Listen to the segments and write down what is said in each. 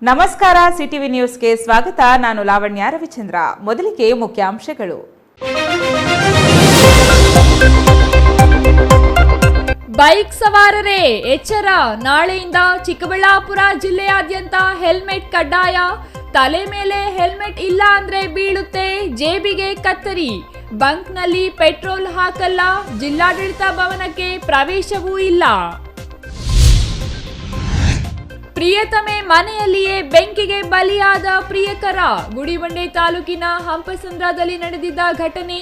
ನಮಸ್ಕಾರ, ಸಿಟಿವಿ ನ್ಯೂಸ್ಗೆ ಸ್ವಾಗತ. ನಾನು ಲಾವಣ್ಯ ರವಿಚಂದ್ರ. ಮೊದಲಿಗೆ ಮುಖ್ಯಾಂಶಗಳು. ಬೈಕ್ ಸವಾರರೇ ಎಚ್ಚರ, ನಾಳೆಯಿಂದ ಚಿಕ್ಕಬಳ್ಳಾಪುರ ಜಿಲ್ಲೆಯಾದ್ಯಂತ ಹೆಲ್ಮೆಟ್ ಕಡ್ಡಾಯ. ತಲೆ ಮೇಲೆ ಹೆಲ್ಮೆಟ್ ಇಲ್ಲ ಅಂದ್ರೆ ಬೀಳುತ್ತೆ, ಜೇಬಿಗೆ ಕತ್ತರಿ. ಬಂಕ್ನಲ್ಲಿ ಪೆಟ್ರೋಲ್ ಹಾಕಲ್ಲ, ಜಿಲ್ಲಾಡಳಿತ ಭವನಕ್ಕೆ ಪ್ರವೇಶವೂ ಇಲ್ಲ. ಪ್ರಿಯತಮೆ ಮನೆಯಲ್ಲಿಯೇ ಬೆಂಕಿಗೆ ಬಲಿಯಾದ ಪ್ರಿಯಕರ. ಗುಡಿಬಂಡೆ ತಾಲೂಕಿನ ಹಂಪಸಂದ್ರದಲ್ಲಿ ನಡೆದಿದ್ದ ಘಟನೆ.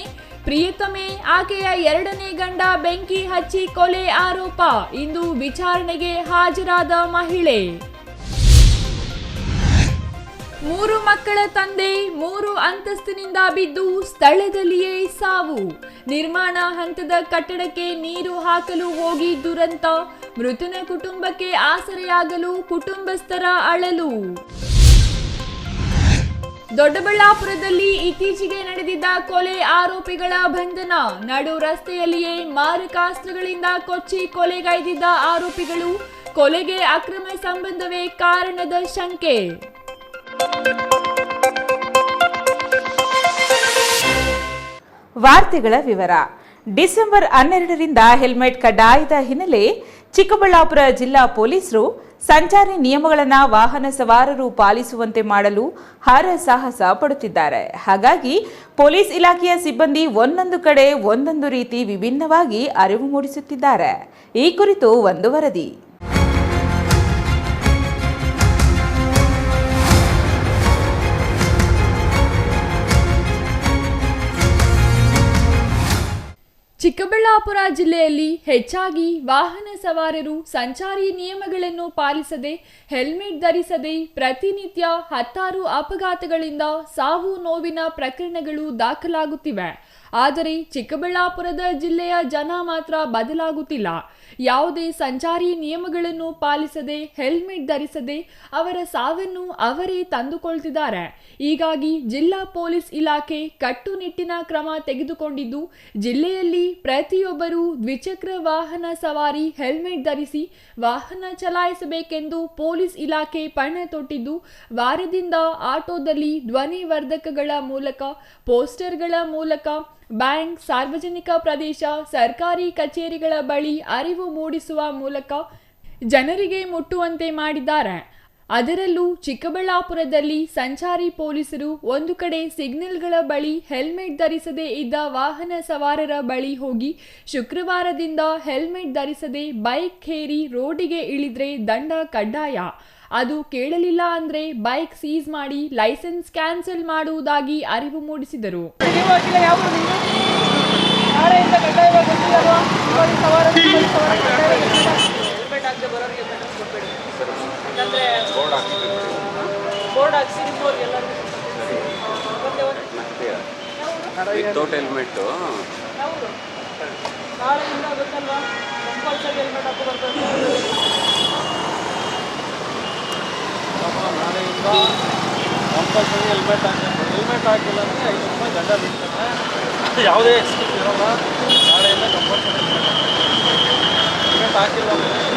ಪ್ರಿಯತಮೆ ಆಕೆಯ ಎರಡನೇ ಗಂಡ ಬೆಂಕಿ ಹಚ್ಚಿ ಕೊಲೆ ಆರೋಪ. ಇಂದು ವಿಚಾರಣೆಗೆ ಹಾಜರಾದ ಮಹಿಳೆ. 3 ಮಕ್ಕಳ ತಂದೆ 3 ಅಂತಸ್ತಿನಿಂದ ಬಿದ್ದು ಸ್ಥಳದಲ್ಲಿಯೇ ಸಾವು. ನಿರ್ಮಾಣ ಹಂತದ ಕಟ್ಟಡಕ್ಕೆ ನೀರು ಹಾಕಲು ಹೋಗಿ ದುರಂತ. ಮೃತನ ಕುಟುಂಬಕ್ಕೆ ಆಸರೆಯಾಗಲು ಕುಟುಂಬಸ್ಥರ ಅಳಲು. ದೊಡ್ಡಬಳ್ಳಾಪುರದಲ್ಲಿ ಇತ್ತೀಚೆಗೆ ನಡೆದಿದ್ದ ಕೊಲೆ ಆರೋಪಿಗಳ ಬಂಧನ. ನಡು ರಸ್ತೆಯಲ್ಲಿಯೇ ಮಾರಕಾಸ್ತ್ರಗಳಿಂದ ಕೊಚ್ಚಿ ಕೊಲೆಗೈದಿದ್ದ ಆರೋಪಿಗಳು. ಕೊಲೆಗೆ ಅಕ್ರಮ ಸಂಬಂಧವೇ ಕಾರಣದ ಶಂಕೆ. ವಾರ್ತೆಗಳ ವಿವರ. ಡಿಸೆಂಬರ್ 12ರಿಂದ ಹೆಲ್ಮೆಟ್ ಕಡ್ಡಾಯದ ಹಿನ್ನೆಲೆ ಚಿಕ್ಕಬಳ್ಳಾಪುರ ಜಿಲ್ಲಾ ಪೊಲೀಸರು ಸಂಚಾರಿ ನಿಯಮಗಳನ್ನು ವಾಹನ ಸವಾರರು ಪಾಲಿಸುವಂತೆ ಮಾಡಲು ಹರಸಾಹಸ ಪಡುತ್ತಿದ್ದಾರೆ. ಹಾಗಾಗಿ ಪೊಲೀಸ್ ಇಲಾಖೆಯ ಸಿಬ್ಬಂದಿ ಒಂದೊಂದು ಕಡೆ ಒಂದೊಂದು ರೀತಿ ವಿಭಿನ್ನವಾಗಿ ಅರಿವು ಮೂಡಿಸುತ್ತಿದ್ದಾರೆ. ಈ ಕುರಿತು ಒಂದು ವರದಿ. ಚಿಕ್ಕಬಳ್ಳಾಪುರ ಜಿಲ್ಲೆಯಲ್ಲಿ ಹೆಚ್ಚಾಗಿ ವಾಹನ ಸವಾರರು ಸಂಚಾರಿ ನಿಯಮಗಳನ್ನು ಪಾಲಿಸದೆ ಹೆಲ್ಮೆಟ್ ಧರಿಸದೆ ಪ್ರತಿನಿತ್ಯ 10 ಅಪಘಾತಗಳಿಂದ ಸಾವು ನೋವಿನ ಪ್ರಕರಣಗಳು ದಾಖಲಾಗುತ್ತಿವೆ. ಆದರೆ ಚಿಕ್ಕಬಳ್ಳಾಪುರದ ಜಿಲ್ಲೆಯ ಜನ ಮಾತ್ರ ಬದಲಾಗುತ್ತಿಲ್ಲ. ಯಾವುದೇ ಸಂಚಾರಿ ನಿಯಮಗಳನ್ನು ಪಾಲಿಸದೆ ಹೆಲ್ಮೆಟ್ ಧರಿಸದೆ ಅವರ ಸಾವನ್ನು ಅವರೇ ತಂದುಕೊಳ್ತಿದ್ದಾರೆ. ಹೀಗಾಗಿ ಜಿಲ್ಲಾ ಪೊಲೀಸ್ ಇಲಾಖೆ ಕಟ್ಟುನಿಟ್ಟಿನ ಕ್ರಮ ತೆಗೆದುಕೊಂಡಿದ್ದು, ಜಿಲ್ಲೆಯಲ್ಲಿ ಪ್ರತಿಯೊಬ್ಬರೂ ದ್ವಿಚಕ್ರ ವಾಹನ ಸವಾರಿ ಹೆಲ್ಮೆಟ್ ಧರಿಸಿ ವಾಹನ ಚಲಾಯಿಸಬೇಕೆಂದು ಪೊಲೀಸ್ ಇಲಾಖೆ ಪಣ ತೊಟ್ಟಿದ್ದು, ವಾರದಿಂದ ಆಟೋದಲ್ಲಿ ಧ್ವನಿವರ್ಧಕಗಳ ಮೂಲಕ, ಪೋಸ್ಟರ್ಗಳ ಮೂಲಕ ಬ್ಯಾಂಕ್, ಸಾರ್ವಜನಿಕ ಪ್ರದೇಶ, ಸರ್ಕಾರಿ ಕಚೇರಿಗಳ ಬಳಿ ಅರಿವು ಮೂಡಿಸುವ ಮೂಲಕ ಜನರಿಗೆ ಮುಟ್ಟುವಂತೆ ಮಾಡಿದ್ದಾರೆ. ಅದರಲ್ಲೂ ಚಿಕ್ಕಬಳ್ಳಾಪುರದಲ್ಲಿ ಸಂಚಾರಿ ಪೊಲೀಸರು ಒಂದು ಕಡೆ ಸಿಗ್ನಲ್ಗಳ ಬಳಿ ಹೆಲ್ಮೆಟ್ ಧರಿಸದೇ ಇದ್ದ ವಾಹನ ಸವಾರರ ಬಳಿ ಹೋಗಿ ಶುಕ್ರವಾರದಿಂದ ಹೆಲ್ಮೆಟ್ ಧರಿಸದೆ ಬೈಕ್ ಏರಿ ರೋಡಿಗೆ ಇಳಿದ್ರೆ ದಂಡ ಕಡ್ಡಾಯ. ಅದು ಕೇಳಲಿಲ್ಲ ಅಂದ್ರೆ ಬೈಕ್ ಸೀಸ್ ಮಾಡಿ ಲೈಸೆನ್ಸ್ ಕ್ಯಾನ್ಸಲ್ ಮಾಡುವುದಾಗಿ ಅರಿವು ಮೂಡಿಸಿದರು. ವಿತೌಟ್ ಹೆಲ್ಮೆಟ್ ನಾಳೆಯಿಂದ ಗೊತ್ತಲ್ವಾ, ಕಂಪಲ್ಸರಿ ಹೆಲ್ಮೆಟ್ ಹಾಕಿ ಬರ್ತದೆ. ನಾಳೆಯಿಂದ ಕಂಪಲ್ಸರಿ ಹೆಲ್ಮೆಟ್ ಹಾಕಬೇಕು. ಹೆಲ್ಮೆಟ್ ಹಾಕಿಲ್ಲ ಅಂದರೆ 5 ರೂಪಾಯಿ ದಂಡ ಬೀಳ್ತಾನೆ. ಯಾವುದೇ ಎಕ್ಸ್ಕ್ಯೂಸ್ ಇರೋಲ್ಲ. ನಾಳೆಯಿಂದ ಕಂಪಲ್ಸರಿ ಹೆಲ್ಮೆಟ್ ಹಾಕಿಲ್ಲ ಅಂದರೆ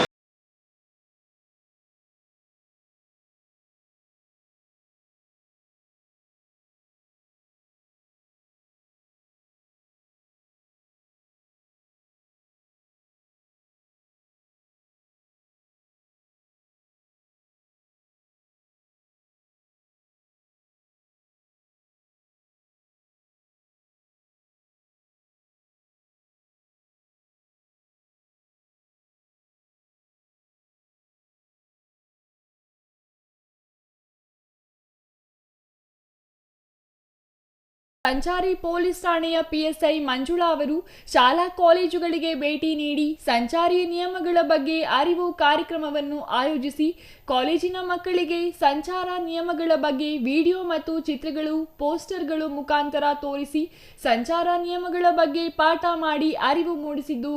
ಸಂಚಾರಿ ಪೊಲೀಸ್ ಠಾಣೆಯ ಪಿಎಸ್ಐ ಮಂಜುಳಾ ಅವರು ಶಾಲಾ ಕಾಲೇಜುಗಳಿಗೆ ಭೇಟಿ ನೀಡಿ ಸಂಚಾರಿ ನಿಯಮಗಳ ಬಗ್ಗೆ ಅರಿವು ಕಾರ್ಯಕ್ರಮವನ್ನು ಆಯೋಜಿಸಿ ಕಾಲೇಜಿನ ಮಕ್ಕಳಿಗೆ ಸಂಚಾರ ನಿಯಮಗಳ ಬಗ್ಗೆ ವಿಡಿಯೋ ಮತ್ತು ಚಿತ್ರಗಳು, ಪೋಸ್ಟರ್ಗಳು ಮುಖಾಂತರ ತೋರಿಸಿ ಸಂಚಾರ ನಿಯಮಗಳ ಬಗ್ಗೆ ಪಾಠ ಮಾಡಿ ಅರಿವು ಮೂಡಿಸಿದ್ದು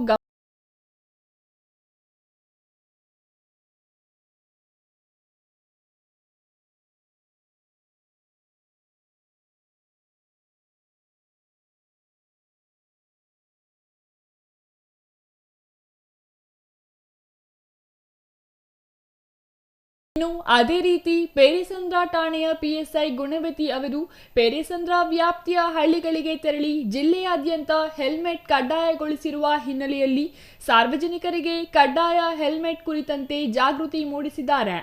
ಇನ್ನು ಅದೇ ರೀತಿ ಪೇರೆಸಂದ್ರ ಠಾಣೆಯ ಪಿಎಸ್ಐ ಗುಣವತಿ ಅವರು ಪೇರೆಸಂದ್ರ ವ್ಯಾಪ್ತಿಯ ಹಳ್ಳಿಗಳಿಗೆ ತೆರಳಿ ಜಿಲ್ಲೆಯಾದ್ಯಂತ ಹೆಲ್ಮೆಟ್ ಕಡ್ಡಾಯಗೊಳಿಸಿರುವ ಹಿನ್ನೆಲೆಯಲ್ಲಿ ಸಾರ್ವಜನಿಕರಿಗೆ ಕಡ್ಡಾಯ ಹೆಲ್ಮೆಟ್ ಕುರಿತಂತೆ ಜಾಗೃತಿ ಮೂಡಿಸಿದ್ದಾರೆ.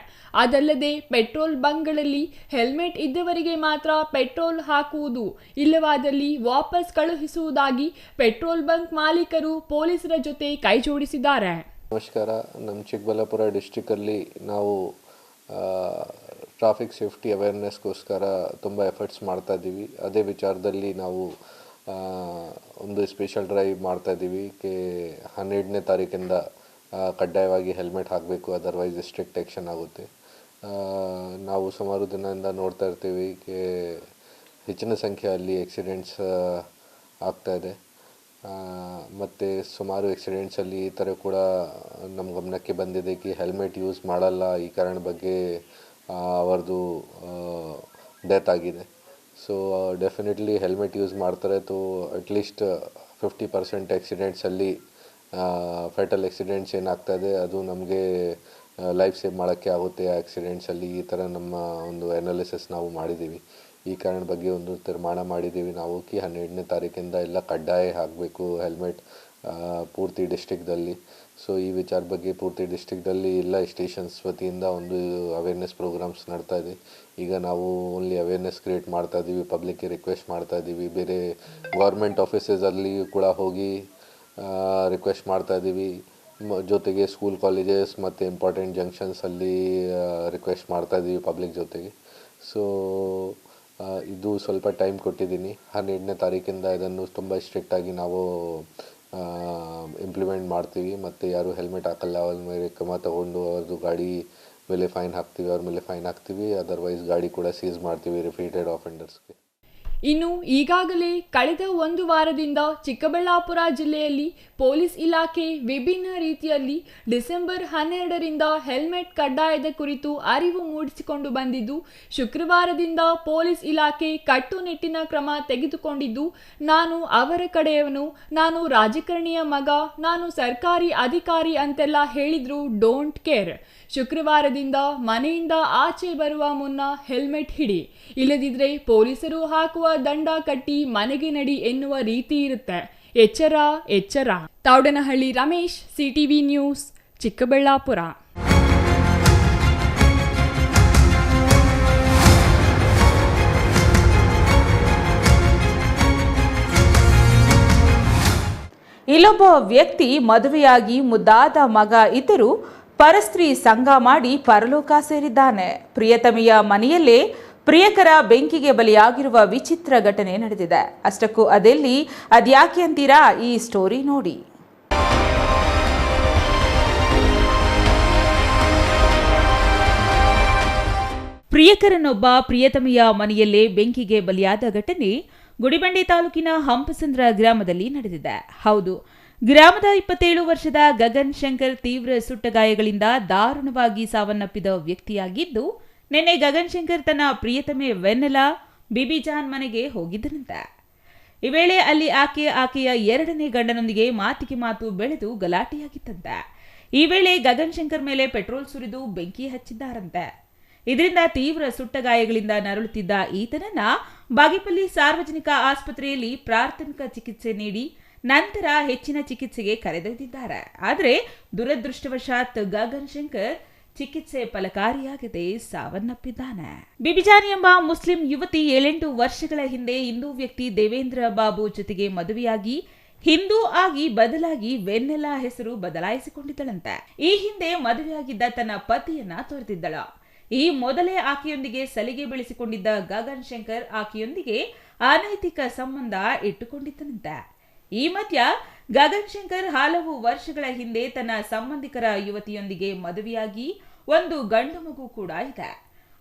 ಅದಲ್ಲದೆ ಪೆಟ್ರೋಲ್ ಬಂಕ್ಗಳಲ್ಲಿ ಹೆಲ್ಮೆಟ್ ಇದ್ದವರಿಗೆ ಮಾತ್ರ ಪೆಟ್ರೋಲ್ ಹಾಕುವುದು, ಇಲ್ಲವಾದಲ್ಲಿ ವಾಪಸ್ ಕಳುಹಿಸುವುದಾಗಿ ಪೆಟ್ರೋಲ್ ಬಂಕ್ ಮಾಲೀಕರು ಪೊಲೀಸರ ಜೊತೆ ಕೈಜೋಡಿಸಿದ್ದಾರೆ. ನಮಸ್ಕಾರ. ನಮ್ಮ ಚಿಕ್ಕಬಳ್ಳಾಪುರ ಡಿಸ್ಟಿಕಲ್ಲಿ ನಾವು ಟ್ರಾಫಿಕ್ ಸೇಫ್ಟಿ ಅವೇರ್ನೆಸ್ಗೋಸ್ಕರ ತುಂಬ ಎಫರ್ಟ್ಸ್ ಮಾಡ್ತಾಯಿದ್ದೀವಿ. ಅದೇ ವಿಚಾರದಲ್ಲಿ ನಾವು ಒಂದು ಸ್ಪೆಷಲ್ ಡ್ರೈವ್ ಮಾಡ್ತಾಯಿದ್ದೀವಿ. 12ನೇ ತಾರೀಕಿಂದ ಕಡ್ಡಾಯವಾಗಿ ಹೆಲ್ಮೆಟ್ ಹಾಕಬೇಕು, ಅದರ್ವೈಸ್ ಸ್ಟ್ರಿಕ್ಟ್ ಆ್ಯಕ್ಷನ್ ಆಗುತ್ತೆ. ನಾವು ಸುಮಾರು ದಿನದಿಂದ ನೋಡ್ತಾ ಇರ್ತೀವಿ ಹೆಚ್ಚಿನ ಸಂಖ್ಯೆಯಲ್ಲಿ ಆಕ್ಸಿಡೆಂಟ್ಸ್ ಆಗ್ತಾಯಿದೆ. ಮತ್ತು ಸುಮಾರು ಆಕ್ಸಿಡೆಂಟ್ಸಲ್ಲಿ ಈ ಥರ ಕೂಡ ನಮ್ಮ ಗಮನಕ್ಕೆ ಬಂದಿದೆ ಹೆಲ್ಮೆಟ್ ಯೂಸ್ ಮಾಡಲ್ಲ, ಈ ಕಾರಣ ಬಗ್ಗೆ ಅವ್ರದ್ದು ಡೆತ್ ಆಗಿದೆ. ಸೊ ಡೆಫಿನೆಟ್ಲಿ ಹೆಲ್ಮೆಟ್ ಯೂಸ್ ಮಾಡ್ತಾರೆ. ಅಟ್ಲೀಸ್ಟ್ 50% ಆಕ್ಸಿಡೆಂಟ್ಸಲ್ಲಿ ಫೆಟಲ್ ಆಕ್ಸಿಡೆಂಟ್ಸ್ ಏನಾಗ್ತಾಯಿದೆ ಅದು ನಮಗೆ ಲೈಫ್ ಸೇವ್ ಮಾಡೋಕ್ಕೆ ಆಗುತ್ತೆ ಆ ಆಕ್ಸಿಡೆಂಟ್ಸಲ್ಲಿ. ಈ ಥರ ನಮ್ಮ ಒಂದು ಅನಾಲಿಸಿಸ್ ನಾವು ಮಾಡಿದ್ದೀವಿ. ಈ ಕಾರಣ ಬಗ್ಗೆ ಒಂದು ತೀರ್ಮಾನ ಮಾಡಿದ್ದೀವಿ ನಾವು 12ನೇ ತಾರೀಕಿಂದ ಎಲ್ಲ ಕಡ್ಡಾಯ ಹಾಕಬೇಕು ಹೆಲ್ಮೆಟ್ ಪೂರ್ತಿ ಡಿಸ್ಟ್ರಿಕ್ದಲ್ಲಿ. ಸೊ ಈ ವಿಚಾರ ಬಗ್ಗೆ ಪೂರ್ತಿ ಡಿಸ್ಟ್ರಿಕ್ದಲ್ಲಿ ಎಲ್ಲ ಸ್ಟೇಷನ್ಸ್ ವತಿಯಿಂದ ಒಂದು ಅವೇರ್ನೆಸ್ ಪ್ರೋಗ್ರಾಮ್ಸ್ ನಡ್ತಾ ಇದೆ. ಈಗ ನಾವು ಓನ್ಲಿ ಅವೇರ್ನೆಸ್ ಕ್ರಿಯೇಟ್ ಮಾಡ್ತಾ ಇದ್ದೀವಿ, ಪಬ್ಲಿಕ್ಗೆ ರಿಕ್ವೆಸ್ಟ್ ಮಾಡ್ತಾ ಇದ್ದೀವಿ. ಬೇರೆ ಗೌರ್ಮೆಂಟ್ ಆಫೀಸಸಲ್ಲಿ ಕೂಡ ಹೋಗಿ ರಿಕ್ವೆಸ್ಟ್ ಮಾಡ್ತಾ ಇದ್ದೀವಿ. ಜೊತೆಗೆ ಸ್ಕೂಲ್ ಕಾಲೇಜಸ್ ಮತ್ತು ಇಂಪಾರ್ಟೆಂಟ್ ಜಂಕ್ಷನ್ಸಲ್ಲಿ ರಿಕ್ವೆಸ್ಟ್ ಮಾಡ್ತಾ ಇದ್ದೀವಿ ಪಬ್ಲಿಕ್ ಜೊತೆಗೆ. ಸೊ ಇದು ಸ್ವಲ್ಪ ಟೈಮ್ ಕೊಟ್ಟಿದ್ದೀನಿ. 12ನೇ ತಾರೀಕಿಂದ ಇದನ್ನು ತುಂಬ ಸ್ಟ್ರಿಕ್ಟಾಗಿ ನಾವು ಇಂಪ್ಲಿಮೆಂಟ್ ಮಾಡ್ತೀವಿ. ಮತ್ತು ಯಾರು ಹೆಲ್ಮೆಟ್ ಹಾಕಲ್ಲ ಅವ್ರ ಮೇಲೆ ಕ್ರಮ ತಗೊಂಡು ಅವ್ರದ್ದು ಗಾಡಿ ಮೇಲೆ ಫೈನ್ ಹಾಕ್ತೀವಿ. ಅದರ್ವೈಸ್ ಗಾಡಿ ಕೂಡ ಸೀಸ್ ಮಾಡ್ತೀವಿ ರಿಪೀಟೆಡ್ ಆಫೆಂಡರ್ಸ್ಗೆ. ಇನ್ನು ಈಗಾಗಲೇ ಕಳೆದ 1 ವಾರದಿಂದ ಚಿಕ್ಕಬಳ್ಳಾಪುರ ಜಿಲ್ಲೆಯಲ್ಲಿ ಪೊಲೀಸ್ ಇಲಾಖೆ ವಿಭಿನ್ನ ರೀತಿಯಲ್ಲಿ ಡಿಸೆಂಬರ್ 12ರಿಂದ ಹೆಲ್ಮೆಟ್ ಕಡ್ಡಾಯದ ಕುರಿತು ಅರಿವು ಮೂಡಿಸಿಕೊಂಡು ಬಂದಿದ್ದು, ಶುಕ್ರವಾರದಿಂದ ಪೊಲೀಸ್ ಇಲಾಖೆ ಕಟ್ಟುನಿಟ್ಟಿನ ಕ್ರಮ ತೆಗೆದುಕೊಂಡಿದ್ದು, ನಾನು ಅವರ ಕಡೆಯವನು, ನಾನು ರಾಜಕಾರಣಿಯ ಮಗ, ನಾನು ಸರ್ಕಾರಿ ಅಧಿಕಾರಿ ಅಂತೆಲ್ಲ ಹೇಳಿದ್ರು ಡೋಂಟ್ ಕೇರ್. ಶುಕ್ರವಾರದಿಂದ ಮನೆಯಿಂದ ಆಚೆ ಬರುವ ಮುನ್ನ ಹೆಲ್ಮೆಟ್ ಹಿಡಿ, ಇಲ್ಲದಿದ್ರೆ ಪೊಲೀಸರು ಹಾಕುವ ದಂಡ ಕಟ್ಟಿ ಮನೆಗೆ ನಡಿ ಎನ್ನುವ ರೀತಿ ಇರುತ್ತೆ. ಎಚ್ಚರ ಎಚ್ಚರ. Thoudanahalli Ramesh, CTV news, Chikkaballapur. ಇಲ್ಲೊಬ್ಬ ವ್ಯಕ್ತಿ ಮದುವೆಯಾಗಿ ಮುದ್ದಾದ ಮಗ ಇದ್ದರೂ ಪರಸ್ತ್ರೀ ಸಂಗ ಮಾಡಿ ಪರಲೋಕ ಸೇರಿದ್ದಾನೆ. ಪ್ರಿಯತಮೆಯ ಮನೆಯಲ್ಲೇ ಪ್ರಿಯಕರ ಬೆಂಕಿಗೆ ಬಲಿಯಾಗಿರುವ ವಿಚಿತ್ರ ಘಟನೆ ನಡೆದಿದೆ. ಅಷ್ಟಕ್ಕೂ ಅದೆಲ್ಲಿ, ಅದ್ಯಾಕೆ ಅಂತೀರಾ? ಈ ಸ್ಟೋರಿ ನೋಡಿ. ಪ್ರಿಯಕರನೊಬ್ಬ ಪ್ರಿಯತಮೆಯ ಮನೆಯಲ್ಲೇ ಬೆಂಕಿಗೆ ಬಲಿಯಾದ ಘಟನೆ ಗುಡಿಬಂಡೆ ತಾಲೂಕಿನ ಹಂಪಸಂದ್ರ ಗ್ರಾಮದಲ್ಲಿ ನಡೆದಿದೆ. ಹೌದು, ಗ್ರಾಮದ 27 ವರ್ಷದ ಗಗನ್ ಶಂಕರ್ ತೀವ್ರ ಸುಟ್ಟಗಾಯಗಳಿಂದ ದಾರುಣವಾಗಿ ಸಾವನ್ನಪ್ಪಿದ ವ್ಯಕ್ತಿಯಾಗಿದ್ದು, ನಿನ್ನೆ ಗಗನ್ ಶಂಕರ್ ತನ್ನ ಪ್ರಿಯತಮೆ ವೆನ್ನೆಲಾ ಬಿಬಿಜಾನ್ ಮನೆಗೆ ಹೋಗಿದ್ದನಂತೆ. ಈ ವೇಳೆ ಅಲ್ಲಿ ಆಕೆಯ 2ನೇ ಗಂಡನೊಂದಿಗೆ ಮಾತಿಗೆ ಮಾತು ಬೆಳೆದು ಗಲಾಟೆಯಾಗಿತ್ತಂತೆ. ಈ ವೇಳೆ ಗಗನ್ ಶಂಕರ್ ಮೇಲೆ ಪೆಟ್ರೋಲ್ ಸುರಿದು ಬೆಂಕಿ ಹಚ್ಚಿದ್ದಾರಂತೆ. ಇದರಿಂದ ತೀವ್ರ ಸುಟ್ಟಗಾಯಗಳಿಂದ ನರಳುತ್ತಿದ್ದ ಈತನನ್ನ ಬಾಗೇಪಲ್ಲಿ ಸಾರ್ವಜನಿಕ ಆಸ್ಪತ್ರೆಯಲ್ಲಿ ಪ್ರಾಥಮಿಕ ಚಿಕಿತ್ಸೆ ನೀಡಿ ನಂತರ ಹೆಚ್ಚಿನ ಚಿಕಿತ್ಸೆಗೆ ಕರೆದೊಯ್ದಿದ್ದಾರೆ. ಆದರೆ ದುರದೃಷ್ಟವಶಾತ್ ಗಗನ್ ಶಂಕರ್ ಚಿಕಿತ್ಸೆ ಫಲಕಾರಿಯಾಗದೆ ಸಾವನ್ನಪ್ಪಿದ್ದಾನೆ. ಬಿಬಿಜಾನಿ ಎಂಬ ಮುಸ್ಲಿಂ ಯುವತಿ 7-8 ವರ್ಷಗಳ ಹಿಂದೆ ಹಿಂದೂ ವ್ಯಕ್ತಿ ದೇವೇಂದ್ರ ಬಾಬು ಜೊತೆಗೆ ಮದುವೆಯಾಗಿ ಹಿಂದೂ ಆಗಿ ಬದಲಾಗಿ ವೆನ್ನೆಲಾ ಹೆಸರು ಬದಲಾಯಿಸಿಕೊಂಡಿದ್ದಳಂತೆ. ಈ ಹಿಂದೆ ಮದುವೆಯಾಗಿದ್ದ ತನ್ನ ಪತಿಯನ್ನ ತೊರೆದಿದ್ದಳ. ಈ ಮೊದಲೇ ಆಕೆಯೊಂದಿಗೆ ಸಲಿಗೆ ಬೆಳೆಸಿಕೊಂಡಿದ್ದ ಗಗನ್ ಶಂಕರ್ ಆಕೆಯೊಂದಿಗೆ ಅನೈತಿಕ ಸಂಬಂಧ ಇಟ್ಟುಕೊಂಡಿದ್ದನಂತೆ. ಈ ಮಧ್ಯ ಗಗನ್ ಶಂಕರ್ ಹಲವು ವರ್ಷಗಳ ಹಿಂದೆ ತನ್ನ ಸಂಬಂಧಿಕರ ಯುವತಿಯೊಂದಿಗೆ ಮದುವೆಯಾಗಿ ಒಂದು ಗಂಡು ಮಗು ಕೂಡ ಇದೆ.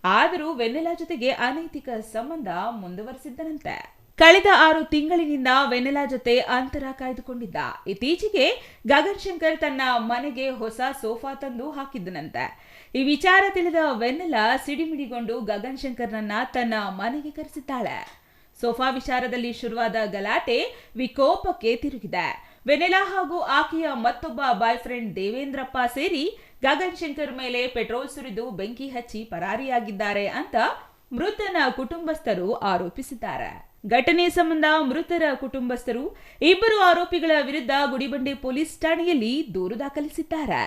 ಆದರೂ ವೆನ್ನೆಲಾ ಜೊತೆಗೆ ಅನೈತಿಕ ಸಂಬಂಧ ಮುಂದುವರೆಸಿದ್ದನಂತೆ. ಕಳೆದ 6 ತಿಂಗಳಿನಿಂದ ವೆನ್ನೆಲಾ ಜೊತೆ ಅಂತರ ಕಾಯ್ದುಕೊಂಡಿದ್ದ. ಇತ್ತೀಚೆಗೆ ಗಗನ್ ಶಂಕರ್ ತನ್ನ ಮನೆಗೆ ಹೊಸ ಸೋಫಾ ತಂದು ಹಾಕಿದ್ದನಂತೆ. ಈ ವಿಚಾರ ತಿಳಿದ ವೆನ್ನೆಲಾ ಸಿಡಿಮಿಡಿಗೊಂಡು ಗಗನ್ ಶಂಕರ್ನನ್ನ ತನ್ನ ಮನೆಗೆ ಕರೆಸಿದ್ದಾಳೆ. ಸೋಫಾ ವಿಚಾರದಲ್ಲಿ ಶುರುವಾದ ಗಲಾಟೆ ವಿಕೋಪಕ್ಕೆ ತಿರುಗಿದೆ. ವೆನ್ನೆಲಾ ಹಾಗೂ ಆಕೆಯ ಮತ್ತೊಬ್ಬ ಬಾಯ್ ಫ್ರೆಂಡ್ ದೇವೇಂದ್ರಪ್ಪ ಸೇರಿ ಗಗನ್ ಶಂಕರ್ ಮೇಲೆ ಪೆಟ್ರೋಲ್ ಸುರಿದು ಬೆಂಕಿ ಹಚ್ಚಿ ಪರಾರಿಯಾಗಿದ್ದಾರೆ ಅಂತ ಮೃತನ ಕುಟುಂಬಸ್ಥರು ಆರೋಪಿಸಿದ್ದಾರೆ. ಘಟನೆ ಸಂಬಂಧ ಮೃತರ ಕುಟುಂಬಸ್ಥರು ಇಬ್ಬರು ಆರೋಪಿಗಳ ವಿರುದ್ಧ ಗುಡಿಬಂಡೆ ಪೊಲೀಸ್ ಠಾಣೆಯಲ್ಲಿ ದೂರು ದಾಖಲಿಸಿದ್ದಾರೆ.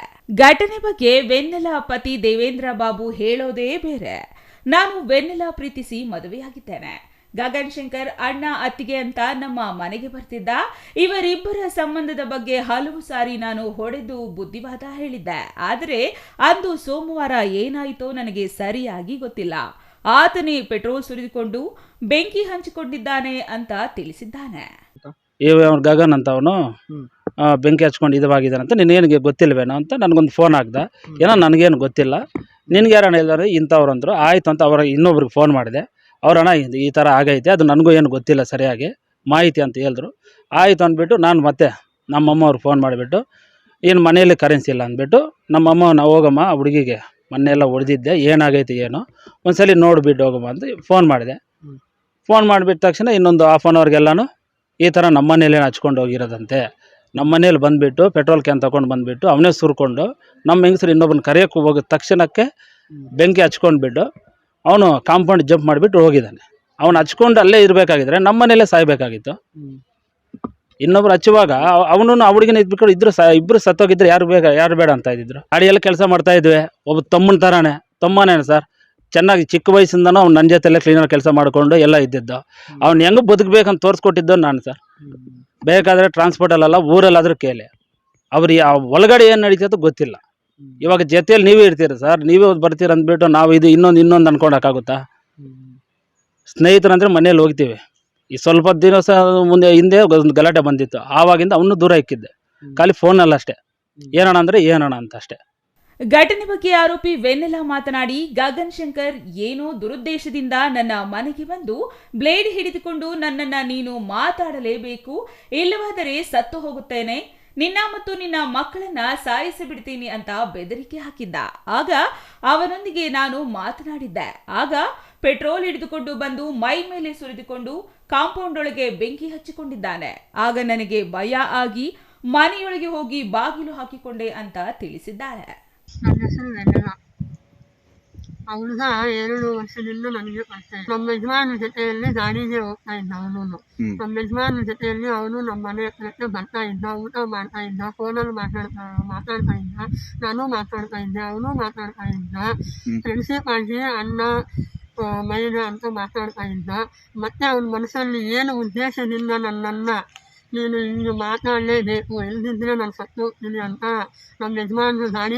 ಘಟನೆ ಬಗ್ಗೆ ವೆನ್ನೆಲಾ ಪತಿ ದೇವೇಂದ್ರ ಬಾಬು ಹೇಳೋದೇ ಬೇರೆ. ನಾನು ವೆನ್ನೆಲಾ ಪ್ರೀತಿಸಿ ಮದುವೆಯಾಗಿದ್ದೇನೆ. ಗಗನ್ ಶಂಕರ್ ಅಣ್ಣ ಅತ್ತಿಗೆ ಅಂತ ನಮ್ಮ ಮನೆಗೆ ಬರ್ತಿದ್ದ. ಇವರಿಬ್ಬರ ಸಂಬಂಧದ ಬಗ್ಗೆ ಹಲವು ಸಾರಿ ನಾನು ಹೊಡೆದು ಬುದ್ಧಿವಾದ ಹೇಳಿದ್ದೆ. ಆದರೆ ಅಂದು ಸೋಮವಾರ ಏನಾಯಿತೋ ನನಗೆ ಸರಿಯಾಗಿ ಗೊತ್ತಿಲ್ಲ. ಆತನೇ ಪೆಟ್ರೋಲ್ ಸುರಿದುಕೊಂಡು ಬೆಂಕಿ ಹಂಚಿಕೊಂಡಿದ್ದಾನೆ ಅಂತ ತಿಳಿಸಿದ್ದಾನೆ. ಗಗನ್ ಅಂತ ಅವನು ಬೆಂಕಿ ಹಚ್ಕೊಂಡು ಇದಾಗಿದ್ದಾನೆ ಅಂತ ನಿನಗೇನಿಗೆ ಗೊತ್ತಿಲ್ವೇನೋ ಅಂತ ನನಗೊಂದು ಫೋನ್ ಆಗ್ದ. ಏನೋ ನನಗೇನು ಗೊತ್ತಿಲ್ಲ, ನಿನ್ಗೆ ಯಾರಣ್ಣ ಹೇಳಿದಾರೆ ಇಂಥವ್ರು ಅಂದರು. ಆಯಿತು ಅಂತ ಅವ್ರ ಇನ್ನೊಬ್ರಿಗೆ ಫೋನ್ ಮಾಡಿದೆ. ಅವ್ರಣ್ಣ ಈ ಥರ ಆಗೈತೆ, ಅದು ನನಗೂ ಏನು ಗೊತ್ತಿಲ್ಲ ಸರಿಯಾಗಿ ಮಾಹಿತಿ ಅಂತ ಹೇಳಿದ್ರು. ಆಯಿತು ಅಂದ್ಬಿಟ್ಟು ನಾನು ಮತ್ತೆ ನಮ್ಮಮ್ಮ ಅವ್ರಿಗೆ ಫೋನ್ ಮಾಡಿಬಿಟ್ಟು ಏನು ಮನೆಯಲ್ಲಿ ಕರೆನ್ಸಿ ಇಲ್ಲ ಅಂದ್ಬಿಟ್ಟು ನಮ್ಮಮ್ಮ ನಾವು ಹೋಗಮ್ಮ ಆ ಹುಡುಗಿಗೆ ಮೊನ್ನೆಲ್ಲ ಹೊಡೆದಿದ್ದೆ, ಏನಾಗೈತೆ ಏನೋ ಒಂದ್ಸಲಿ ನೋಡಿಬಿಟ್ಟು ಹೋಗಮ್ಮ ಅಂತ ಫೋನ್ ಮಾಡಿದೆ. ಫೋನ್ ಮಾಡಿಬಿಟ್ಟ ತಕ್ಷಣ ಇನ್ನೊಂದು ಹಾಫ್ ಆನ್ ಅವರ್ಗೆಲ್ಲನೂ ಈ ಥರ ನಮ್ಮ ಮನೇಲಿ ಹಚ್ಕೊಂಡು ಹೋಗಿರೋದಂತೆ. ನಮ್ಮ ಮನೇಲಿ ಬಂದುಬಿಟ್ಟು ಪೆಟ್ರೋಲ್ ಕ್ಯಾನ್ ತೊಗೊಂಡು ಬಂದುಬಿಟ್ಟು ಅವನೇ ಸುರ್ಕೊಂಡು ನಮ್ಮ ಹೆಂಗಸರು ಇನ್ನೊಬ್ಬನ ಕರೆಯೋಕ್ಕೆ ಹೋಗಿದ ತಕ್ಷಣಕ್ಕೆ ಬೆಂಕಿ ಹಚ್ಕೊಂಡ್ಬಿಟ್ಟು ಅವನು ಕಾಂಪೌಂಡ್ ಜಂಪ್ ಮಾಡಿಬಿಟ್ಟು ಹೋಗಿದ್ದಾನೆ. ಅವನು ಹಚ್ಕೊಂಡು ಅಲ್ಲೇ ಇರಬೇಕಾಗಿದ್ರೆ ನಮ್ಮ ಮನೇಲೇ ಸಾಯಬೇಕಾಗಿತ್ತು. ಇನ್ನೊಬ್ರು ಹಚ್ಚುವಾಗ ಅವನು ಆ ಹುಡುಗಿನ ಇದ್ಬಿಟ್ಟು ಇಬ್ಬರು ಸತ್ತೋಗಿದ್ರೆ ಯಾರು ಬೇಡ ಅಂತ ಇದ್ದಿದ್ರು. ಗಾಡಿಯೆಲ್ಲ ಕೆಲಸ ಮಾಡ್ತಾ ಇದ್ವಿ. ಒಬ್ಬ ತಮ್ಮನ ಥರನೇ, ತಮ್ಮನೇ ಸರ್. ಚೆನ್ನಾಗಿ ಚಿಕ್ಕ ವಯಸ್ಸಿಂದನೂ ಅವ್ನು ನನ್ನ ಜೊತೆಲ್ಲ ಕ್ಲೀನರ್ ಕೆಲಸ ಮಾಡಿಕೊಂಡು ಎಲ್ಲ ಇದ್ದಿದ್ದು. ಅವ್ನು ಹೆಂಗೆ ಬದುಕಬೇಕಂತ ತೋರಿಸ್ಕೊಟ್ಟಿದ್ದು ನಾನು ಸರ್. ಬೇಕಾದರೆ ಟ್ರಾನ್ಸ್ಪೋರ್ಟಲ್ಲೆಲ್ಲ ಊರಲ್ಲಾದರೂ ಕೇಳಿ ಅವ್ರು ಒಳಗಡೆ ಏನು ನಡೀತೈತೋ ಗೊತ್ತಿಲ್ಲ. ಇವಾಗ ಜೊತೆಯಲ್ಲಿ ನೀವೇ ಇರ್ತೀರ ಸರ್, ನೀವೇ ಬರ್ತೀರ ಅಂದ್ಬಿಟ್ಟು ನಾವು ಇದು ಇನ್ನೊಂದು ಅನ್ಕೊಳಕ್ಕಾಗುತ್ತಾ? ಸ್ನೇಹಿತರಂದ್ರೆ ಮನೇಲಿ ಹೋಗ್ತೀವಿ. ಈ ಸ್ವಲ್ಪ ದಿವಸ ಹಿಂದೆ ಒಂದು ಗಲಾಟೆ ಬಂದಿತ್ತು, ಆವಾಗಿಂದ ಅವನು ದೂರ ಇಕ್ಕಿದ್ದೆ. ಖಾಲಿ ಫೋನಲ್ಲಷ್ಟೇ ಏನಣ್ಣ ಅಂದರೆ ಏನಣ್ಣ ಅಂತ ಅಷ್ಟೇ. ಘಟನೆ ಬಗ್ಗೆ ಆರೋಪಿ ವೆನ್ನೆಲಾ ಮಾತನಾಡಿ, ಗಗನ್ ಶಂಕರ್ ಏನೋ ದುರುದ್ದೇಶದಿಂದ ನನ್ನ ಮನೆಗೆ ಬಂದು ಬ್ಲೇಡ್ ಹಿಡಿದುಕೊಂಡು ನನ್ನನ್ನ ನೀನು ಮಾತಾಡಲೇಬೇಕು, ಇಲ್ಲವಾದರೆ ಸತ್ತು ಹೋಗುತ್ತೇನೆ, ನಿನ್ನ ಮತ್ತು ನಿನ್ನ ಮಕ್ಕಳನ್ನ ಸಾಯಿಸಿ ಬಿಡ್ತೀನಿ ಅಂತ ಬೆದರಿಕೆ ಹಾಕಿದ್ದ. ಆಗ ಅವನೊಂದಿಗೆ ನಾನು ಮಾತನಾಡಿದ್ದೆ. ಆಗ ಪೆಟ್ರೋಲ್ ಹಿಡಿದುಕೊಂಡು ಬಂದು ಮೈ ಮೇಲೆ ಸುರಿದುಕೊಂಡು ಕಾಂಪೌಂಡ್ ಒಳಗೆ ಬೆಂಕಿ ಹಚ್ಚಿಕೊಂಡಿದ್ದಾನೆ. ಆಗ ನನಗೆ ಭಯ ಆಗಿ ಮನೆಯೊಳಗೆ ಹೋಗಿ ಬಾಗಿಲು ಹಾಕಿಕೊಂಡೆ ಅಂತ ತಿಳಿಸಿದ್ದಾರೆ. ನನ್ನ ಹೆಸರು ವೆನ್ನೆಲಾ. ಅವನು 2 ವರ್ಷದಿಂದ ನನಗೆ ಪರಿಚಯ. ನಮ್ಮ ಯಜಮಾನ ಜೊತೆಯಲ್ಲಿ ಗಾಡಿಗೆ ಹೋಗ್ತಾ ಇದ್ದ ಅವನು. ನಮ್ಮ ಯಜಮಾನ ಜೊತೆಯಲ್ಲಿ ಅವನು ನಮ್ಮ ಮನೆ ಹತ್ರಕ್ಕೆ ಬರ್ತಾ ಇದ್ದ, ಊಟ ಮಾಡ್ತಾ ಇದ್ದ, ಫೋನಲ್ಲಿ ಮಾತಾಡ್ತಾ ಇದ್ದ, ನಾನು ಮಾತಾಡ್ತಾ ಇದ್ದೆ, ಅವನು ಮಾತಾಡ್ತಾ ಇದ್ದ. ಫ್ರೆಂಡ್ಶಿಪ್ ಆಗಿ ಅಣ್ಣ ಮೈದ ಅಂತ ಮಾತಾಡ್ತಾ ಇದ್ದ. ಮತ್ತೆ ಅವನ ಮನಸ್ಸಲ್ಲಿ ಏನು ಉದ್ದೇಶದಿಂದ ನನ್ನನ್ನು ನೀನು ಹಿಂಗೆ ಮಾತಾಡಲೇಬೇಕು, ಇಲ್ಲದಿದ್ದರೆ ನಾನು ಸತ್ತು ಹೋಗ್ತೀನಿ ಅಂತ ನಮ್ಮ ಯಜಮಾನರು ಗಾಡಿ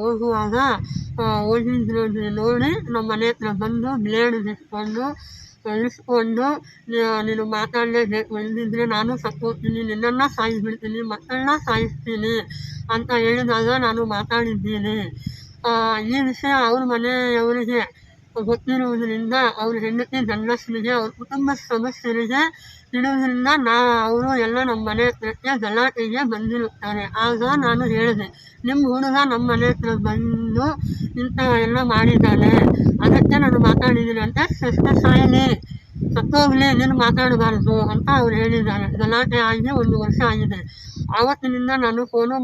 ಹೋಗುವಾಗ ಹೋಗಿದ್ದು ನೋಡಿ ನಮ್ಮ ಮನೆ ಹತ್ರ ಬಂದು ಬ್ಲೇಡ್ ಇಳಿಸ್ಕೊಂಡು ನೀನು ಮಾತಾಡಲೇಬೇಕು, ಇಲ್ಲದಿದ್ದರೆ ನಾನು ಸತ್ತು ಹೋಗ್ತೀನಿ, ನಿನ್ನನ್ನು ಸಾಯಿಸ್ಬಿಡ್ತೀನಿ, ಮಕ್ಕಳನ್ನ ಸಾಯಿಸ್ತೀನಿ ಅಂತ ಹೇಳಿದಾಗ ನಾನು ಮಾತಾಡಿದ್ದೀನಿ. ಈ ವಿಷಯ ಅವ್ರ ಮನೆಯವರಿಗೆ ಗೊತ್ತಿರುವುದರಿಂದ ಅವ್ರ ಹೆಂಡತಿ ಗಂಡಸರಿಗೆ ಅವ್ರ ಕುಟುಂಬದ ಸದಸ್ಯರಿಗೆ ಇಡುವುದರಿಂದ ಅವರು ಎಲ್ಲ ನಮ್ಮ ಮನೆ ಹತ್ರಕ್ಕೆ ಗಲಾಟೆಗೆ ಬಂದಿರುತ್ತಾರೆ. ಆಗ ನಾನು ಹೇಳಿದೆ, ನಿಮ್ಮ ಹುಡುಗ ನಮ್ಮ ಮನೆ ಹತ್ರ ಬಂದು ಇಂಥ ಎಲ್ಲ ಮಾಡಿದ್ದಾನೆ, ಅದಕ್ಕೆ ನಾನು ಮಾತಾಡಿದ್ದೀನಿ ಅಂತ. ಸಾಯಲಿ, ಸತ್ತೋಗ್ಲಿ, ನೀನು ಮಾತಾಡಬಾರ್ದು ಅಂತ ಅವ್ರು ಹೇಳಿದ್ದಾರೆ. ಗಲಾಟೆ ಆಗಿ 1 ವರ್ಷ ಆಗಿದೆ. ಆವತ್ತಿನಿಂದ ನಾನು ಫೋನು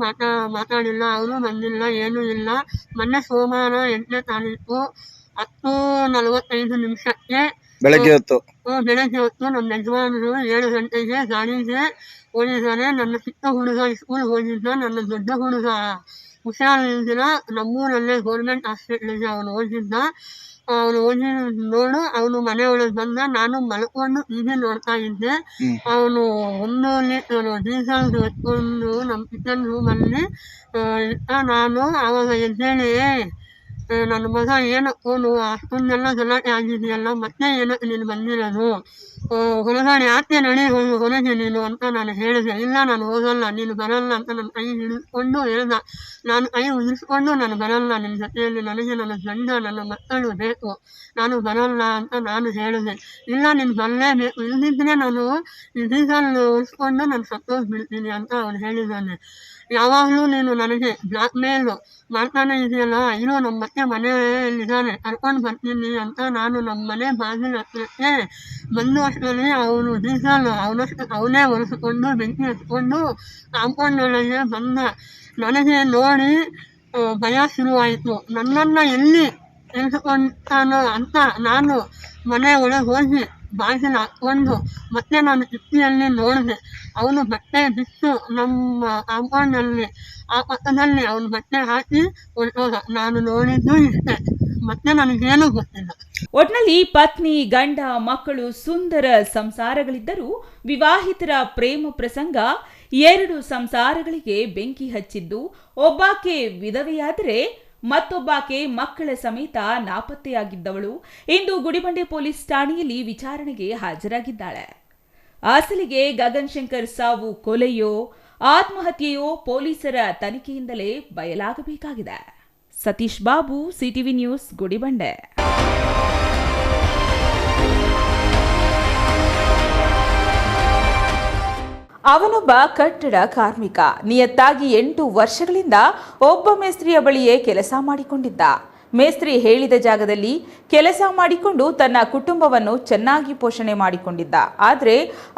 ಮಾತಾಡಿಲ್ಲ, ಅವರು ಬಂದಿಲ್ಲ, ಏನೂ ಇಲ್ಲ. ಮೊನ್ನೆ ಸೋಮವಾರ 8ನೇ ತಾರೀಕು 10:45 ಬೆಳಗ್ಗೆ ಹೊತ್ತು ನಮ್ಮ ಯಜಮಾನರು 7 ಗಂಟೆಗೆ ಗಾಡಿಗೆ ಹೋಗಿದ್ದಾರೆ. ನನ್ನ ಚಿಕ್ಕ ಹುಡುಗ ಸ್ಕೂಲ್ ಹೋಗಿದ್ದ, ನನ್ನ ದೊಡ್ಡ ಹುಡುಗ ಹುಷಾರಿಲ್ದಿರ ನಮ್ಮೂರಲ್ಲೇ ಗೌರ್ಮೆಂಟ್ ಹಾಸ್ಪಿಟ್ಲಿಗೆ ಅವನು ಹೋಗಿದ್ದ. ಅವನು ಹೋಗಿ ಅವನು ಮನೆಯೊಳಗೆ ಬಂದ. ನಾನು ಮಲ್ಕೊಂಡು ಟಿವಿ ನೋಡ್ತಾ ಇದ್ದೆ. ಅವನು 1 ಲೀಟರ್ ಡೀಸೆಲ್ ಎತ್ಕೊಂಡು ನಮ್ಮ ಕಿಚನ್ ರೂಮಲ್ಲಿ ಇಟ್ಟ. ನಾನು ಆವಾಗ ಎದ್ದೇಳಿ, ನನ್ನ ಮಗ ಏನಕ್ಕೂ ಅಷ್ಟೊಂದೆಲ್ಲ ಗಲಾಟೆ ಆಗಿದೆಯಲ್ಲ, ಮತ್ತೆ ಏನಕ್ಕೆ ನೀನು ಬಂದಿರೋದು, ಹೊರಗಡೆ ಯಾಕೆ ನಡಿ ಹೊರಗೆ ನೀನು ಅಂತ ನಾನು ಹೇಳಿದೆ. ಇಲ್ಲ, ನಾನು ಹೋಗಲ್ಲ, ನೀನು ಬರಲ್ಲ ಅಂತ ನನ್ನ ಕೈ ಹಿಡಿಸ್ಕೊಂಡು ಹೇಳ್ದ. ನಾನು ಕೈ ಉದಿಸ್ಕೊಂಡು ನಾನು ಬರಲ್ಲ, ನಿಮ್ಮ ಜೊತೆಯಲ್ಲಿ ನನಗೆ ನನ್ನ ಗಂಡ ನನ್ನ ಮಕ್ಕಳು ಬೇಕು, ನಾನು ಬರಲ್ಲ ಅಂತ ನಾನು ಹೇಳಿದೆ. ಇಲ್ಲ, ನೀನು ಬರಲೇಬೇಕು, ಇಲ್ಲದಿದ್ದರೆ ನಾನು ಈ ಡೀಸೆಲ್ ಉಳಿಸ್ಕೊಂಡು ನಾನು ಸತ್ತೋಗ್ಬಿಡ್ತೀನಿ ಅಂತ ಅವನು ಹೇಳಿದ್ದಾನೆ. ಯಾವಾಗಲೂ ನೀನು ನನಗೆ ಬ್ಲ್ಯಾಕ್ ಮೇಲು ಮಾಡ್ತಾನೆ ಇದೆಯಲ್ಲ, ಇನ್ನು ನಮ್ಮ ಮತ್ತೆ ಮನೆಯಲ್ಲಿದ್ದಾನೆ, ಕರ್ಕೊಂಡು ಬರ್ತೀನಿ ಅಂತ ನಾನು ನಮ್ಮ ಮನೆ ಬಾಗಿಲ ಹತ್ರಕ್ಕೆ ಬಂದು ಅಷ್ಟರಲ್ಲಿ ಅವನು ಡೀಸೆಲ್ ಅವನೇ ಒರೆಸ್ಕೊಂಡು ಬೆಂಕಿ ಹಚ್ಕೊಂಡು ಕಾಂಪೌಂಡ್ ಒಳಗೆ ಬಂದ. ನನಗೆ ನೋಡಿ ಭಯ ಶುರುವಾಯಿತು. ನನ್ನನ್ನು ಎಲ್ಲಿ ಎಳೆದುಕೊಂತಾನೋ ಅಂತ ನಾನು ಮನೆ ಒಳಗೆ ಹೋಗಿ ಬಾಗಿಲು ಹಾಕ್ಕೊಂಡು ಮತ್ತೆ ನಾನು ಕಿಟಕಿಯಲ್ಲಿ ನೋಡಿದೆ. ಅವನು ಬಟ್ಟೆ ಬಿಟ್ಟು ನಮ್ಮ ಕಾಂಪೌಂಡಲ್ಲಿ ಆ ಪಕ್ಕದಲ್ಲಿ ಅವನು ಬಟ್ಟೆ ಹಾಕಿ ಹೊರಟೋದ. ನಾನು ನೋಡಿದ್ದು ಇಷ್ಟೇ, ಮತ್ತೆ ನನಗೇನು ಗೊತ್ತಿಲ್ಲ. ಒಟ್ನಲ್ಲಿ ಪತ್ನಿ, ಗಂಡ, ಮಕ್ಕಳು ಸುಂದರ ಸಂಸಾರಗಳಿದ್ದರೂ ವಿವಾಹಿತರ ಪ್ರೇಮ ಪ್ರಸಂಗ 2 ಸಂಸಾರಗಳಿಗೆ ಬೆಂಕಿ ಹಚ್ಚಿದ್ದು, ಒಬ್ಬಾಕೆ ವಿಧವೆಯಾದರೆ ಮತ್ತೊಬ್ಬಾಕೆ ಮಕ್ಕಳ ಸಮೇತ ನಾಪತ್ತೆಯಾಗಿದ್ದವಳು ಇಂದು ಗುಡಿಬಂಡೆ ಪೊಲೀಸ್ ಠಾಣೆಯಲ್ಲಿ ವಿಚಾರಣೆಗೆ ಹಾಜರಾಗಿದ್ದಾಳೆ. ಅಸಲಿಗೆ ಗಗನ್ ಶಂಕರ್ ಸಾವು ಕೊಲೆಯೋ ಆತ್ಮಹತ್ಯೆಯೋ ಪೊಲೀಸರ ತನಿಖೆಯಿಂದಲೇ ಬಯಲಾಗಬೇಕಾಗಿದೆ. Satish Babu, CTV news, Gudibande. ಅವನೊಬ್ಬ ಕಟ್ಟಡ ಕಾರ್ಮಿಕ. ನಿಯತ್ತಾಗಿ 8 ವರ್ಷಗಳಿಂದ ಒಬ್ಬ ಮೇಸ್ತ್ರಿಯ ಬಳಿಯೇ ಕೆಲಸ ಮಾಡಿಕೊಂಡಿದ್ದ. ಮೇಸ್ತ್ರಿ ಹೇಳಿದ ಜಾಗದಲ್ಲಿ ಕೆಲಸ ಮಾಡಿಕೊಂಡು ತನ್ನ ಕುಟುಂಬವನ್ನು ಚೆನ್ನಾಗಿ ಪೋಷಣೆ ಮಾಡಿಕೊಂಡಿದ್ದ. ಆದರೆ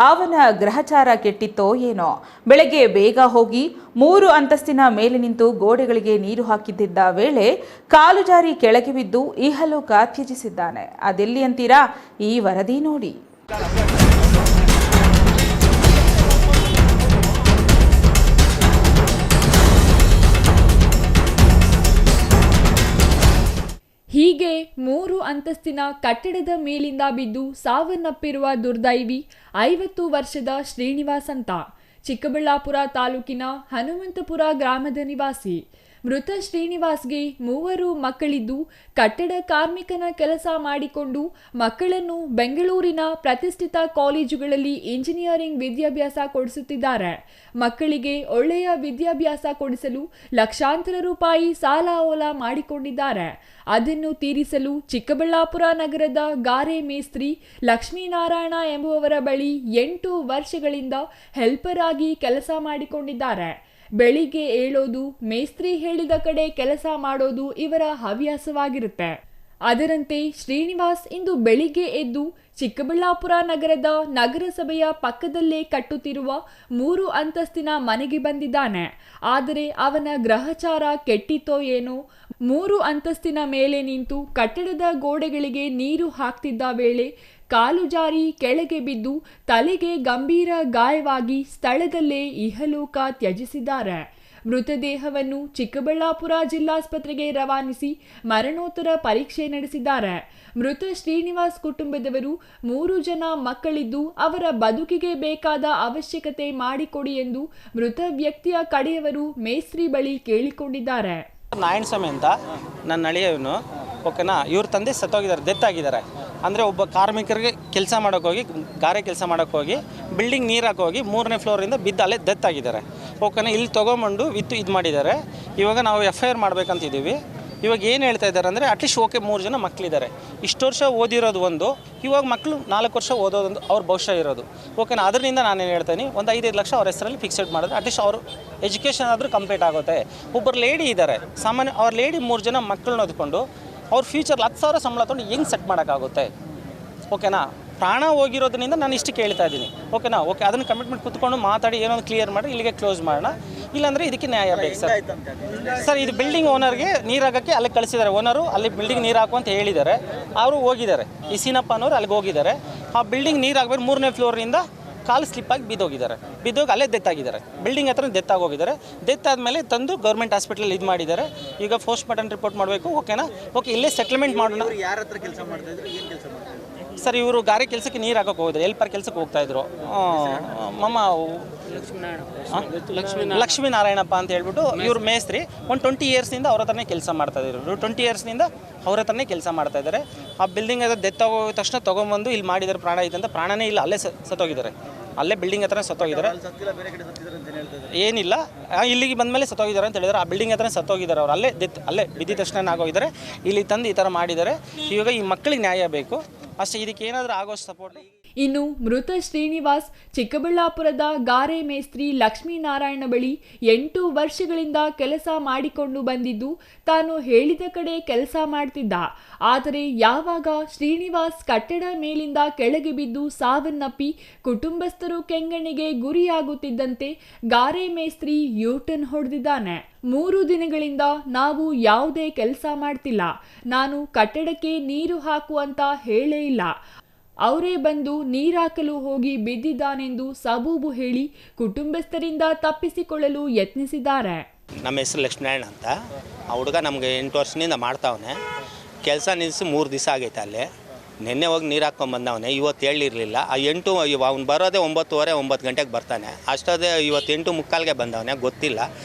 ಅವನ ಗ್ರಹಚಾರ ಕೆಟ್ಟಿತ್ತೋ ಏನೋ, ಬೆಳಗ್ಗೆ ಬೇಗ ಹೋಗಿ 3 ಅಂತಸ್ತಿನ ಮೇಲೆ ನಿಂತು ಗೋಡೆಗಳಿಗೆ ನೀರು ಹಾಕಿದ್ದ ವೇಳೆ ಕಾಲು ಜಾರಿ ಕೆಳಗೆ ಬಿದ್ದು ಇಹಲೋಕ ತ್ಯಜಿಸಿದ್ದಾನೆ. ಅದೆಲ್ಲಿ ಅಂತೀರಾ? ಈ ವರದಿ ನೋಡಿ. ಹೀಗೆ 3 ಅಂತಸ್ತಿನ ಕಟ್ಟಡದ ಮೇಲಿಂದ ಬಿದ್ದು ಸಾವನ್ನಪ್ಪಿರುವ ದುರ್ದೈವಿ 50 ವರ್ಷದ ಶ್ರೀನಿವಾಸ್ ಅಂತ. ಚಿಕ್ಕಬಳ್ಳಾಪುರ ತಾಲೂಕಿನ ಹನುಮಂತಪುರ ಗ್ರಾಮದ ನಿವಾಸಿ. ಮೃತ ಶ್ರೀನಿವಾಸ್ಗೆ 3 ಮಕ್ಕಳಿದ್ದು ಕಟ್ಟಡ ಕಾರ್ಮಿಕನ ಕೆಲಸ ಮಾಡಿಕೊಂಡು ಮಕ್ಕಳನ್ನು ಬೆಂಗಳೂರಿನ ಪ್ರತಿಷ್ಠಿತ ಕಾಲೇಜುಗಳಲ್ಲಿ ಇಂಜಿನಿಯರಿಂಗ್ ವಿದ್ಯಾಭ್ಯಾಸ ಕೊಡಿಸುತ್ತಿದ್ದಾರೆ. ಮಕ್ಕಳಿಗೆ ಒಳ್ಳೆಯ ವಿದ್ಯಾಭ್ಯಾಸ ಕೊಡಿಸಲು ಲಕ್ಷಾಂತರ ರೂಪಾಯಿ ಸಾಲ ಓಲ ಮಾಡಿಕೊಂಡಿದ್ದಾರೆ. ಅದನ್ನು ತೀರಿಸಲು ಚಿಕ್ಕಬಳ್ಳಾಪುರ ನಗರದ ಗಾರೆ ಮೇಸ್ತ್ರಿ ಲಕ್ಷ್ಮೀನಾರಾಯಣ ಎಂಬುವವರ ಬಳಿ 8 ವರ್ಷಗಳಿಂದ ಹೆಲ್ಪರ್ ಆಗಿ ಕೆಲಸ ಮಾಡಿಕೊಂಡಿದ್ದಾರೆ. ಬೆಳಿಗ್ಗೆ ಏಳೋದು, ಮೇಸ್ತ್ರಿ ಹೇಳಿದ ಕಡೆ ಕೆಲಸ ಮಾಡೋದು ಇವರ ಹವ್ಯಾಸವಾಗಿರುತ್ತೆ. ಅದರಂತೆ ಶ್ರೀನಿವಾಸ್ ಇಂದು ಬೆಳಿಗ್ಗೆ ಎದ್ದು ಚಿಕ್ಕಬಳ್ಳಾಪುರ ನಗರದ ನಗರಸಭೆಯ ಪಕ್ಕದಲ್ಲೇ ಕಟ್ಟುತ್ತಿರುವ 3 ಅಂತಸ್ತಿನ ಮನೆಗೆ ಬಂದಿದ್ದಾನೆ. ಆದರೆ ಅವನ ಗ್ರಹಚಾರ ಕೆಟ್ಟಿತ್ತೋ ಏನೋ, 3 ಅಂತಸ್ತಿನ ಮೇಲೆ ನಿಂತು ಕಟ್ಟಡದ ಗೋಡೆಗಳಿಗೆ ನೀರು ಹಾಕ್ತಿದ್ದ ವೇಳೆ ಕಾಲು ಜಾರಿ ಕೆಳಗೆ ಬಿದ್ದು ತಲೆಗೆ ಗಂಭೀರ ಗಾಯವಾಗಿ ಸ್ಥಳದಲ್ಲೇ ಇಹಲೋಕ ತ್ಯಜಿಸಿದ್ದಾರೆ. ಮೃತದೇಹವನ್ನು ಚಿಕ್ಕಬಳ್ಳಾಪುರ ಜಿಲ್ಲಾಸ್ಪತ್ರೆಗೆ ರವಾನಿಸಿ ಮರಣೋತ್ತರ ಪರೀಕ್ಷೆ ನಡೆಸಿದ್ದಾರೆ. ಮೃತ ಶ್ರೀನಿವಾಸ್ ಕುಟುಂಬದವರು 3 ಜನ ಮಕ್ಕಳಿದ್ದು ಅವರ ಬದುಕಿಗೆ ಬೇಕಾದ ಅವಶ್ಯಕತೆ ಮಾಡಿಕೊಡಿ ಎಂದು ಮೃತ ವ್ಯಕ್ತಿಯ ಕಡೆಯವರು ಮೇಸ್ತ್ರಿ ಬಳಿ ಕೇಳಿಕೊಂಡಿದ್ದಾರೆ. ನಾರಾಯಣ ಸ್ವಾಮಿ ಅಂತ ನನ್ನ ಅಳಿಯವನು, ಓಕೆನಾ. ಇವ್ರ ತಂದೆ ಸತ್ತೋಗಿದ್ದಾರೆ, ಡೆತ್ ಆಗಿದ್ದಾರೆ. ಅಂದರೆ ಒಬ್ಬ ಕಾರ್ಮಿಕರಿಗೆ ಕೆಲಸ ಮಾಡೋಕ್ಕೋಗಿ, ಗಾರೆ ಕೆಲಸ ಮಾಡೋಕ್ಕೋಗಿ ಬಿಲ್ಡಿಂಗ್ ನೀರು ಹಾಕೋಗಿ 3ನೇ ಫ್ಲೋರಿಂದ ಬಿದ್ದು ಅಲ್ಲೇ ಡೆತ್ ಆಗಿದ್ದಾರೆ, ಓಕೆನಾ. ಇಲ್ಲಿ ತೊಗೊಂಬಂದು ಇದು ಮಾಡಿದ್ದಾರೆ. ಇವಾಗ ನಾವು FIR ಮಾಡಬೇಕಂತಿದ್ದೀವಿ. ಇವಾಗ ಏನು ಹೇಳ್ತಾ ಇದ್ದಾರೆ ಅಂದರೆ ಅಟ್ಲೀಸ್ಟ್ 3 ಜನ ಮಕ್ಕಳಿದ್ದಾರೆ. ಇಷ್ಟು ವರ್ಷ ಓದಿರೋದು ಒಂದು, ಇವಾಗ ಮಕ್ಕಳು 4 ವರ್ಷ ಓದೋದೊಂದು ಅವ್ರ ಭವಿಷ್ಯ ಇರೋದು, ಓಕೆನಾ. ಅದರಿಂದ ನಾನೇನು ಹೇಳ್ತೀನಿ, ಒಂದು 5-5 ಲಕ್ಷ ಅವ್ರ ಹೆಸರಲ್ಲಿ ಫಿಕ್ಸೆಡ್ ಮಾಡಿದ್ರೆ ಅಟ್ಲೀಸ್ಟ್ ಅವರು ಎಜುಕೇಷನ್ ಆದರೂ ಕಂಪ್ಲೀಟ್ ಆಗುತ್ತೆ. ಒಬ್ಬರು ಲೇಡಿ ಇದ್ದಾರೆ, ಸಾಮಾನ್ಯ ಅವ್ರ ಲೇಡಿ 3 ಜನ ಮಕ್ಕಳನ್ನ ಓದ್ಕೊಂಡು ಅವ್ರ ಫ್ಯೂಚರ್ಲಿ 10,000 ಸಂಬಳ ತೊಗೊಂಡು ಹೆಂಗೆ ಸೆಟ್ ಮಾಡೋಕ್ಕಾಗುತ್ತೆ, ಓಕೆನಾ. ಪ್ರಾಣ ಹೋಗಿರೋದ್ರಿಂದ ನಾನು ಇಷ್ಟು ಕೇಳ್ತಾ ಇದ್ದೀನಿ, ಓಕೆನಾ. ಓಕೆ, ಅದನ್ನು ಕಮಿಟ್ಮೆಂಟ್ ಕುತ್ಕೊಂಡು ಮಾತಾಡಿ ಏನೋ ಒಂದು ಕ್ಲಿಯರ್ ಮಾಡಿ ಇಲ್ಲಿಗೆ ಕ್ಲೋಸ್ ಮಾಡೋಣ. ಇಲ್ಲಾಂದರೆ ಇದಕ್ಕೆ ನ್ಯಾಯ ಬೇಕು ಸರ್. ಇದು ಬಿಲ್ಡಿಂಗ್ ಓನರ್ಗೆ ನೀರು ಹಾಕೋಕ್ಕೆ ಅಲ್ಲಿ ಕಳಿಸಿದ್ದಾರೆ. ಓನರು ಅಲ್ಲಿ ಬಿಲ್ಡಿಂಗ್ ನೀರು ಹಾಕು ಅಂತ ಹೇಳಿದ್ದಾರೆ. ಅವರು ಹೋಗಿದ್ದಾರೆ, ಈ ಸೀನಪ್ಪ ಅನ್ನೋರು ಅಲ್ಲಿಗೆ ಹೋಗಿದ್ದಾರೆ. ಆ ಬಿಲ್ಡಿಂಗ್ ನೀರು ಹಾಕ್ಬೇಕು 3ನೇ ಫ್ಲೋರಿಂದ ಕಾಲು ಸ್ಲಿಪ್ಪಾಗಿ ಬಿದ್ದೋಗಿದ್ದಾರೆ. ಬಿದ್ದೋಗಿ ಅಲ್ಲೇ ಡೆತ್ ಆಗಿದ್ದಾರೆ. ಬಿಲ್ಡಿಂಗ್ ಹತ್ರ ಡೆತ್ ಆಗೋಗಿದ್ದಾರೆ. ಡೆತ್ ಆದಮೇಲೆ ತಂದು ಗೌರ್ಮೆಂಟ್ ಹಾಸ್ಪಿಟಲ್ ಇದು ಮಾಡಿದ್ದಾರೆ. ಈಗ ಪೋಸ್ಟ್ ಮಾರ್ಟಮ್ ರಿಪೋರ್ಟ್ ಮಾಡಬೇಕು, ಓಕೆನಾ. ಓಕೆ, ಇಲ್ಲೇ ಸೆಟ್ಲ್ಮೆಂಟ್ ಮಾಡೋಣ. ಯಾರ ಹತ್ರ ಕೆಲಸ ಮಾಡ್ತಾಯಿದ್ರು, ಏನು ಕೆಲಸ ಮಾಡ್ತಾಯಿದ್ರು ಸರ್? ಇವರು ಗಾರೆ ಕೆಲಸಕ್ಕೆ ನೀರು ಹಾಕೋಕೆ ಹೋಗಿದ್ರು, ಹೆಲ್ಪರ್ ಕೆಲಸಕ್ಕೆ ಹೋಗ್ತಾಯಿದ್ರು. ಲಕ್ಷ್ಮೀನಾರಾಯಣಪ್ಪ ಅಂತ ಹೇಳ್ಬಿಟ್ಟು ಇವ್ರು ಮೇಸ್ತ್ರಿ. ಒಂದು 20 ಇಯರ್ಸ್ನಿಂದ ಅವ್ರ ಹತ್ರನೇ ಕೆಲಸ ಮಾಡ್ತಾಯಿದ್ರು. 20 ಇಯರ್ಸ್ನಿಂದ ಅವ್ರ ಹತ್ರನೇ ಕೆಲಸ ಮಾಡ್ತಾಯಿದ್ದಾರೆ. ಆ ಬಿಲ್ಡಿಂಗ್ ಅದು ಡೆತ್ ಆಗೋದ ತಕ್ಷಣ ತೊಗೊಂಬಂದು ಇಲ್ಲಿ ಮಾಡಿದ್ದಾರೆ. ಪ್ರಾಣ ಇದೆ ಅಂತ ಪ್ರಾಣನೇ ಇಲ್ಲ, ಅಲ್ಲೇ ಸತ್ತೋಗಿದ್ದಾರೆ. ಅಲ್ಲೇ ಬಿಲ್ಡಿಂಗ್ ಹತ್ರ ಸತ್ತೋಗಿದ್ದಾರೆ. ಏನಿಲ್ಲ, ಇಲ್ಲಿಗೆ ಬಂದಮೇಲೆ ಸತ್ತೋಗಿದ್ದಾರೆ ಅಂತ ಹೇಳಿದ್ದಾರೆ. ಆ ಬಿಲ್ಡಿಂಗ್ ಹತ್ರ ಸತ್ತೋಗಿದ್ದಾರೆ ಅವ್ರು. ಅಲ್ಲೇ ಬಿದ್ದ ತಕ್ಷಣ ಆಗೋಗಿದ್ದಾರೆ. ಇಲ್ಲಿ ತಂದು ಈ ಥರ ಮಾಡಿದ್ದಾರೆ. ಇವಾಗ ಈ ಮಕ್ಕಳಿಗೆ ನ್ಯಾಯ ಬೇಕು ಅಷ್ಟೇ. ಇದಕ್ಕೆ ಏನಾದರೂ ಆಗೋಷ್ಟು ಸಪೋರ್ಟ್ ಇನ್ನು ಮೃತ ಶ್ರೀನಿವಾಸ್ ಚಿಕ್ಕಬಳ್ಳಾಪುರದ ಗಾರೆ ಮೇಸ್ತ್ರಿ ಲಕ್ಷ್ಮೀನಾರಾಯಣ ಬಳಿ 8 ವರ್ಷಗಳಿಂದ ಕೆಲಸ ಮಾಡಿಕೊಂಡು ಬಂದಿದ್ದು ತಾನು ಹೇಳಿದ ಕಡೆ ಕೆಲಸ ಮಾಡ್ತಿದ್ದ. ಆದರೆ ಯಾವಾಗ ಶ್ರೀನಿವಾಸ್ ಕಟ್ಟಡ ಮೇಲಿಂದ ಕೆಳಗೆ ಬಿದ್ದು ಸಾವನ್ನಪ್ಪಿ ಕುಟುಂಬಸ್ಥರು ಕೆಂಗಣ್ಣಿಗೆ ಗುರಿಯಾಗುತ್ತಿದ್ದಂತೆ ಗಾರೆ ಮೇಸ್ತ್ರಿ ಯೂಟರ್ನ್ ಹೊಡೆದಿದ್ದಾನೆ. 3 ದಿನಗಳಿಂದ ನಾವು ಯಾವುದೇ ಕೆಲಸ ಮಾಡ್ತಿಲ್ಲ, ನಾನು ಕಟ್ಟಡಕ್ಕೆ ನೀರು ಹಾಕುವಂತ ಹೇಳೇ ಇಲ್ಲ, ಅವರೇ ಬಂದು ನೀರಾಕಲು ಹೋಗಿ ಬಿದ್ದಿದ್ದಾನೆಂದು ಸಬೂಬು ಹೇಳಿ ಕುಟುಂಬಸ್ಥರಿಂದ ತಪ್ಪಿಸಿಕೊಳ್ಳಲು ಯತ್ನಿಸಿದ್ದಾರೆ. ನಮ್ಮ ಹೆಸರು ಲಕ್ಷ್ಮೀನಾರಾಯಣ ಅಂತ. ಆ ಹುಡುಗ ನಮಗೆ 8 ವರ್ಷದಿಂದ ಮಾಡ್ತಾವನೆ. ಕೆಲಸ ನಿಲ್ಲಿಸಿ 3 ದಿವಸ ಆಗೈತೆ. ಅಲ್ಲೇ ನಿನ್ನೆ ಹೋಗಿ ನೀರು ಹಾಕ್ಕೊಂಬಂದವನೆ. ಇವತ್ತು ಹೇಳಿರಲಿಲ್ಲ. ಆ 8 ಅವ್ನು ಬರೋದೇ 9:30 9 ಗಂಟೆಗೆ ಬರ್ತಾನೆ. ಅಷ್ಟೊದೇ ಇವತ್ತು 8:45ಗೆ ಬಂದವನೆ. ಗೊತ್ತಿಲ್ಲ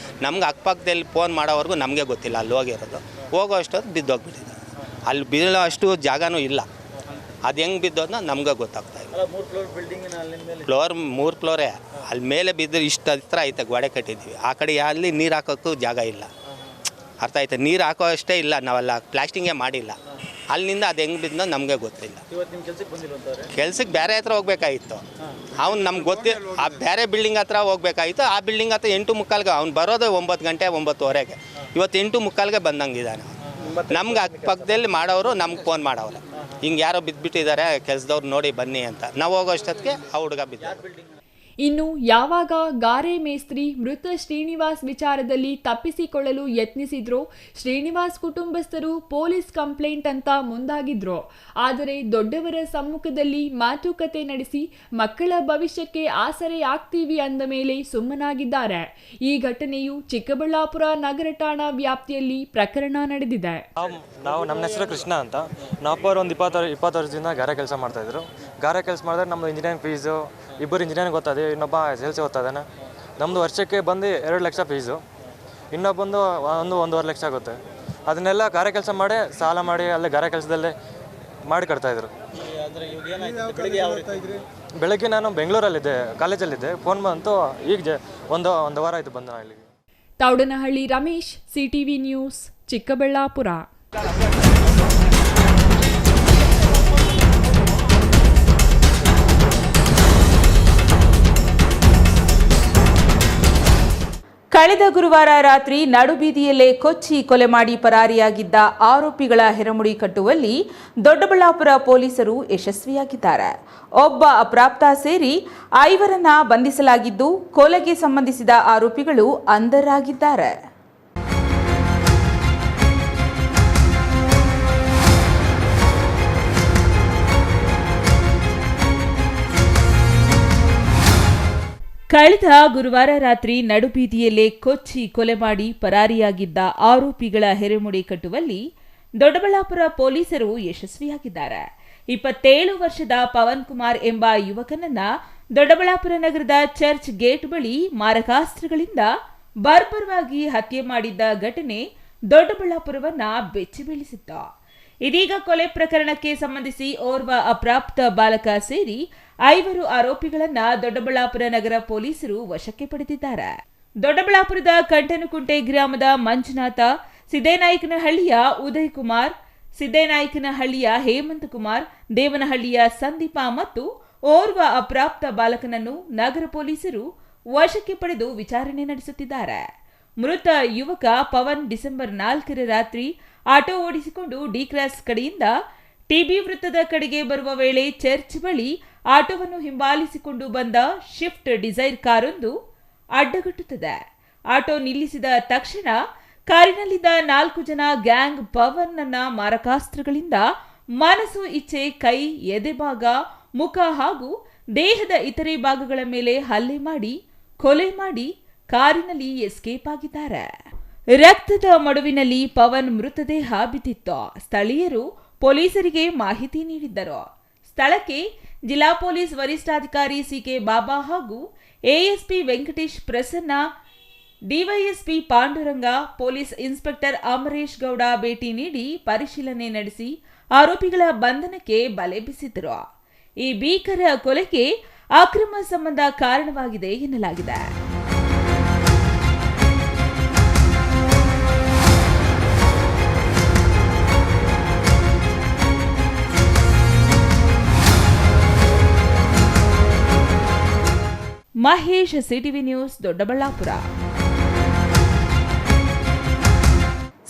ನಮ್ಗೆ. ಅಕ್ಕಪಕ್ಕದಲ್ಲಿ ಫೋನ್ ಮಾಡೋವರೆಗೂ ನಮಗೆ ಗೊತ್ತಿಲ್ಲ ಅಲ್ಲಿ ಹೋಗಿರೋದು. ಹೋಗೋ ಅಷ್ಟೊತ್ತು ಬಿದ್ದೋಗ್ಬಿಟ್ಟಿದೆ. ಅಲ್ಲಿ ಬೀಳೋ ಅಷ್ಟು ಜಾಗನೂ ಇಲ್ಲ. ಅದು ಹೆಂಗೆ ಬಿದ್ದೋದನ್ನ ನಮ್ಗೆ ಗೊತ್ತಾಗ್ತಾ ಇಲ್ಲ. 3 ಫ್ಲೋರ್ ಬಿಲ್ಡಿಂಗಿನ ಫ್ಲೋರ್ 3 ಫ್ಲೋರೇ. ಅಲ್ಲಿ ಮೇಲೆ ಬಿದ್ದರೆ ಇಷ್ಟು ಹತ್ರ ಐತೆ. ಗೋಡೆ ಕಟ್ಟಿದ್ದೀವಿ. ಆ ಕಡೆ ಅಲ್ಲಿ ನೀರು ಹಾಕೋಕ್ಕೂ ಜಾಗ ಇಲ್ಲ. ಅರ್ಥ ಆಯ್ತು? ನೀರು ಹಾಕೋ ಅಷ್ಟೇ ಇಲ್ಲ. ನಾವೆಲ್ಲ ಪ್ಲಾಸ್ಟಿಂಗೇ ಮಾಡಿಲ್ಲ. ಅಲ್ಲಿಂದ ಅದು ಹೆಂಗೆ ಬಿದ್ದೋ ನಮಗೆ ಗೊತ್ತಿಲ್ಲ. ಇವತ್ತು ನಿಮ್ಮ ಕೆಲಸಕ್ಕೆ ಬಂದಿರುವಂಥವ್ರೆ? ಕೆಲ್ಸಕ್ಕೆ ಬೇರೆ ಹತ್ರ ಹೋಗ್ಬೇಕಾಗಿತ್ತು. ಅವ್ನು ನಮ್ಗೆ ಆ ಬೇರೆ ಬಿಲ್ಡಿಂಗ್ ಹತ್ರ ಹೋಗ್ಬೇಕಾಗಿತ್ತು. ಆ ಬಿಲ್ಡಿಂಗ್ ಹತ್ರ 8:45ಗೆ ಅವ್ನು ಬರೋದು 9 ಗಂಟೆ 9:30ಗೆ. ಇವತ್ತು 8:45ಗೆ ಬಂದಂಗಿದ್ದಾನೆ. ನಮ್ಗೆ ಅಕ್ಕಪಕ್ಕದಲ್ಲಿ ಮಾಡೋರು ನಮ್ಗೆ ಫೋನ್ ಮಾಡವ್ರೆ, ಹಿಂಗೆ ಯಾರೋ ಬಿದ್ದುಬಿಟ್ಟಿದ್ದಾರೆ ಕೆಲಸದವ್ರು ನೋಡಿ ಬನ್ನಿ ಅಂತ. ನಾವು ಹೋಗೋ ಅಷ್ಟೊತ್ತಿಗೆ ಆ ಹುಡುಗ ಬಿದ್ದ. ಇನ್ನು ಯಾವಾಗ ಗಾರೆ ಮೇಸ್ತ್ರಿ ಮೃತ ಶ್ರೀನಿವಾಸ್ ವಿಚಾರದಲ್ಲಿ ತಪ್ಪಿಸಿಕೊಳ್ಳಲು ಯತ್ನಿಸಿದ್ರೋ ಶ್ರೀನಿವಾಸ್ ಕುಟುಂಬಸ್ಥರು ಪೊಲೀಸ್ ಕಂಪ್ಲೇಂಟ್ ಅಂತ ಮುಂದಾಗಿದ್ರು. ಆದರೆ ದೊಡ್ಡವರ ಸಮ್ಮುಖದಲ್ಲಿ ಮಾತುಕತೆ ನಡೆಸಿ ಮಕ್ಕಳ ಭವಿಷ್ಯಕ್ಕೆ ಆಸರೆ ಆಗ್ತೀವಿ ಅಂದ ಮೇಲೆ ಸುಮ್ಮನಾಗಿದ್ದಾರೆ. ಈ ಘಟನೆಯು ಚಿಕ್ಕಬಳ್ಳಾಪುರ ನಗರ ಠಾಣಾ ವ್ಯಾಪ್ತಿಯಲ್ಲಿ ಪ್ರಕರಣ ನಡೆದಿದೆ. ನಮ್ಮ ಹೆಸರು ಕೃಷ್ಣ ಅಂತ. ನಾಪೋರು ಒಂದು 20 ವರ್ಷದಿಂದ ಗಾರೆ ಕೆಲಸ ಮಾಡ್ತಾಯಿದ್ರು. ಗಾರೆ ಕೆಲಸ ಮಾಡಿದ್ರೆ ನಮ್ಮದು ಇಂಜಿನಿಯರಿಂಗ್ ಫೀಸು, 2 ಇಂಜಿನಿಯರಿಂಗ್ ಓದ್ತಾ ಇದ್ದೀವಿ, ಇನ್ನೊಬ್ಬ SLC ಓದ್ತಾ ಇದ್ದಾನೆ. ನಮ್ಮದು ವರ್ಷಕ್ಕೆ ಬಂದು 2 ಲಕ್ಷ ಫೀಸು, ಇನ್ನೊಬ್ಬಂದು 1.5 ಲಕ್ಷ ಆಗುತ್ತೆ. ಅದನ್ನೆಲ್ಲ ಗಾರೆ ಕೆಲಸ ಮಾಡಿ ಸಾಲ ಮಾಡಿ ಅಲ್ಲೇ ಗಾರೆ ಕೆಲಸದಲ್ಲೇ ಮಾಡಿ ಕಟ್ತಾಯಿದ್ರು. ಬೆಳಗ್ಗೆ ನಾನು ಬೆಂಗಳೂರಲ್ಲಿದ್ದೆ, ಕಾಲೇಜಲ್ಲಿದ್ದೆ. ಫೋನ್ ಬಂತು ಈಗ ಒಂದು ವಾರ ಆಯಿತು ಬಂದು ಇಲ್ಲಿಗೆ. Thoudanahalli Ramesh, CTV news, Chikkaballapur. ಕಳೆದ ಗುರುವಾರ ರಾತ್ರಿ ನಡುಬೀದಿಯಲ್ಲೇ ಕೊಚ್ಚಿ ಕೊಲೆ ಮಾಡಿ ಪರಾರಿಯಾಗಿದ್ದ ಆರೋಪಿಗಳ ಹೆರಮುಡಿ ಕಟ್ಟುವಲ್ಲಿ ದೊಡ್ಡಬಳ್ಳಾಪುರ ಪೊಲೀಸರು ಯಶಸ್ವಿಯಾಗಿದ್ದಾರೆ. ಒಬ್ಬ ಅಪ್ರಾಪ್ತ ಸೇರಿ 5ರನ್ನ ಬಂಧಿಸಲಾಗಿದ್ದು ಕೊಲೆಗೆ ಸಂಬಂಧಿಸಿದ ಆರೋಪಿಗಳು ಅಂಧರಾಗಿದ್ದಾರೆ. ಕಳೆದ ಗುರುವಾರ ರಾತ್ರಿ ನಡುಬೀದಿಯಲ್ಲೇ ಕೊಚ್ಚಿ ಕೊಲೆ ಮಾಡಿ ಪರಾರಿಯಾಗಿದ್ದ ಆರೋಪಿಗಳ ಹೆರೆಮುಡಿ ಕಟ್ಟುವಲ್ಲಿ ದೊಡ್ಡಬಳ್ಳಾಪುರ ಪೊಲೀಸರು ಯಶಸ್ವಿಯಾಗಿದ್ದಾರೆ. 27 ವರ್ಷದ ಪವನ್ ಕುಮಾರ್ ಎಂಬ ಯುವಕನನ್ನ ದೊಡ್ಡಬಳ್ಳಾಪುರ ನಗರದ ಚರ್ಚ್ ಗೇಟ್ ಬಳಿ ಮಾರಕಾಸ್ತ್ರಗಳಿಂದ ಬರ್ಬರವಾಗಿ ಹತ್ಯೆ ಮಾಡಿದ್ದ ಘಟನೆ ದೊಡ್ಡಬಳ್ಳಾಪುರವನ್ನ ಬೆಚ್ಚಿ ಬೀಳಿಸಿತ್ತು. ಇದೀಗ ಕೊಲೆ ಪ್ರಕರಣಕ್ಕೆ ಸಂಬಂಧಿಸಿ ಓರ್ವ ಅಪ್ರಾಪ್ತ ಬಾಲಕ ಸೇರಿ 5 ಆರೋಪಿಗಳನ್ನ ದೊಡ್ಡಬಳ್ಳಾಪುರ ನಗರ ಪೊಲೀಸರು ವಶಕ್ಕೆ ಪಡೆದಿದ್ದಾರೆ. ದೊಡ್ಡಬಳ್ಳಾಪುರದ ಕಂಟನಕುಂಟೆ ಗ್ರಾಮದ ಮಂಜುನಾಥ, ಸಿದ್ದೇನಾಯಕನಹಳ್ಳಿಯ ಉದಯ್ ಕುಮಾರ್, ಸಿದ್ದೇನಾಯಕನಹಳ್ಳಿಯ ಹೇಮಂತ್ ಕುಮಾರ್, ದೇವನಹಳ್ಳಿಯ ಸಂದೀಪ ಮತ್ತು ಓರ್ವ ಅಪ್ರಾಪ್ತ ಬಾಲಕನನ್ನು ನಗರ ಪೊಲೀಸರು ವಶಕ್ಕೆ ಪಡೆದು ವಿಚಾರಣೆ ನಡೆಸುತ್ತಿದ್ದಾರೆ. ಮೃತ ಯುವಕ ಪವನ್ ಡಿಸೆಂಬರ್ 4ರ ರಾತ್ರಿ ಆಟೋ ಓಡಿಸಿಕೊಂಡು ಡಿ ಕ್ರಾಸ್ ಕಡೆಯಿಂದ ಟಿಬಿ ವೃತ್ತದ ಕಡೆಗೆ ಬರುವ ವೇಳೆ ಚರ್ಚ್ ಬಳಿ ಆಟೋವನ್ನು ಹಿಂಬಾಲಿಸಿಕೊಂಡು ಬಂದ ಶಿಫ್ಟ್ ಡಿಸೈರ್ ಕಾರೊಂದು ಅಡ್ಡಗಟ್ಟುತ್ತದೆ. ಆಟೋ ನಿಲ್ಲಿಸಿದ ತಕ್ಷಣ ಕಾರಿನಲ್ಲಿದ್ದ 4 ಜನ ಗ್ಯಾಂಗ್ ಪವನ್ ಅನ್ನ ಮಾರಕಾಸ್ತ್ರಗಳಿಂದ ಮನಸ್ಸು ಇಚ್ಛೆ ಕೈ, ಎದೆಭಾಗ, ಮುಖ ಹಾಗೂ ದೇಹದ ಇತರೆ ಭಾಗಗಳ ಮೇಲೆ ಹಲ್ಲೆ ಮಾಡಿ ಕೊಲೆ ಮಾಡಿ ಕಾರಿನಲ್ಲಿ ಎಸ್ಕೇಪ್ ಆಗಿದ್ದಾರೆ. ರಕ್ತದ ಮಡುವಿನಲ್ಲಿ ಪವನ್ ಮೃತದೇಹ ಬಿದ್ದಿತ್ತು. ಸ್ಥಳೀಯರು ಪೊಲೀಸರಿಗೆ ಮಾಹಿತಿ ನೀಡಿದ್ದರು. ಸ್ಥಳಕ್ಕೆ ಜಿಲ್ಲಾ ಪೊಲೀಸ್ ವರಿಷ್ಠಾಧಿಕಾರಿ ಸಿಕೆ ಬಾಬಾ ಹಾಗೂ ASP Venkatesh Prasanna, DYSP Panduranga, police inspector Amaresh Gowda ಭೇಟಿ ನೀಡಿ ಪರಿಶೀಲನೆ ನಡೆಸಿ ಆರೋಪಿಗಳ ಬಂಧನಕ್ಕೆ ಬಲೆ ಬೀಸಿದರು. ಈ ಭೀಕರ ಕೊಲೆಗೆ ಅಕ್ರಮ ಸಂಬಂಧ ಕಾರಣವಾಗಿದೆ ಎನ್ನಲಾಗಿದೆ. Mahesh, CTV news, Doddaballapura.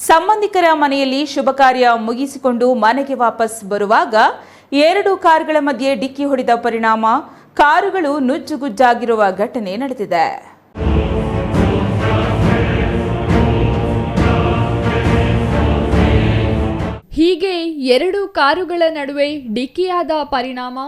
ಸಂಬಂಧಿಕರ ಮನೆಯಲ್ಲಿ ಶುಭ ಕಾರ್ಯ ಮುಗಿಸಿಕೊಂಡು ಮನೆಗೆ ವಾಪಸ್ ಬರುವಾಗ 2 ಕಾರುಗಳ ಮಧ್ಯೆ ಡಿಕ್ಕಿ ಹೊಡೆದ ಪರಿಣಾಮ ಕಾರುಗಳು ನುಜ್ಜುಗುಜ್ಜಾಗಿರುವ ಘಟನೆ ನಡೆದಿದೆ. ಹೀಗೆ 2 ಕಾರುಗಳ ನಡುವೆ ಡಿಕ್ಕಿಯಾದ ಪರಿಣಾಮ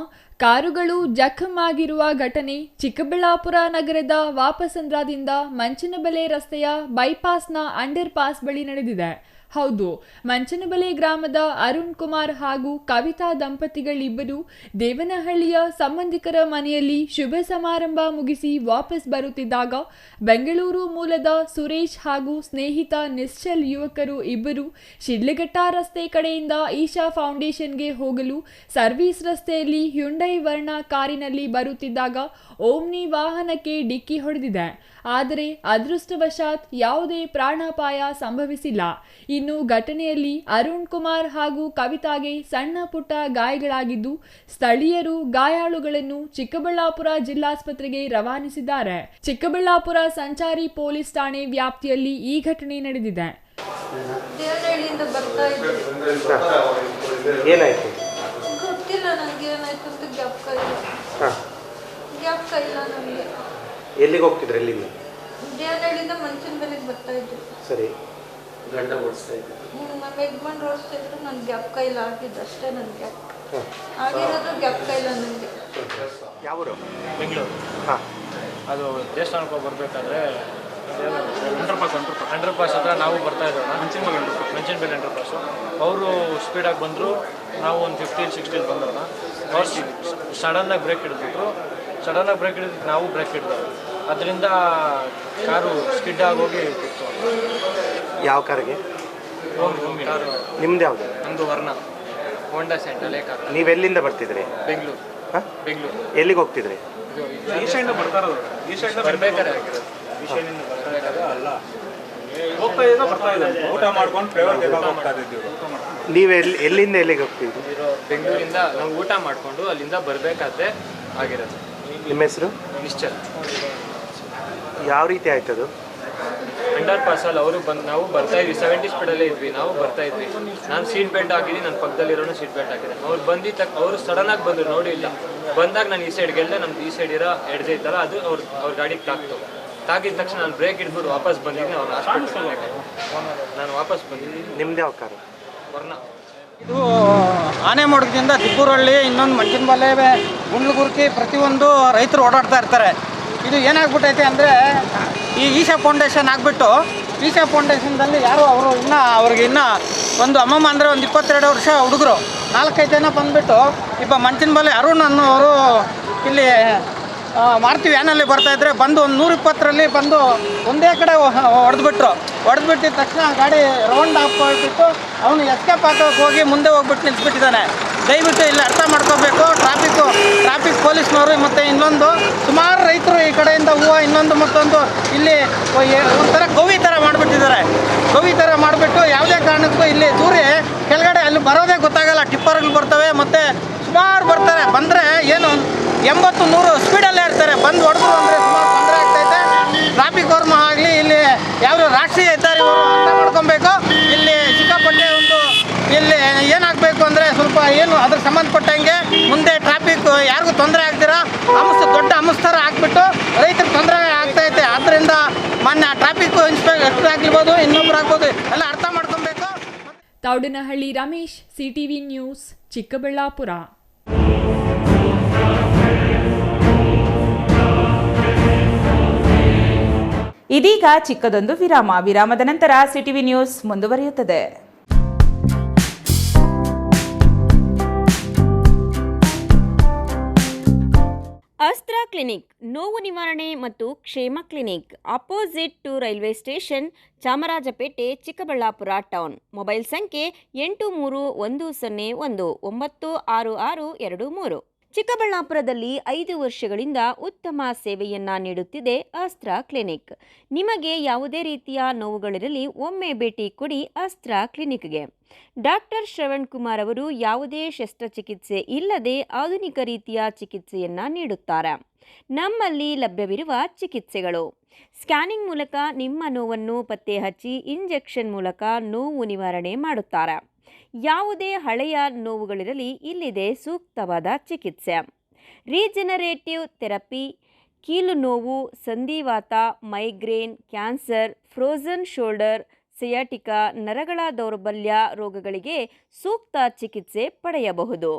ಕಾರುಗಳು ಜಖಮಾಗಿರುವ ಘಟನೆ ಚಿಕ್ಕಬಳ್ಳಾಪುರ ನಗರದ ವಾಪಸಂದ್ರದಿಂದ ಮಂಚನಬೆಲೆ ರಸ್ತೆಯ ಬೈಪಾಸ್ನ ಅಂಡರ್ ಪಾಸ್ ಬಳಿ ನಡೆದಿದೆ. ಹೌದು, ಮಂಚನಬೆಲೆ ಗ್ರಾಮದ ಅರುಣ್ ಕುಮಾರ್ ಹಾಗೂ ಕವಿತಾ ದಂಪತಿಗಳಿಬ್ಬರು ದೇವನಹಳ್ಳಿಯ ಸಂಬಂಧಿಕರ ಮನೆಯಲ್ಲಿ ಶುಭ ಸಮಾರಂಭ ಮುಗಿಸಿ ವಾಪಸ್ ಬರುತ್ತಿದ್ದಾಗ ಬೆಂಗಳೂರು ಮೂಲದ ಸುರೇಶ್ ಹಾಗೂ ಸ್ನೇಹಿತ ನಿಶ್ಚಲ್ ಯುವಕರು ಇಬ್ಬರು ಶಿಡ್ಲಘಟ್ಟ ರಸ್ತೆ ಕಡೆಯಿಂದ ಈಶಾ ಫೌಂಡೇಶನ್ಗೆ ಹೋಗಲು ಸರ್ವಿಸ್ ರಸ್ತೆಯಲ್ಲಿ ಹ್ಯುಂಡೈ ವರ್ಣ ಕಾರಿನಲ್ಲಿ ಬರುತ್ತಿದ್ದಾಗ ಓಮ್ನಿ ವಾಹನಕ್ಕೆ ಡಿಕ್ಕಿ ಹೊಡೆದಿದೆ. ಆದರೆ ಅದೃಷ್ಟವಶಾತ್ ಯಾವುದೇ ಪ್ರಾಣಾಪಾಯ ಸಂಭವಿಸಿಲ್ಲ. ಇನ್ನು ಘಟನೆಯಲ್ಲಿ ಅರುಣ್ ಕುಮಾರ್ ಹಾಗೂ ಕವಿತಾಗೆ ಸಣ್ಣ ಪುಟ್ಟ ಗಾಯಗಳಾಗಿದ್ದು ಸ್ಥಳೀಯರು ಗಾಯಾಳುಗಳನ್ನು ಚಿಕ್ಕಬಳ್ಳಾಪುರ ಜಿಲ್ಲಾಸ್ಪತ್ರೆಗೆ ರವಾನಿಸಿದ್ದಾರೆ. ಚಿಕ್ಕಬಳ್ಳಾಪುರ ಸಂಚಾರಿ ಪೊಲೀಸ್ ಠಾಣೆ ವ್ಯಾಪ್ತಿಯಲ್ಲಿ ಈ ಘಟನೆ ನಡೆದಿದೆ. ದೇವನಹಳ್ಳಿಯಿಂದ ಬರ್ತಾ ಇದ್ದೆ. ಏನಾಯ್ತು ಗೊತ್ತಿಲ್ಲ ನನಗೆ, ಏನಾಯ್ತು ಅಂತ ಜ್ಞಾಪಕ ಇಲ್ಲ ನನಗೆ. ಎಲ್ಲಿಗೆ ಹೋಗ್ತಿದ್ರು? ಎಲ್ಲಿಂದ? ದೇವನಹಳ್ಳಿಯಿಂದ ಮಂಚನಬೆಲೆಗೆ ಬರ್ತಾ ಇದ್ರು. ಸರಿ. ಗಂಡ ಓಡಿಸ್ತಾ ಇದ್ರು. ಯಜಮಾನ್ ಓಡಿಸ್ತಾ ಇದ್ರು. ನನಗೆ ಜ್ಞಾಪಕ ಇಲ್ಲ, ಆಗಿದ್ದು ಅಷ್ಟೇ. ನನಗೆ ಆಗಿರೋದು ಜ್ಞಾಪಕ ಇಲ್ಲ ನನಗೆ. ಯಾವರು? ಬೆಂಗಳೂರು. ಹಾಂ. ಅದು ದೇವಸ್ಥಾನಕ್ಕೆ ಬರಬೇಕಾದ್ರೆ ಅಂಡರ್ ಪಾಸ್ ಹತ್ರ ನಾವು ಬರ್ತಾ ಇದ್ದೋಣ, ಮಂಚನಬೆಲೆ ಅಂಡರ್ ಪಾಸು. ಅವರು ಸ್ಪೀಡಾಗಿ ಬಂದರು, ನಾವು ಒಂದು 15-16 ಬಂದೋಣ. ಅವ್ರು ಸಡನ್ನಾಗಿ ಬ್ರೇಕ್ ಹಿಡಿದ್ಬಿಟ್ರು. ಸಡನ್ನಾಗಿ ಬ್ರೇಕ್ ಹಿಡಿದು ನಾವು ಬ್ರೇಕ್ ಹಿಡಿದವು. ಅದರಿಂದ ಕಾರು ಸ್ಕಿಡ್ ಆಗೋಗಿ ಬಿತ್ತು. ಯಾವ ಕಾರಿಗೆ? ಕಾರು ನಿಮ್ದು ಯಾವುದು? ನಮ್ಮದು ವರ್ಣ ಹೋಂಡಾ ಸೆಂಟ್ ಹಳೆ ಕಾರು. ನೀವೆಲ್ಲಿಂದ ಬರ್ತಿದ್ರಿ? ಬೆಂಗಳೂರು. ಹಾಂ, ಬೆಂಗಳೂರು. ಎಲ್ಲಿಗೆ ಹೋಗ್ತಿದ್ರಿ? ಈ ಸೈಡಿಂದ ಬರ್ತಾ ಇರೋದು. ಈ ಸೈಡಿಂದ ಬರಬೇಕಾದ್ರೆ ಆಗಿರೋದು. ಈ ಸೈಡಿಂದ ಬರಬೇಕಾದ್ರೆ ಅಲ್ಲ, ಹೋಗ್ತಾ ಇದ್ದ ಬರ್ತಾ ಇದ್ದ ಊಟ ಮಾಡ್ಕೊಂಡು ಪ್ರೈವೇಟ್ ಹೋಗ್ತಾ ಇದ್ದೀವಿ. ನೀವು ಎಲ್ಲಿಂದ ಎಲ್ಲಿಗೆ ಹೋಗ್ತಿದ್ರಿ? ಬೆಂಗಳೂರಿಂದ ನಾವು ಊಟ ಮಾಡಿಕೊಂಡು ಅಲ್ಲಿಂದ ಬರಬೇಕಾದ್ರೆ ಆಗಿರೋದು. ನಿಮ್ಮ ಹೆಸರು? ನಿಶ್ಚಲ್. ಯಾವ ರೀತಿ ಆಯ್ತದು? ಅಂಡರ್ ಪಾಸಲ್ಲಿ ಅವರು ಬಂದು ನಾವು ಬರ್ತಾ ಇದ್ವಿ, 70 ಸ್ಪೀಡಲ್ಲೇ ಇದ್ವಿ. ನಾವು ಬರ್ತಾ ಇದ್ವಿ. ನಾನು ಸೀಟ್ ಬೆಲ್ಟ್ ಹಾಕಿದ್ದೀನಿ, ನನ್ನ ಪಕ್ಕದಲ್ಲಿರೋನು ಸೀಟ್ ಬೆಲ್ಟ್ ಹಾಕಿದೆ. ಅವ್ರು ಬಂದಿದ್ದ ಅವರು ಸಡನ್ನಾಗಿ ಬಂದರು, ನೋಡಿ ಇಲ್ಲ. ಬಂದಾಗ ನಾನು ಈ ಸೈಡ್ ಗೆಲ್ದೆ, ನಮ್ದು ಈ ಸೈಡ್ ಇರೋ ಎಡ್ಜೆ ಇತ್ತಲ್ಲ ಅದು ಅವ್ರ ಗಾಡಿಗೆ ತಾಗಿದ ತಕ್ಷಣ ನಾನು ಬ್ರೇಕ್ ಹಿಡ್ಬಿಟ್ಟು ವಾಪಸ್ ಬಂದಿದ್ದೀನಿ. ಅವ್ರು ಹಾಸ್ಪಿಟಲ್ ನಾನು ವಾಪಸ್ ಬಂದಿದ್ದೀನಿ. ನಿಮ್ದು ಯಾವ ಕಾರು? ವರ್ಣ. ಇದು ಆನೆಮೊಡ್ಗದಿಂದ ದಿಬ್ಬೂರಹಳ್ಳಿ, ಇನ್ನೊಂದು ಮಂಚನಬೆಲೆ, ಗುಂಡ್ಲುಗುರ್ಕಿ ಪ್ರತಿಯೊಂದು ರೈತರು ಓಡಾಡ್ತಾ ಇರ್ತಾರೆ. ಇದು ಏನಾಗ್ಬಿಟ್ಟೈತೆ ಅಂದರೆ, ಈ ಈಶಾ ಫೌಂಡೇಶನ್ ಆಗಿಬಿಟ್ಟು ಈಶಾ ಫೌಂಡೇಶನ್ದಲ್ಲಿ ಯಾರು ಅವರು ಅವ್ರಿಗೆ ಒಂದು ಅಮ್ಮಮ್ಮ ಅಂದರೆ ಒಂದು 22 ವರ್ಷ ಹುಡುಗರು 4-5 ಜನ ಬಂದುಬಿಟ್ಟು ಮಂಚನಬೆಲೆ ಅರುಣ್ ಅನ್ನೋರು ಇಲ್ಲಿ ಮಾರುತಿ ವ್ಯಾನಲ್ಲಿ ಬರ್ತಾಯಿದ್ರೆ ಬಂದು ಒಂದು 120ರಲ್ಲಿ ಬಂದು ಒಂದೇ ಕಡೆ ಹೊಡೆದ್ಬಿಟ್ಟಿದ ತಕ್ಷಣ ಗಾಡಿ ರೌಂಡ್ ಆಫ್ ಮಾಡಿಬಿಟ್ಟು ಅವನು ಎಸ್ಕೇಪ್ ಹಾಕೋಕೆ ಹೋಗಿ ಮುಂದೆ ಹೋಗ್ಬಿಟ್ಟು ನಿಲ್ಲಿಸ್ಬಿಟ್ಟಿದ್ದಾನೆ. ದಯವಿಟ್ಟು ಇಲ್ಲಿ ಅರ್ಥ ಮಾಡ್ಕೋಬೇಕು. ಟ್ರಾಫಿಕ್ ಪೊಲೀಸ್ನವರು ಮತ್ತು ಇನ್ನೊಂದು ಸುಮಾರು ರೈತರು ಈ ಕಡೆಯಿಂದ ಹೂವು ಇನ್ನೊಂದು ಮತ್ತೊಂದು ಇಲ್ಲಿ ಒಂಥರ ಗವಿ ಥರ ಮಾಡಿಬಿಟ್ಟು ಯಾವುದೇ ಕಾರಣಕ್ಕೂ ಇಲ್ಲಿ ದೂರಿ ಕೆಳಗಡೆ ಅಲ್ಲಿ ಬರೋದೇ ಗೊತ್ತಾಗಲ್ಲ. ಟಿಪ್ಪರ್ಗಳು ಬರ್ತವೆ ಮತ್ತು ಸುಮಾರು ಬರ್ತಾರೆ. ಬಂದರೆ ಏನು 80-100 ಸ್ಪೀಡಲ್ಲೇ ಇರ್ತಾರೆ. ಬಂದು ಹೊಡೆದ್ರು ಅಂದರೆ ಸುಮಾರು ತೊಂದರೆ ಆಗ್ತೈತೆ. ಟ್ರಾಫಿಕ್ ಅವ್ರ ಆಗಲಿ ಇಲ್ಲಿ ಯಾವ ರಾಷ್ಟ್ರೀಯ ಹೆದ್ದಾರಿ ಅರ್ಥ ಮಾಡ್ಕೊಬೇಕು. ಇಲ್ಲಿ ಸಿಕ್ಕಾಪಟ್ಟೆ ಇಲ್ಲಿ ಏನಾಗಬೇಕು ಅಂದರೆ ಸ್ವಲ್ಪ ಅದ್ರ ಸಂಬಂಧಪಟ್ಟಂಗೆ ಮುಂದೆ ಟ್ರಾಫಿಕ್ ಯಾರಿಗೂ ತೊಂದರೆ ಆಗ್ದಿರ ದೊಡ್ಡ ಥರ ಹಾಕ್ಬಿಟ್ಟು ರೈತರಿಗೆ ತೊಂದರೆ ಆಗ್ತೈತೆ. ಆದ್ದರಿಂದ ಮಾನ್ಯ ಟ್ರಾಫಿಕ್ ಇನ್ಸ್ಪೆಕ್ಟರ್ ಆಗಿರ್ಬೋದು, ಇನ್ನೊಬ್ರು ಆಗ್ಬೋದು, ಎಲ್ಲ ಅರ್ಥ ಮಾಡ್ಕೊಬೇಕು. Thoudanahalli Ramesh, CTV news, Chikkaballapur. ಇದೀಗ ಚಿಕ್ಕದೊಂದು ವಿರಾಮದ ನಂತರ ಸಿಟಿವಿ ನ್ಯೂಸ್ ಮುಂದುವರಿಯುತ್ತದೆ. ಅಸ್ತ್ರ ಕ್ಲಿನಿಕ್, ನೋವು ನಿವಾರಣೆ ಮತ್ತು ಕ್ಷೇಮ clinic, opposite to railway station, Chamarajpet, Chikkaballapura town. Mobile ಸಂಖ್ಯೆ 8310196623. ಚಿಕ್ಕಬಳ್ಳಾಪುರದಲ್ಲಿ 5 ವರ್ಷಗಳಿಂದ ಉತ್ತಮ ಸೇವೆಯನ್ನ ನೀಡುತ್ತಿದೆ ಅಸ್ತ್ರ ಕ್ಲಿನಿಕ್. ನಿಮಗೆ ಯಾವುದೇ ರೀತಿಯ ನೋವುಗಳಿರಲಿ ಒಮ್ಮೆ ಭೇಟಿ ಕೊಡಿ ಅಸ್ತ್ರ ಕ್ಲಿನಿಕ್ಗೆ. ಡಾಕ್ಟರ್ ಶ್ರವಣ್ ಕುಮಾರ್ ಅವರು ಯಾವುದೇ ಶಸ್ತ್ರಚಿಕಿತ್ಸೆ ಇಲ್ಲದೆ ಆಧುನಿಕ ರೀತಿಯ ಚಿಕಿತ್ಸೆಯನ್ನ ನೀಡುತ್ತಾರೆ. ನಮ್ಮಲ್ಲಿ ಲಭ್ಯವಿರುವ ಚಿಕಿತ್ಸೆಗಳು: ಸ್ಕ್ಯಾನಿಂಗ್ ಮೂಲಕ ನಿಮ್ಮ ನೋವನ್ನು ಪತ್ತೆ ಹಚ್ಚಿ ಇಂಜೆಕ್ಷನ್ ಮೂಲಕ ನೋವು ನಿವಾರಣೆ ಮಾಡುತ್ತಾರೆ. ಯಾವುದೇ ಹಳೆಯ ನೋವುಗಳಿರಲಿ ಇಲ್ಲಿದೆ ಸೂಕ್ತವಾದ ಚಿಕಿತ್ಸೆ. ರೀಜನರೇಟಿವ್ ಥೆರಪಿ, ಕೀಲು ನೋವು, ಸಂಧಿವಾತ, migraine, cancer, frozen shoulder, sciatica, ನರಗಳ ದೌರ್ಬಲ್ಯ ರೋಗಗಳಿಗೆ ಸೂಕ್ತ ಚಿಕಿತ್ಸೆ ಪಡೆಯಬಹುದು.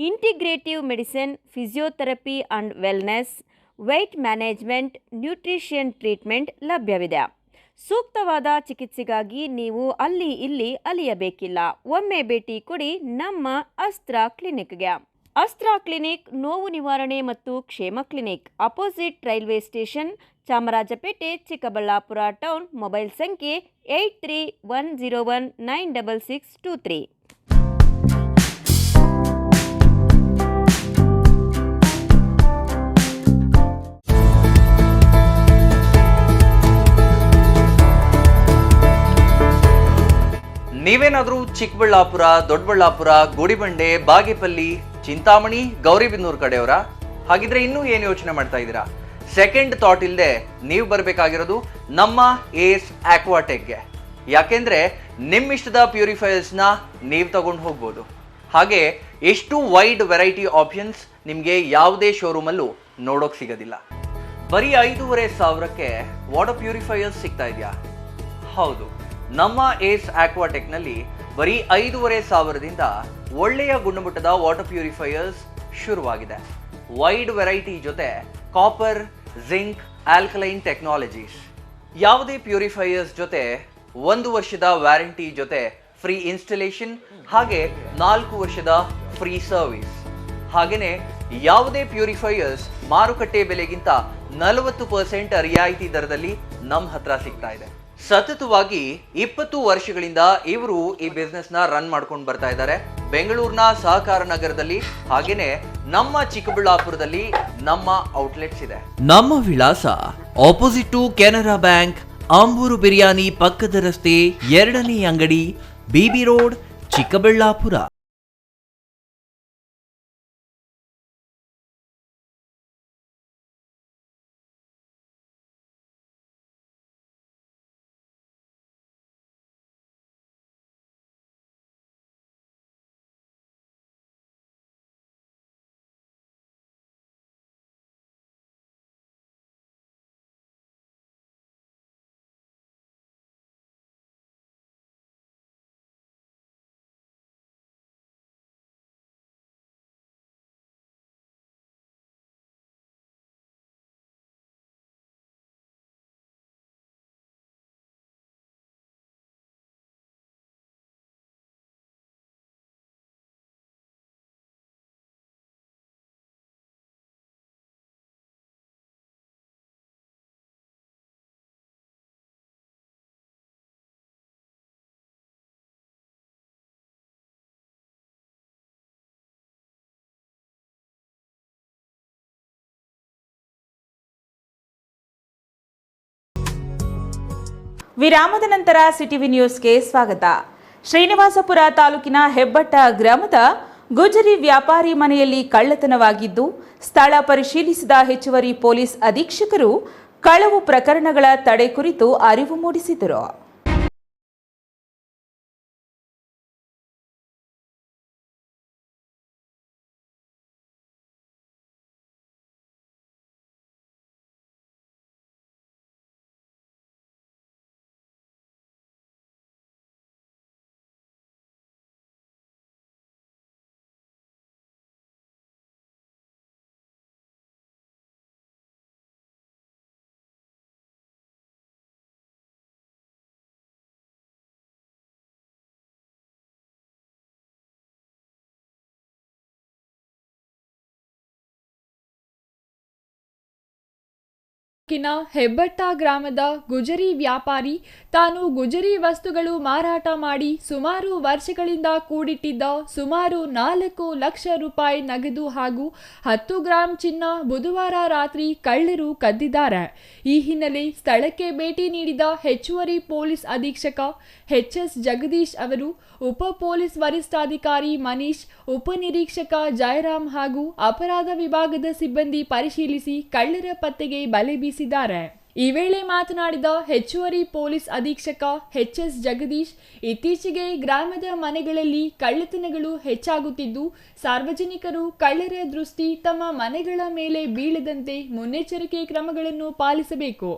Integrative medicine, physiotherapy and wellness, weight management, nutrition treatment ಲಭ್ಯವಿದೆ. ಸೂಕ್ತವಾದ ಚಿಕಿತ್ಸೆಗಾಗಿ ನೀವು ಅಲ್ಲಿ ಇಲ್ಲಿ ಅಲಿಯಬೇಕಿಲ್ಲ. ಒಮ್ಮೆ ಭೇಟಿ ಕೊಡಿ ನಮ್ಮ ಅಸ್ತ್ರ ಕ್ಲಿನಿಕ್ಗೆ. ಅಸ್ತ್ರ ಕ್ಲಿನಿಕ್ ನೋವು ನಿವಾರಣೆ ಮತ್ತು ಕ್ಷೇಮ clinic, opposite railway station, Chamarajpet, Chikkaballapura town. Mobile ಸಂಖ್ಯೆ 8310196623. ನೀವೇನಾದರೂ ಚಿಕ್ಕಬಳ್ಳಾಪುರ, ದೊಡ್ಡಬಳ್ಳಾಪುರ, ಗುಡಿಬಂಡೆ, ಬಾಗೇಪಲ್ಲಿ, ಚಿಂತಾಮಣಿ, ಗೌರಿಬಿದನೂರು ಕಡೆಯವರ? ಹಾಗಿದ್ರೆ ಇನ್ನೂ ಏನು ಯೋಚನೆ ಮಾಡ್ತಾ ಇದ್ದೀರಾ? ಸೆಕೆಂಡ್ ಥಾಟ್ ಇಲ್ಲದೆ ನೀವು ಬರಬೇಕಾಗಿರೋದು ನಮ್ಮ ಏಸ್ ಆಕ್ವಾಟೆಕ್ಗೆ. ಯಾಕೆಂದ್ರೆ ನಿಮ್ಮಿಷ್ಟದ ಪ್ಯೂರಿಫೈಯರ್ಸ್ನ ನೀವು ತಗೊಂಡು ಹೋಗ್ಬೋದು. ಹಾಗೆ ಎಷ್ಟು ವೈಡ್ ವೆರೈಟಿ ಆಪ್ಷನ್ಸ್ ನಿಮಗೆ ಯಾವುದೇ ಶೋರೂಮಲ್ಲೂ ನೋಡೋಕೆ ಸಿಗೋದಿಲ್ಲ. ಬರೀ 5,500ಕ್ಕೆ ವಾಟರ್ ಪ್ಯೂರಿಫೈಯರ್ಸ್ ಸಿಗ್ತಾ ಇದೆಯಾ? ಹೌದು, ನಮ್ಮ ಏಸ್ ಆಕ್ವಾಟೆಕ್ನಲ್ಲಿ ಬರೀ 5,500ದಿಂದ ಒಳ್ಳೆಯ ಗುಣಮಟ್ಟದ ವಾಟರ್ ಪ್ಯೂರಿಫೈಯರ್ಸ್ ಶುರುವಾಗಿದೆ. ವೈಡ್ ವೆರೈಟಿ ಜೊತೆ ಕಾಪರ್, ಜಿಂಕ್, ಆಲ್ಕಲೈನ್ ಟೆಕ್ನಾಲಜೀಸ್. ಯಾವುದೇ ಪ್ಯೂರಿಫೈಯರ್ಸ್ ಜೊತೆ 1 ವರ್ಷದ ವ್ಯಾರಂಟಿ ಜೊತೆ ಫ್ರೀ ಇನ್ಸ್ಟಾಲೇಷನ್, ಹಾಗೆ 4 ವರ್ಷದ ಫ್ರೀ ಸರ್ವಿಸ್. ಹಾಗೆಯೇ ಯಾವುದೇ ಪ್ಯೂರಿಫೈಯರ್ಸ್ ಮಾರುಕಟ್ಟೆ ಬೆಲೆಗಿಂತ 40% ರಿಯಾಯಿತಿ ದರದಲ್ಲಿ ನಮ್ಮ ಹತ್ರ ಸಿಗ್ತಾ ಇದೆ. ಸತತವಾಗಿ 20 ವರ್ಷಗಳಿಂದ ಇವರು ಈ ಬಿಸ್ನೆಸ್ ನ ರನ್ ಮಾಡ್ಕೊಂಡು ಬರ್ತಾ ಇದ್ದಾರೆ. ಬೆಂಗಳೂರಿನ ಸಹಕಾರ ನಗರದಲ್ಲಿ, ಹಾಗೇನೆ ನಮ್ಮ ಚಿಕ್ಕಬಳ್ಳಾಪುರದಲ್ಲಿ ನಮ್ಮ ಔಟ್ಲೆಟ್ಸ್ ಇದೆ. ನಮ್ಮ ವಿಳಾಸ opposite to Canara bank, Ambur biryani ಪಕ್ಕದ ರಸ್ತೆ, 2ನೇ ಅಂಗಡಿ, ಬಿಬಿ ರೋಡ್, ಚಿಕ್ಕಬಳ್ಳಾಪುರ. ವಿರಾಮದ ನಂತರ ಸಿಟಿವಿ ನ್ಯೂಸ್ಗೆ ಸ್ವಾಗತ. ಶ್ರೀನಿವಾಸಪುರ ತಾಲೂಕಿನ ಹೆಬ್ಬಟ್ಟ ಗ್ರಾಮದ ಗುಜರಿ ವ್ಯಾಪಾರಿ ಮನೆಯಲ್ಲಿ ಕಳ್ಳತನವಾಗಿದ್ದು, ಸ್ಥಳ ಪರಿಶೀಲಿಸಿದ ಹೆಚ್ಚುವರಿ ಪೊಲೀಸ್ ಅಧೀಕ್ಷಕರು ಕಳವು ಪ್ರಕರಣಗಳ ತಡೆ ಕುರಿತು ಅರಿವು ಮೂಡಿಸಿದರು. ಕಿನ ಹೆಬ್ಬಟ್ಟ ಗ್ರಾಮದ ಗುಜರಿ ವ್ಯಾಪಾರಿ ತಾನು ಗುಜರಿ ವಸ್ತುಗಳು ಮಾರಾಟ ಮಾಡಿ ಸುಮಾರು ವರ್ಷಗಳಿಂದ ಕೂಡಿಟ್ಟಿದ್ದ ಸುಮಾರು 4 ಲಕ್ಷ ರೂಪಾಯಿ ನಗದು ಹಾಗೂ 10 ಗ್ರಾಂ ಚಿನ್ನ ಬುಧವಾರ ರಾತ್ರಿ ಕಳ್ಳರು ಕದ್ದಿದ್ದಾರೆ. ಈ ಹಿನ್ನೆಲೆ ಸ್ಥಳಕ್ಕೆ ಭೇಟಿ ನೀಡಿದ ಹೆಚ್ಚುವರಿ ಪೊಲೀಸ್ ಅಧೀಕ್ಷಕ ಎಚ್.ಎಸ್. ಜಗದೀಶ್ ಅವರು ಉಪ ಪೊಲೀಸ್ ವರಿಷ್ಠಾಧಿಕಾರಿ ಮನೀಶ್, ಉಪನಿರೀಕ್ಷಕ ಜಯರಾಮ್ ಹಾಗೂ ಅಪರಾಧ ವಿಭಾಗದ ಸಿಬ್ಬಂದಿ ಪರಿಶೀಲಿಸಿ ಕಳ್ಳರ ಪತ್ತೆಗೆ ಬಲೆ ಬೀಸಿದ್ದಾರೆ. ಈ ವೇಳೆ ಮಾತನಾಡಿದ ಹೆಚ್ಚುವರಿ ಪೊಲೀಸ್ ಅಧೀಕ್ಷಕ ಎಚ್.ಎಸ್. ಜಗದೀಶ್, ಇತ್ತೀಚೆಗೆ ಗ್ರಾಮದ ಮನೆಗಳಲ್ಲಿ ಕಳ್ಳತನಗಳು ಹೆಚ್ಚಾಗುತ್ತಿದ್ದು, ಸಾರ್ವಜನಿಕರು ಕಳ್ಳರ ದೃಷ್ಟಿ ತಮ್ಮ ಮನೆಗಳ ಮೇಲೆ ಬೀಳದಂತೆ ಮುನ್ನೆಚ್ಚರಿಕೆ ಕ್ರಮಗಳನ್ನು ಪಾಲಿಸಬೇಕು.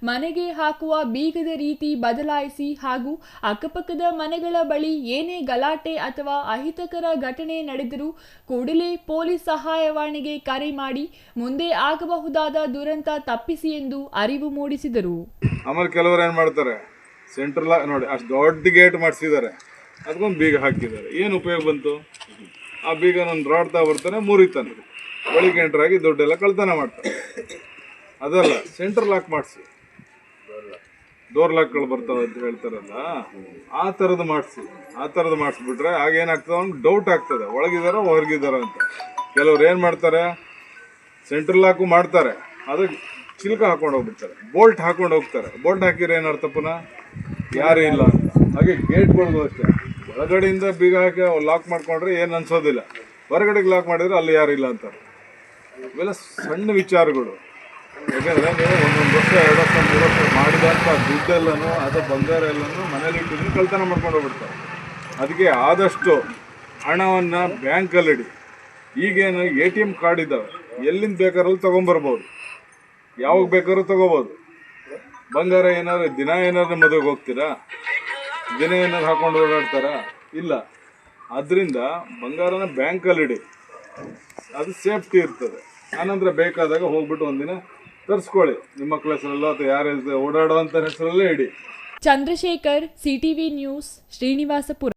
ಮನೆಗೆ ಹಾಕುವ ಬೀಗದ ರೀತಿ ಬದಲಾಯಿಸಿ ಹಾಗೂ ಅಕ್ಕಪಕ್ಕದ ಮನೆಗಳ ಬಳಿ ಏನೇ ಗಲಾಟೆ ಅಥವಾ ಅಹಿತಕರ ಘಟನೆ ನಡೆದರೂ ಕೂಡಲೇ ಪೊಲೀಸ್ ಸಹಾಯವಾಣಿಗೆ ಕರೆ ಮಾಡಿ ಮುಂದೆ ಆಗಬಹುದಾದ ದುರಂತ ತಪ್ಪಿಸಿ ಎಂದು ಅರಿವು ಮೂಡಿಸಿದರು. ಆಮೇಲೆ ಕೆಲವರು ಏನು ಮಾಡ್ತಾರೆ, ಸೆಂಟ್ರಲ್ ನೋಡಿ ಅಷ್ಟು ದೊಡ್ಡ ಗೇಟ್ ಮಾಡಿಸಿದ್ದಾರೆ, ಅದಕ್ಕೊಂದು ಬೀಗ ಹಾಕಿದ್ದಾರೆ. ಏನು ಉಪಯೋಗ ಬಂತು? ಆ ಬೀಗ ಒಂದು ರಾಡ್ತಾ ಬರ್ತಾನೆ, ಮುರಿತಾನೆ, ಒಳಗೆ ಎಂಟ್ರಾಗಿ ದುಡ್ಡೆಲ್ಲ ಕಳ್ತನ ಮಾಡ್ತಾರೆ. ಅದಲ್ಲ, ಸೆಂಟ್ರಲ್ ಲಾಕ್ ಮಾಡಿಸಿ, ಡೋರ್ ಲಾಕ್ಗಳು ಬರ್ತಾವೆ ಅಂತ ಹೇಳ್ತಾರಲ್ಲ, ಆ ಥರದ್ದು ಮಾಡಿಸ್ಬಿಟ್ರೆ ಆಗೇನಾಗ್ತದೆ, ಅವ್ನಿಗೆ ಡೌಟ್ ಆಗ್ತದೆ, ಒಳಗಿದಾರ ಹೊರಗಿದಾರ ಅಂತ. ಕೆಲವ್ರು ಏನು ಮಾಡ್ತಾರೆ, ಸೆಂಟ್ರಲ್ ಲಾಕು ಮಾಡ್ತಾರೆ, ಅದಕ್ಕೆ ಚಿಲ್ಕ ಹಾಕೊಂಡು ಹೋಗ್ಬಿಡ್ತಾರೆ, ಬೋಲ್ಟ್ ಹಾಕೊಂಡು ಹೋಗ್ತಾರೆ. ಬೋಲ್ಟ್ ಹಾಕಿದ್ರೆ ಏನರ್ಥ, ಪುನಃ ಯಾರೂ ಇಲ್ಲ ಅಂತ. ಹಾಗೆ ಗೇಟ್ಗಳಿಗೂ ಅಷ್ಟೇ, ಒಳಗಡೆಯಿಂದ ಬೀಗ ಹಾಕಿ ಲಾಕ್ ಮಾಡ್ಕೊಂಡ್ರೆ ಏನು ಅನ್ಸೋದಿಲ್ಲ, ಹೊರಗಡೆಗೆ ಲಾಕ್ ಮಾಡಿದ್ರೆ ಅಲ್ಲಿ ಯಾರು ಇಲ್ಲ ಅಂತಾರೆ. ಇವೆಲ್ಲ ಸಣ್ಣ ವಿಚಾರಗಳು. ಯಾಕೆಂದರೆ ನೀವು 1 ವರ್ಷ 2 ವರ್ಷ 3 ವರ್ಷ ಮಾಡಿದಂಥ ದುಡ್ಡೆಲ್ಲನೂ ಅದು ಬಂಗಾರ ಎಲ್ಲನೂ ಮನೇಲಿ ಇಟ್ಟಿದ್ರೆ ಕಳ್ತನ ಮಾಡ್ಕೊಂಡು ಹೋಗ್ಬಿಡ್ತಾರೆ. ಅದಕ್ಕೆ ಆದಷ್ಟು ಹಣವನ್ನು ಬ್ಯಾಂಕಲ್ಲಿಡಿ. ಈಗೇನು ATM ಕಾರ್ಡ್ ಇದ್ದಾವೆ, ಎಲ್ಲಿಂದ ಬೇಕಾದ್ರಲ್ಲಿ ತೊಗೊಂಬರ್ಬೋದು, ಯಾವಾಗ ಬೇಕಾದ್ರೂ ತೊಗೋಬೋದು. ಬಂಗಾರ ಏನಾದ್ರು ದಿನ ಏನಾದ್ರು ಮದುವೆಗೆ ಹೋಗ್ತೀರಾ, ದಿನ ಏನಾದ್ರು ಹಾಕೊಂಡು ಓಡಾಡ್ತಾರಾ? ಇಲ್ಲ. ಅದರಿಂದ ಬಂಗಾರನ ಬ್ಯಾಂಕಲ್ಲಿಡಿ, ಅದು ಸೇಫ್ಟಿ ಇರ್ತದೆ. ಆನಂತರ ಬೇಕಾದಾಗ ಹೋಗ್ಬಿಟ್ಟು ಒಂದಿನ ತರಿಸ್ಕೊಳ್ಳಿ, ನಿಮ್ಮ ಮಕ್ಕಳ ಹೆಸರಲ್ಲೋ ಅಥವಾ ಯಾರ ಓಡಾಡುವಂಥ ಹೆಸರಲ್ಲೇ ಇಡಿ. Chandrashekar, CTV news, Srinivaspur.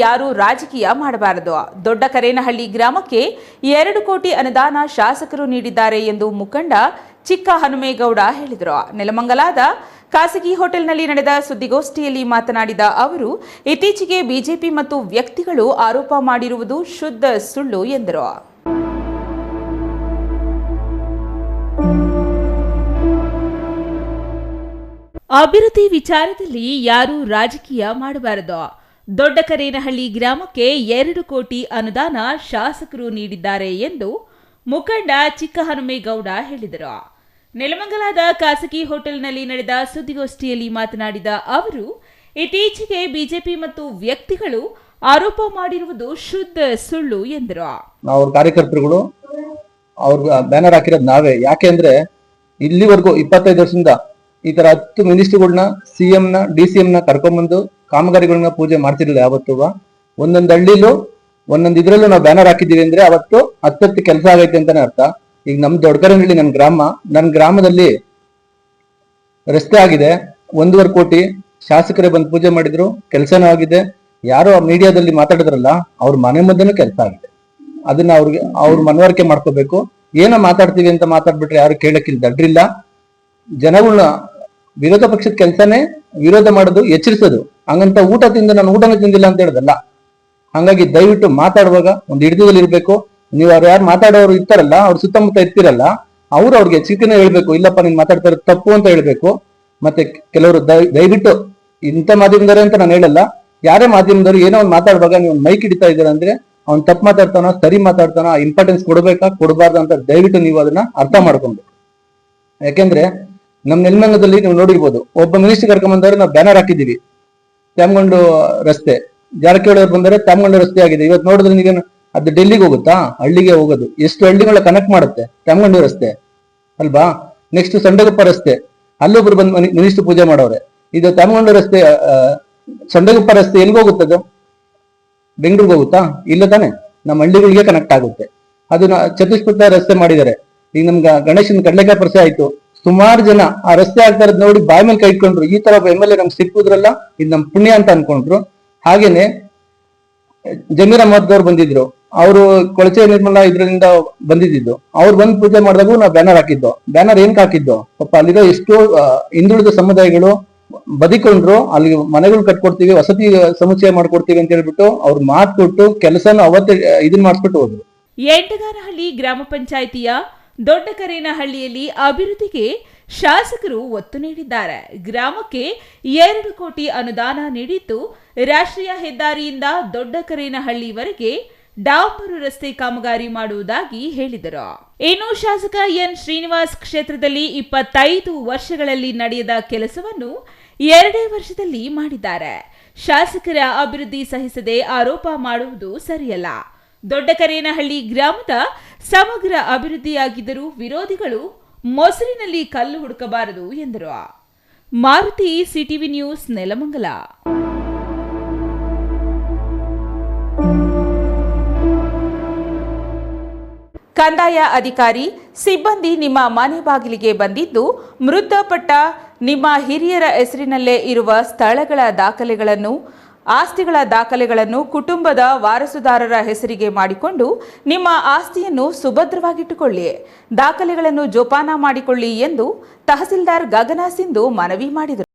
ಯಾರು ರಾಜಕೀಯ ಮಾಡಬಾರದು. ದೊಡ್ಡಕರೇನಹಳ್ಳಿ ಗ್ರಾಮಕ್ಕೆ 2 ಕೋಟಿ ಅನುದಾನ ಶಾಸಕರು ನೀಡಿದ್ದಾರೆ ಎಂದು ಮುಖಂಡ ಚಿಕ್ಕ ಹನುಮೇಗೌಡ ಹೇಳಿದರು. ನೆಲಮಂಗಲದ ಖಾಸಗಿ ಹೋಟೆಲ್ನಲ್ಲಿ ನಡೆದ ಸುದ್ದಿಗೋಷ್ಠಿಯಲ್ಲಿ ಮಾತನಾಡಿದ ಅವರು, ಇತ್ತೀಚೆಗೆ ಬಿಜೆಪಿ ಮತ್ತು ವ್ಯಕ್ತಿಗಳು ಆರೋಪ ಮಾಡಿರುವುದು ಶುದ್ಧ ಸುಳ್ಳು ಎಂದರು. ಅಭಿವೃದ್ಧಿ ವಿಚಾರದಲ್ಲಿ ಯಾರು ರಾಜಕೀಯ ಮಾಡಬಾರದು. ದೊಡ್ಡಕರೇನಹಳ್ಳಿ ಗ್ರಾಮಕ್ಕೆ 2 ಕೋಟಿ ಅನುದಾನ ಶಾಸಕರು ನೀಡಿದ್ದಾರೆ ಎಂದು ಮುಖಂಡ ಚಿಕ್ಕ ಹನುಮೇಗೌಡ ಹೇಳಿದರು. ನೆಲಮಂಗಲದ ಖಾಸಗಿ ಹೋಟೆಲ್ನಲ್ಲಿ ನಡೆದ ಸುದ್ದಿಗೋಷ್ಠಿಯಲ್ಲಿ ಮಾತನಾಡಿದ ಅವರು, ಇತ್ತೀಚೆಗೆ ಬಿಜೆಪಿ ಮತ್ತು ವ್ಯಕ್ತಿಗಳು ಆರೋಪ ಮಾಡಿರುವುದು ಶುದ್ಧ ಸುಳ್ಳು ಎಂದರು. ಅವ್ರ ಕಾರ್ಯಕರ್ತರುಗಳು ಅವ್ರ ಬ್ಯಾನರ್ ಹಾಕಿರೋದು ನಾವೇ. ಯಾಕೆ ಅಂದ್ರೆ ಇಲ್ಲಿವರೆಗೂ 25 ವರ್ಷದಿಂದ ಈ ತರ 10 ಮಿನಿಸ್ಟ್ರಿಗಳನ್ನ, CM ನ DCM ನ ಕರ್ಕೊಂಡ್ಬಂದು ಕಾಮಗಾರಿಗಳನ್ನ ಪೂಜೆ ಮಾಡ್ತಿರ್ಲಿಲ್ಲ ಯಾವತ್ತೂ. ಒಂದೊಂದು ಹಳ್ಳಿಲೂ ಒಂದೊಂದು ಇದ್ರಲ್ಲೂ ನಾವು ಬ್ಯಾನರ್ ಹಾಕಿದೀವಿ ಅಂದ್ರೆ ಅವತ್ತು 10 ಕೆಲಸ ಆಗೈತೆ ಅಂತಾನೆ ಅರ್ಥ. ಈಗ ನಮ್ ದೊಡ್ಡಕರೇನಹಳ್ಳಿ ನನ್ನ ಗ್ರಾಮದಲ್ಲಿ ರಸ್ತೆ ಆಗಿದೆ, 1.5 ಕೋಟಿ ಶಾಸಕರೇ ಬಂದು ಪೂಜೆ ಮಾಡಿದ್ರು, ಕೆಲಸನೂ ಆಗಿದೆ. ಯಾರೋ ಮೀಡಿಯಾದಲ್ಲಿ ಮಾತಾಡಿದ್ರಲ್ಲ, ಅವ್ರ ಮನೆ ಮಧ್ಯನೂ ಕೆಲಸ ಆಗಿದೆ. ಅದನ್ನ ಅವ್ರ ಮನವರಿಕೆ ಮಾಡ್ಕೋಬೇಕು. ಏನೋ ಮಾತಾಡ್ತೀವಿ ಅಂತ ಮಾತಾಡ್ಬಿಟ್ರೆ ಯಾರು ಕೇಳಕ್ಕಿಲ್ಲ, ದಡ್ರಿಲ್ಲ. ಜನಗಳನ್ನ ವಿರೋಧ ಪಕ್ಷದ ಕೆಲಸನೇ ವಿರೋಧ ಮಾಡೋದು, ಎಚ್ಚರಿಸೋದು. ಹಂಗಂತ ಊಟ ತಿಂದು ನಾನು ಊಟನೇ ತಿಂದಿಲ್ಲ ಅಂತ ಹೇಳೋದಲ್ಲ. ಹಂಗಾಗಿ ದಯವಿಟ್ಟು ಮಾತಾಡುವಾಗ ಒಂದು ಹಿಡಿತದಲ್ಲಿ ಇರ್ಬೇಕು. ನೀವು ಅವ್ರು ಯಾರು ಮಾತಾಡೋರು ಇರ್ತಾರಲ್ಲ, ಅವ್ರ ಸುತ್ತಮುತ್ತ ಇರ್ತಿರಲ್ಲ, ಅವ್ರಿಗೆ ಎಚ್ಚರಿಕೆನೇ ಹೇಳ್ಬೇಕು, ಇಲ್ಲಪ್ಪ ನೀನ್ ಮಾತಾಡ್ತಾ ಇರೋದು ತಪ್ಪು ಅಂತ ಹೇಳ್ಬೇಕು. ಮತ್ತೆ ಕೆಲವರು ದಯವಿಟ್ಟು ಇಂಥ ಮಾಧ್ಯಮದವರೇ ಅಂತ ನಾನು ಹೇಳಲ್ಲ, ಯಾರೇ ಮಾಧ್ಯಮದವರು ಏನೋ ಒಂದು ಮಾತಾಡುವಾಗ ನೀವು ಮೈಕ್ ಹಿಡಿತಾ ಇದ್ದೀರ ಅಂದ್ರೆ ಅವ್ನು ತಪ್ಪು ಮಾತಾಡ್ತಾನೋ ಸರಿ ಮಾತಾಡ್ತಾನೋ ಇಂಪಾರ್ಟೆನ್ಸ್ ಕೊಡ್ಬೇಕಾ ಕೊಡಬಾರ್ದು ಅಂತ ದಯವಿಟ್ಟು ನೀವು ಅದನ್ನ ಅರ್ಥ ಮಾಡ್ಕೊಬೇಕು. ಯಾಕೆಂದ್ರೆ ನಮ್ ನೆಲಮಂಗಲದಲ್ಲಿ ನೀವು ನೋಡಿರ್ಬೋದು, ಒಬ್ಬ ಮಿನಿಸ್ಟರ್ ಕರ್ಕೊಂಡ್ಬಂದವ್ರೆ ನಾವು ಬ್ಯಾನರ್ ಹಾಕಿದೀವಿ, ತ್ಯಾಮಗೊಂಡು ರಸ್ತೆ, ಜಾರಕಿಹೊಳಿ ಅವ್ರು ಬಂದರೆ ತ್ಯಾಮಗೊಂಡು ರಸ್ತೆ ಆಗಿದೆ. ಇವತ್ತು ನೋಡಿದ್ರೆ ಈಗ ಅದು ಡೆಲ್ಲಿಗೆ ಹೋಗುತ್ತಾ? ಹಳ್ಳಿಗೆ ಹೋಗೋದು. ಎಷ್ಟು ಹಳ್ಳಿಗಳ ಕನೆಕ್ಟ್ ಮಾಡುತ್ತೆ ತ್ಯಾಮಗೊಂಡು ರಸ್ತೆ ಅಲ್ವಾ? ನೆಕ್ಸ್ಟ್ ಸಂಡಗಪ್ಪ ರಸ್ತೆ, ಅಲ್ಲೊಬ್ರು ಬಂದು ಮಿನಿಸ್ಟರ್ ಪೂಜೆ ಮಾಡೋರೆ. ಇದು ತ್ಯಾಮಗೊಂಡು ರಸ್ತೆ, ಸಂಡಗಪ್ಪ ರಸ್ತೆ ಎಲ್ಲಿಗೆ ಹೋಗುತ್ತದು? ಬೆಂಗಳೂರಿಗೆ ಹೋಗುತ್ತಾ? ಇಲ್ಲ ತಾನೆ, ನಮ್ಮ ಹಳ್ಳಿಗಳಿಗೆ ಕನೆಕ್ಟ್ ಆಗುತ್ತೆ. ಅದನ್ನ ಚತುಷ್ಪಥ ರಸ್ತೆ ಮಾಡಿದ್ದಾರೆ. ಈಗ ನಮ್ಗೆ ಗಣೇಶನ್ ಕಡ್ಲೆಕಾಯಿ ಪರಿಚಯ ಆಯ್ತು. ಸುಮಾರು ಜನ ಆ ರಸ್ತೆ ಆಗ್ತಾ ಇರೋದ್ ನೋಡಿ ಬಾಯಿ ಮೇಲೆ ಕೈ ಇಟ್ಕೊಂಡ್ರು. ಈ ತರ MLA ನಮ್ಗೆ ಸಿಕ್ಕುದ್ರಲ್ಲ, ಇದು ನಮ್ ಪುಣ್ಯ ಅಂತ ಅನ್ಕೊಂಡ್ರು. ಹಾಗೇನೆ ಜಮೀರ್ ಅಹಮದ್ ಅವ್ರು ಬಂದಿದ್ರು, ಅವರು ಕೊಳಚೆ ನಿರ್ಮಲಾ ಇದರಿಂದ ಬಂದಿದ್ದು. ಅವ್ರು ಬಂದು ಪೂಜೆ ಮಾಡಿದಾಗೂ ನಾವು ಬ್ಯಾನರ್ ಹಾಕಿದ್ದು. ಬ್ಯಾನರ್ ಏನಕ್ಕೆ ಹಾಕಿದ್ದು? ಪಾಪ ಅಲ್ಲಿರೋ ಎಷ್ಟೋ ಹಿಂದುಳಿದ ಸಮುದಾಯಗಳು ಬದಿಕೊಂಡ್ರು. ಅಲ್ಲಿ ಮನೆಗಳು ಕಟ್ಕೊಡ್ತೀವಿ, ವಸತಿ ಸಮುಚ್ಚಯ ಮಾಡ್ಕೊಡ್ತೀವಿ ಅಂತ ಹೇಳ್ಬಿಟ್ಟು ಅವ್ರು ಮಾತು ಕೊಟ್ಟು ಕೆಲಸನ ಅವತ್ತೇ ಇದನ್ನ ಮಾಡಿಸ್ಬಿಟ್ಟು ಹೋದ್ರು. ಎಂಟಗಾನಹಳ್ಳಿ ಗ್ರಾಮ ಪಂಚಾಯಿತಿಯ ದೊಡ್ಡಕರೇನಹಳ್ಳಿಯಲ್ಲಿ ಅಭಿವೃದ್ಧಿಗೆ ಶಾಸಕರು ಒತ್ತು ನೀಡಿದ್ದಾರೆ. ಗ್ರಾಮಕ್ಕೆ 2 ಕೋಟಿ ಅನುದಾನ ನೀಡಿದ್ದು, ರಾಷ್ಟ್ರೀಯ ಹೆದ್ದಾರಿಯಿಂದ ದೊಡ್ಡಕರೇನಹಳ್ಳಿವರೆಗೆ ಡಾಂಬರು ರಸ್ತೆ ಕಾಮಗಾರಿ ಮಾಡುವುದಾಗಿ ಹೇಳಿದರು. ಇನ್ನು ಶಾಸಕ ಎನ್ ಶ್ರೀನಿವಾಸ್ ಕ್ಷೇತ್ರದಲ್ಲಿ 25 ವರ್ಷಗಳಲ್ಲಿ ನಡೆಯದ ಕೆಲಸವನ್ನು 2 ವರ್ಷದಲ್ಲಿ ಮಾಡಿದ್ದಾರೆ. ಶಾಸಕರ ಅಭಿವೃದ್ಧಿ ಸಹಿಸದೆ ಆರೋಪ ಮಾಡುವುದು ಸರಿಯಲ್ಲ. ದೊಡ್ಡಕರೇನಹಳ್ಳಿ ಗ್ರಾಮದ ಸಮಗ್ರ ಅಭಿವೃದ್ಧಿಯಾಗಿದ್ದರೂ ವಿರೋಧಿಗಳು ಮೊಸರಿನಲ್ಲಿ ಕಲ್ಲು ಹುಡುಕಬಾರದು ಎಂದರು. Maruti, CTV news, Nelamangala. ಕಂದಾಯ ಅಧಿಕಾರಿ ಸಿಬ್ಬಂದಿ ನಿಮ್ಮ ಮನೆ ಬಾಗಿಲಿಗೆ ಬಂದಿದ್ದು, ಮೃತಪಟ್ಟ ನಿಮ್ಮ ಹಿರಿಯರ ಹೆಸರಿನಲ್ಲೇ ಇರುವ ಸ್ಥಳಗಳ ದಾಖಲೆಗಳನ್ನು, ಆಸ್ತಿಗಳ ದಾಖಲೆಗಳನ್ನು ಕುಟುಂಬದ ವಾರಸುದಾರರ ಹೆಸರಿಗೆ ಮಾಡಿಕೊಂಡು ನಿಮ್ಮ ಆಸ್ತಿಯನ್ನು ಸುಭದ್ರವಾಗಿಟ್ಟುಕೊಳ್ಳಿ, ದಾಖಲೆಗಳನ್ನು ಜೋಪಾನ ಮಾಡಿಕೊಳ್ಳಿ ಎಂದು ತಹಸೀಲ್ದಾರ್ ಗಗನ ಸಿಂಧು ಮನವಿ ಮಾಡಿದರು.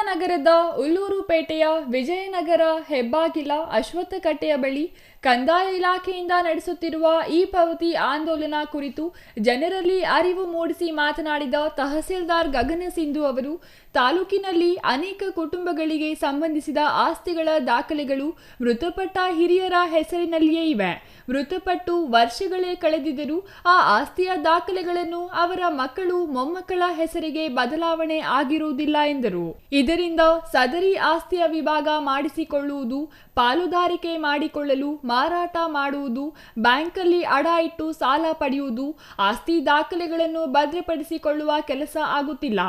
ನಗರದ ಉಲ್ಲೂರುಪೇಟೆಯ ವಿಜಯನಗರ ಹೆಬ್ಬಾಗಿಲ ಅಶ್ವತ್ಥಕಟ್ಟೆಯ ಬಳಿ ಕಂದಾಯ ಇಲಾಖೆಯಿಂದ ನಡೆಸುತ್ತಿರುವ ಈ ಪಾವತಿ ಆಂದೋಲನ ಕುರಿತು ಜನರಲ್ಲಿ ಅರಿವು ಮೂಡಿಸಿ ಮಾತನಾಡಿದ ತಹಸೀಲ್ದಾರ್ ಗಗನ ಸಿಂಧು ಅವರು, ತಾಲೂಕಿನಲ್ಲಿ ಅನೇಕ ಕುಟುಂಬಗಳಿಗೆ ಸಂಬಂಧಿಸಿದ ಆಸ್ತಿಗಳ ದಾಖಲೆಗಳು ಮೃತಪಟ್ಟ ಹಿರಿಯರ ಹೆಸರಿನಲ್ಲಿಯೇ ಇವೆ. ಮೃತಪಟ್ಟು ವರ್ಷಗಳೇ ಕಳೆದಿದ್ದರೂ ಆ ಆಸ್ತಿಯ ದಾಖಲೆಗಳನ್ನು ಅವರ ಮಕ್ಕಳು ಮೊಮ್ಮಕ್ಕಳ ಹೆಸರಿಗೆ ಬದಲಾವಣೆ ಆಗಿರುವುದಿಲ್ಲ ಎಂದರು. ಇದರಿಂದ ಸದರಿ ಆಸ್ತಿಯ ವಿಭಾಗ ಮಾಡಿಸಿಕೊಳ್ಳುವುದು, ಪಾಲುದಾರಿಕೆ ಮಾಡಿಕೊಳ್ಳಲು ಮಾರಾಟ ಮಾಡುವುದು, ಬ್ಯಾಂಕಲ್ಲಿ ಅಡ ಇಟ್ಟು ಸಾಲ ಪಡೆಯುವುದು, ಆಸ್ತಿ ದಾಖಲೆಗಳನ್ನು ಭದ್ರಪಡಿಸಿಕೊಳ್ಳುವ ಕೆಲಸ ಆಗುತ್ತಿಲ್ಲ.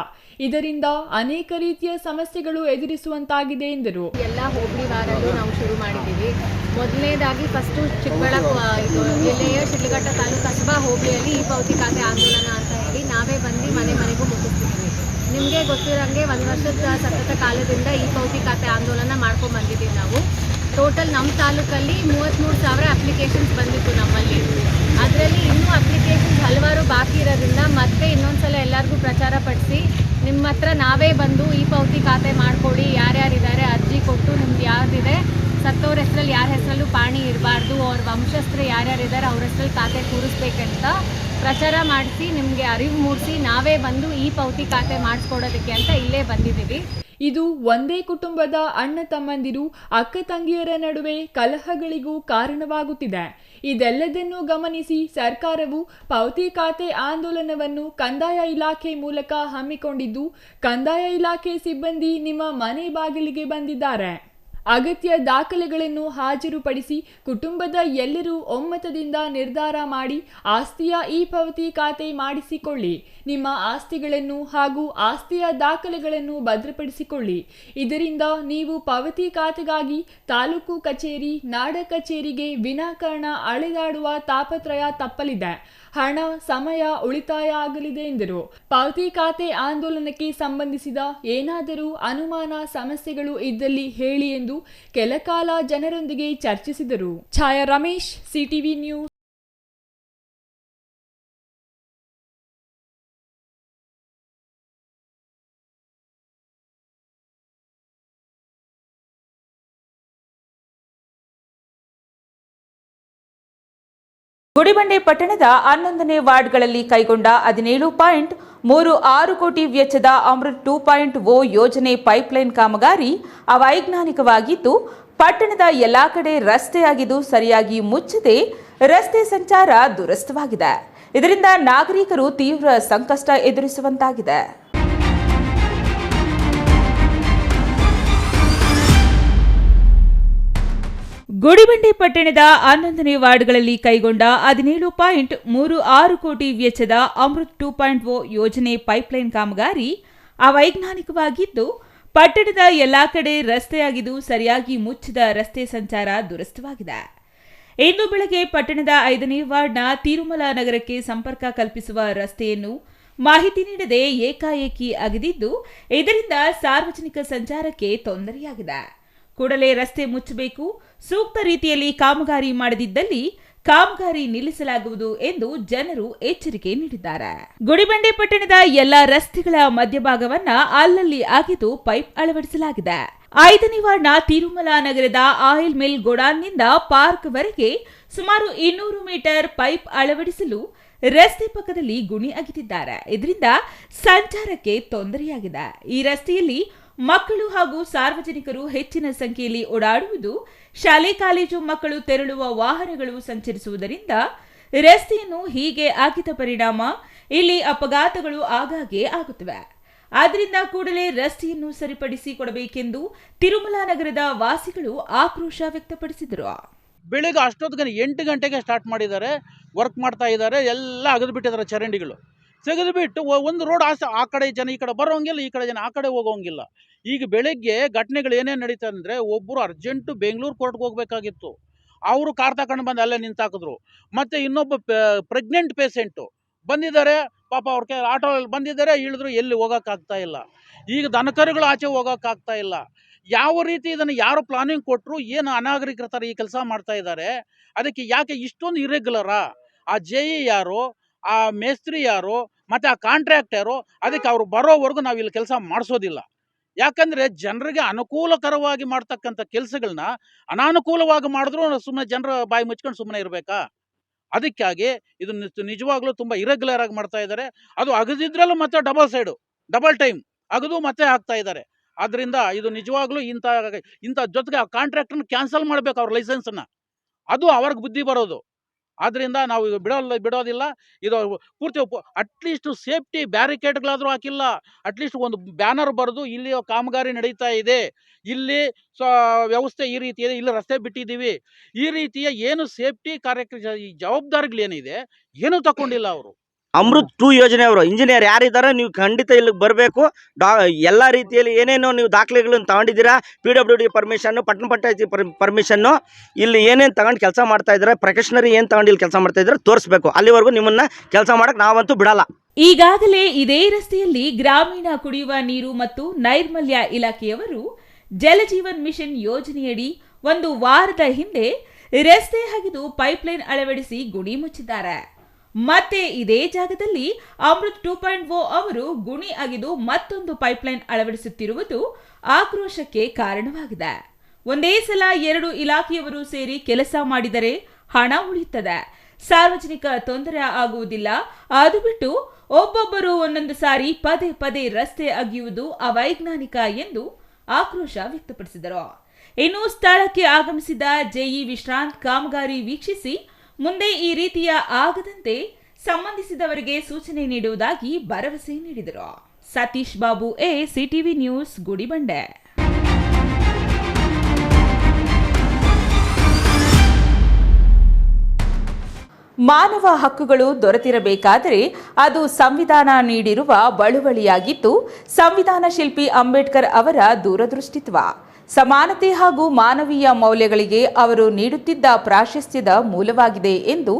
ಇದರಿಂದ ಅನೇಕ ರೀತಿಯ ಸಮಸ್ಯೆಗಳು ಎದುರಿಸುವಂತಾಗಿದೆ ಎಂದರು. ಎಲ್ಲ ಹೋಬಳಿ ವಾರಲ್ಲೂ ನಾವು ಶುರು ಮಾಡಿದ್ದೀವಿ. ಮೊದಲನೇದಾಗಿ ಫಸ್ಟು ಚಿಕ್ಕಬಳ್ಳಾಪುರ ಜಿಲ್ಲೆಯ ಶಿಡ್ಲಘಟ್ಟ ತಾಲೂಕು ಕಸಬಾ ಹೋಬಳಿಯಲ್ಲಿ ಈ ಪಾವತಿ ಖಾತೆ ಆಂದೋಲನ ಅಂತ ಹೇಳಿ ನಾವೇ ಬಂದು ಮನೆ ಮನೆಗೂ ಮುಗಿಸ್ತಿದ್ವಿ. ನಿಮಗೆ ಗೊತ್ತಿರೋಂಗೆ 1 ವರ್ಷದ ಸತತ ಕಾಲದಿಂದ ಈ ಪಾವತಿ ಖಾತೆ ಆಂದೋಲನ ಮಾಡ್ಕೊಂಡು ಬಂದಿದ್ದೀವಿ ನಾವು. ಟೋಟಲ್ ನಮ್ಮ ತಾಲೂಕಲ್ಲಿ 33,000 ಅಪ್ಲಿಕೇಶನ್ಸ್ ಬಂದಿತ್ತು ನಮ್ಮಲ್ಲಿ. ಅದರಲ್ಲಿ ಇನ್ನೂ ಅಪ್ಲಿಕೇಶನ್ಸ್ ಹಲವಾರು ಬಾಕಿ ಇರೋದ್ರಿಂದ ಮತ್ತೆ ಇನ್ನೊಂದ್ಸಲ ಎಲ್ಲರಿಗೂ ಪ್ರಚಾರ ಪಡಿಸಿ ನಿಮ್ಮ ಹತ್ರ ನಾವೇ ಬಂದು ಈ ಪಾವತಿ ಖಾತೆ ಮಾಡ್ಕೊಳ್ಳಿ, ಯಾರ್ಯಾರಿದ್ದಾರೆ ಅರ್ಜಿ ಕೊಟ್ಟು ನಿಮ್ದು ಯಾವುದಿದೆ ಸತ್ತವ್ರ ಹೆಸರಲ್ಲಿ ಯಾರ ಹೆಸರಲ್ಲೂ ಪಾಣಿ ಇರಬಾರ್ದು, ಅವ್ರ ವಂಶಸ್ಥರು ಯಾರ್ಯಾರಿದ್ದಾರೆ ಅವ್ರ ಹೆಸರಲ್ಲಿ ಖಾತೆ ಕೂರಿಸ್ಬೇಕಂತ ಪ್ರಚಾರ ಮಾಡಿಸಿ ನಿಮಗೆ ಅರಿವು ಮೂಡಿಸಿ ನಾವೇ ಬಂದು ಈ ಪಾವತಿ ಖಾತೆ ಮಾಡಿಸ್ಕೊಡೋದಕ್ಕೆ ಅಂತ ಇಲ್ಲೇ ಬಂದಿದ್ದೀವಿ. ಇದು ಒಂದೇ ಕುಟುಂಬದ ಅಣ್ಣ ತಮ್ಮಂದಿರು, ಅಕ್ಕ ತಂಗಿಯರ ನಡುವೆ ಕಲಹಗಳಿಗೂ ಕಾರಣವಾಗುತ್ತಿದೆ. ಇದೆಲ್ಲದನ್ನು ಗಮನಿಸಿ ಸರ್ಕಾರವು ಪಾವತಿ ಖಾತೆ ಆಂದೋಲನವನ್ನು ಕಂದಾಯ ಇಲಾಖೆ ಮೂಲಕ ಹಮ್ಮಿಕೊಂಡಿದ್ದು, ಕಂದಾಯ ಇಲಾಖೆ ಸಿಬ್ಬಂದಿ ನಿಮ್ಮ ಮನೆ ಬಾಗಿಲಿಗೆ ಬಂದಿದ್ದಾರೆ. ಅಗತ್ಯ ದಾಖಲೆಗಳನ್ನು ಹಾಜರುಪಡಿಸಿ ಕುಟುಂಬದ ಎಲ್ಲರೂ ಒಮ್ಮತದಿಂದ ನಿರ್ಧಾರ ಮಾಡಿ ಆಸ್ತಿಯ ಈ ಪಾವತಿ ಖಾತೆ ಮಾಡಿಸಿಕೊಳ್ಳಿ. ನಿಮ್ಮ ಆಸ್ತಿಗಳನ್ನು ಹಾಗೂ ಆಸ್ತಿಯ ದಾಖಲೆಗಳನ್ನು ಭದ್ರಪಡಿಸಿಕೊಳ್ಳಿ. ಇದರಿಂದ ನೀವು ಪಾವತಿ ಖಾತೆಗಾಗಿ ತಾಲೂಕು ಕಚೇರಿ, ನಾಡ ಕಚೇರಿಗೆ ವಿನಾಕಾರಣ ಅಲೆದಾಡುವ ತಾಪತ್ರಯ ತಪ್ಪಲಿದೆ. ಹಣ, ಸಮಯ ಉಳಿತಾಯ ಆಗಲಿದೆ ಎಂದರು. ಪಾವತಿ ಖಾತೆ ಆಂದೋಲನಕ್ಕೆ ಸಂಬಂಧಿಸಿದ ಏನಾದರೂ ಅನುಮಾನ, ಸಮಸ್ಯೆಗಳು ಇದ್ದಲ್ಲಿ ಹೇಳಿ ಎಂದು ಕೆಲಕಾಲ ಜನರೊಂದಿಗೆ ಚರ್ಚಿಸಿದರು. ಛಾಯಾ ರಮೇಶ್, ಸಿಟಿವಿ ನ್ಯೂಸ್. ಗುಡಿಬಂಡೆ ಪಟ್ಟಣದ 11ನೇ ವಾರ್ಡ್ಗಳಲ್ಲಿ ಕೈಗೊಂಡ 17 6 ಕೋಟಿ ವೆಚ್ಚದ ಅಮೃತ್ 2.0 ಯೋಜನೆ ಪೈಪ್ಲೈನ್ ಕಾಮಗಾರಿ ಅವೈಜ್ಞಾನಿಕವಾಗಿದ್ದು ಪಟ್ಟಣದ ಎಲ್ಲಾ ಕಡೆ ರಸ್ತೆಯಾಗಿದ್ದು ಸರಿಯಾಗಿ ಮುಚ್ಚದೆ ರಸ್ತೆ ಸಂಚಾರ ದುರಸ್ಥವಾಗಿದೆ. ಇದರಿಂದ ನಾಗರಿಕರು ತೀವ್ರ ಸಂಕಷ್ಟ ಎದುರಿಸುವಂತಾಗಿದೆ. ಗುಡಿಬಂಡೆ ಪಟ್ಟಣದ 11ನೇ ವಾರ್ಡ್ಗಳಲ್ಲಿ ಕೈಗೊಂಡ 17.36 ಕೋಟಿ ವೆಚ್ಚದ ಅಮೃತ್ 2.0 ಯೋಜನೆ ಪೈಪ್ಲೈನ್ ಕಾಮಗಾರಿ ಅವೈಜ್ಞಾನಿಕವಾಗಿದ್ದು ಪಟ್ಟಣದ ಎಲ್ಲಾ ಕಡೆ ರಸ್ತೆಯಾಗಿದ್ದು ಸರಿಯಾಗಿ ಮುಚ್ಚಿದ ರಸ್ತೆ ಸಂಚಾರ ದುರಸ್ಥವಾಗಿದೆ. ಇಂದು ಬೆಳಗ್ಗೆ ಪಟ್ಟಣದ 5ನೇ ವಾರ್ಡ್ನ ತಿರುಮಲ ನಗರಕ್ಕೆ ಸಂಪರ್ಕ ಕಲ್ಪಿಸುವ ರಸ್ತೆಯನ್ನು ಮಾಹಿತಿ ನೀಡದೆ ಏಕಾಏಕಿ ಅಗೆದಿದ್ದು ಇದರಿಂದ ಸಾರ್ವಜನಿಕ ಸಂಚಾರಕ್ಕೆ ತೊಂದರೆಯಾಗಿದೆ. ಕೂಡಲೇ ರಸ್ತೆ ಮುಚ್ಚಬೇಕು, ಸೂಕ್ತ ರೀತಿಯಲ್ಲಿ ಕಾಮಗಾರಿ ಮಾಡದಿದ್ದಲ್ಲಿ ಕಾಮಗಾರಿ ನಿಲ್ಲಿಸಲಾಗುವುದು ಎಂದು ಜನರು ಎಚ್ಚರಿಕೆ ನೀಡಿದ್ದಾರೆ. ಗುಡಿಬಂಡೆ ಪಟ್ಟಣದ ಎಲ್ಲಾ ರಸ್ತೆಗಳ ಮಧ್ಯಭಾಗವನ್ನ ಅಲ್ಲಲ್ಲಿ ಅಗೆದು ಪೈಪ್ ಅಳವಡಿಸಲಾಗಿದೆ. 5ನೇ ವಾರ್ಡ್ನ ತಿರುಮಲ ನಗರದ ಆಯಿಲ್ ಮಿಲ್ ಗೋಡಾನ್ನಿಂದ ಪಾರ್ಕ್ ವರೆಗೆ ಸುಮಾರು 200 ಮೀಟರ್ ಪೈಪ್ ಅಳವಡಿಸಲು ರಸ್ತೆ ಪಕ್ಕದಲ್ಲಿ ಗುಣಿ ಅಗೆದಿದ್ದಾರೆ. ಇದರಿಂದ ಸಂಚಾರಕ್ಕೆ ತೊಂದರೆಯಾಗಿದೆ. ಈ ರಸ್ತೆಯಲ್ಲಿ ಮಕ್ಕಳು ಹಾಗೂ ಸಾರ್ವಜನಿಕರು ಹೆಚ್ಚಿನ ಸಂಖ್ಯೆಯಲ್ಲಿ ಓಡಾಡುವುದು, ಶಾಲೆ ಕಾಲೇಜು ಮಕ್ಕಳು ತೆರಳುವ ವಾಹನಗಳು ಸಂಚರಿಸುವುದರಿಂದ ರಸ್ತೆಯನ್ನು ಹೀಗೆ ಅಗೆದ ಪರಿಣಾಮ ಇಲ್ಲಿ ಅಪಘಾತಗಳು ಆಗಾಗ್ಗೆ ಆಗುತ್ತವೆ. ಆದ್ದರಿಂದ ಕೂಡಲೇ ರಸ್ತೆಯನ್ನು ಸರಿಪಡಿಸಿ ಕೊಡಬೇಕೆಂದು ತಿರುಮಲ ನಗರದ ವಾಸಿಗಳು ಆಕ್ರೋಶ ವ್ಯಕ್ತಪಡಿಸಿದರು. ಬೆಳಿಗ್ಗೆ ಅಷ್ಟೊತ್ತಿಗೆ 8 ಗಂಟೆಗೆ ಸ್ಟಾರ್ಟ್ ಮಾಡಿದ್ದಾರೆ, ವರ್ಕ್ ಮಾಡ್ತಾ ಇದ್ದಾರೆ. ಎಲ್ಲ ಅಗೆದು ಬಿಟ್ಟಿದ್ದಾರೆ ಚರಂಡಿಗಳು. ತೆಗೆದುಬಿಟ್ಟು ಒಂದು ರೋಡ್ ಆ ಕಡೆ ಜನ ಈ ಕಡೆ ಬರೋಂಗಿಲ್ಲ, ಈ ಕಡೆ ಜನ ಆ ಕಡೆ ಹೋಗೋಂಗಿಲ್ಲ. ಈಗ ಬೆಳಗ್ಗೆ ಘಟನೆಗಳು ಏನೇನು ನಡೀತಾ ಅಂದರೆ, ಒಬ್ಬರು ಅರ್ಜೆಂಟು ಬೆಂಗಳೂರು ಕೋರ್ಟ್ಗೆ ಹೋಗಬೇಕಾಗಿತ್ತು, ಅವರು ಕಾರ್ ತಗೊಂಡು ಬಂದು ಅಲ್ಲೇ ನಿಂತಾಕಿದ್ರು. ಮತ್ತು ಇನ್ನೊಬ್ಬ ಪ್ರೆಗ್ನೆಂಟ್ ಪೇಷೆಂಟು ಬಂದಿದ್ದಾರೆ, ಪಾಪ ಅವ್ರ ಆಟೋಲ್ಲಿ ಬಂದಿದ್ದಾರೆ, ಇಳಿದ್ರು, ಎಲ್ಲಿ ಹೋಗೋಕ್ಕಾಗ್ತಾ ಇಲ್ಲ. ಈಗ ದನಕರುಗಳು ಆಚೆ ಹೋಗೋಕ್ಕಾಗ್ತಾ ಇಲ್ಲ. ಯಾವ ರೀತಿ ಇದನ್ನು ಯಾರು ಪ್ಲಾನಿಂಗ್ ಕೊಟ್ಟರು, ಏನು ಅನಾಗರಿಕರ ಥರ ಈ ಕೆಲಸ ಮಾಡ್ತಾ ಇದ್ದಾರೆ. ಅದಕ್ಕೆ ಯಾಕೆ ಇಷ್ಟೊಂದು ಇರೆಗ್ಯುಲರಾ? ಆ JE ಯಾರು, ಆ ಮೇಸ್ತ್ರಿ ಯಾರು, ಮತ್ತು ಆ ಕಾಂಟ್ರಾಕ್ಟ್ ಯಾರು? ಅದಕ್ಕೆ ಅವರು ಬರೋವರೆಗೂ ನಾವು ಇಲ್ಲಿ ಕೆಲಸ ಮಾಡಿಸೋದಿಲ್ಲ. ಯಾಕಂದರೆ ಜನರಿಗೆ ಅನುಕೂಲಕರವಾಗಿ ಮಾಡ್ತಕ್ಕಂಥ ಕೆಲಸಗಳನ್ನ ಅನಾನುಕೂಲವಾಗಿ ಮಾಡಿದ್ರು ಸುಮ್ಮನೆ ಜನರ ಬಾಯಿ ಮುಚ್ಕೊಂಡು ಸುಮ್ಮನೆ ಇರಬೇಕಾ? ಅದಕ್ಕಾಗಿ ಇದು ನಿಜವಾಗ್ಲೂ ತುಂಬ ಇರೆಗ್ಯುಲರ್ ಆಗಿ ಮಾಡ್ತಾ ಇದ್ದಾರೆ. ಅದು ಅಗದಿದ್ರಲ್ಲೂ ಮತ್ತೆ ಡಬಲ್ ಟೈಮ್ ಅಗದು ಮತ್ತೆ ಹಾಕ್ತಾ ಇದ್ದಾರೆ. ಆದ್ದರಿಂದ ಇದು ನಿಜವಾಗ್ಲೂ ಇಂಥ ಜೊತೆಗೆ ಆ ಕಾಂಟ್ರಾಕ್ಟರ್ನ ಕ್ಯಾನ್ಸಲ್ ಮಾಡಬೇಕು, ಅವ್ರ ಲೈಸೆನ್ಸನ್ನು. ಅದು ಅವ್ರಿಗೆ ಬುದ್ಧಿ ಬರೋದು. ಆದ್ದರಿಂದ ನಾವು ಬಿಡೋದಿಲ್ಲ. ಇದು ಪೂರ್ತಿ ಅಟ್ಲೀಸ್ಟ್ ಸೇಫ್ಟಿ ಬ್ಯಾರಿಕೇಡ್ಗಳಾದರೂ ಹಾಕಿಲ್ಲ, ಅಟ್ಲೀಸ್ಟ್ ಒಂದು ಬ್ಯಾನರ್ ಬರೆದು ಇಲ್ಲಿ ಕಾಮಗಾರಿ ನಡೀತಾ ಇದೆ, ಇಲ್ಲಿ ವ್ಯವಸ್ಥೆ ಈ ರೀತಿ ಇದೆ, ಇಲ್ಲಿ ರಸ್ತೆ ಬಿಟ್ಟಿದ್ದೀವಿ, ಈ ರೀತಿಯ ಏನು ಸೇಫ್ಟಿ ಈ ಜವಾಬ್ದಾರಿಗಳೇನಿದೆ ಏನೂ ತಗೊಂಡಿಲ್ಲ ಅವರು. ಅಮೃತ್ 2 ಯೋಜನೆ ಅವರು ಇಂಜಿನಿಯರ್ ಯಾರಿದ್ದಾರೆ, ನೀವು ಖಂಡಿತ ಇಲ್ಲಿಗೆ ಬರಬೇಕು. ಎಲ್ಲ ರೀತಿಯಲ್ಲಿ ಏನೇನೋ ನೀವು ದಾಖಲೆಗಳನ್ನು ತಗೊಂಡಿದ್ದೀರಾ, PWD ಪರ್ಮಿಷನ್ನು, ಪಟ್ಟಣ ಪಂಚಾಯತಿ ಪರ್ಮಿಷನ್ನು, ಇಲ್ಲಿ ಏನೇನು ತಗೊಂಡು ಕೆಲಸ ಮಾಡ್ತಾ ಇದ್ದಾರೆ, ಪ್ರೊಫೆಷನರಿ ಏನು ತಗೊಂಡು ಇಲ್ಲಿ ಕೆಲಸ ಮಾಡ್ತಾ ಇದ್ದಾರೆ ತೋರಿಸ್ಬೇಕು. ಅಲ್ಲಿವರೆಗೂ ನಿಮ್ಮನ್ನ ಕೆಲಸ ಮಾಡಕ್ಕೆ ನಾವಂತೂ ಬಿಡಲ್ಲ. ಈಗಾಗಲೇ ಇದೇ ರಸ್ತೆಯಲ್ಲಿ ಗ್ರಾಮೀಣ ಕುಡಿಯುವ ನೀರು ಮತ್ತು ನೈರ್ಮಲ್ಯ ಇಲಾಖೆಯವರು ಜಲಜೀವನ್ ಮಿಷನ್ ಯೋಜನೆಯಡಿ 1 ವಾರದ ಹಿಂದೆ ರಸ್ತೆ ಅಗೆದು ಪೈಪ್ಲೈನ್ ಅಳವಡಿಸಿ ಗುಣಿ ಮುಚ್ಚಿದ್ದಾರೆ. ಮತ್ತೆ ಇದೇ ಜಾಗದಲ್ಲಿ ಅಮೃತ್ 2.0 ಅವರು ಗುಣಿ ಅಗೆದು ಮತ್ತೊಂದು ಪೈಪ್ಲೈನ್ ಅಳವಡಿಸುತ್ತಿರುವುದು ಆಕ್ರೋಶಕ್ಕೆ ಕಾರಣವಾಗಿದೆ. ಒಂದೇ ಸಲ 2 ಇಲಾಖೆಯವರು ಸೇರಿ ಕೆಲಸ ಮಾಡಿದರೆ ಹಣ ಉಳಿಯುತ್ತದೆ, ಸಾರ್ವಜನಿಕ ತೊಂದರೆ ಆಗುವುದಿಲ್ಲ. ಅದು ಬಿಟ್ಟು ಒಬ್ಬೊಬ್ಬರು ಒಂದೊಂದು ಸಾರಿ ಪದೇ ಪದೇ ರಸ್ತೆ ಅಗೆಯುವುದು ಅವೈಜ್ಞಾನಿಕ ಎಂದು ಆಕ್ರೋಶ ವ್ಯಕ್ತಪಡಿಸಿದರು. ಇನ್ನು ಸ್ಥಳಕ್ಕೆ ಆಗಮಿಸಿದ JE ವಿಶ್ರಾಂತ್ ಕಾಮಗಾರಿ ವೀಕ್ಷಿಸಿ ಮುಂದೆ ಈ ರೀತಿಯ ಆಗದಂತೆ ಸಂಬಂಧಿಸಿದವರಿಗೆ ಸೂಚನೆ ನೀಡುವುದಾಗಿ ಭರವಸೆ ನೀಡಿದರು. Satish Babu CTV news, Gudibande. ಮಾನವ ಹಕ್ಕುಗಳು ದೊರೆತಿರಬೇಕಾದರೆ ಅದು ಸಂವಿಧಾನ ನೀಡಿರುವ ಬಳುವಳಿಯಾಗಿದ್ದು, ಸಂವಿಧಾನ ಶಿಲ್ಪಿ ಅಂಬೇಡ್ಕರ್ ಅವರ ದೂರದೃಷ್ಟಿತ್ವ, ಸಮಾನತೆ ಹಾಗೂ ಮಾನವೀಯ ಮೌಲ್ಯಗಳಿಗೆ ಅವರು ನೀಡುತ್ತಿದ್ದ ಪ್ರಾಶಸ್ತ್ಯದ ಮೂಲವಾಗಿದೆ ಎಂದು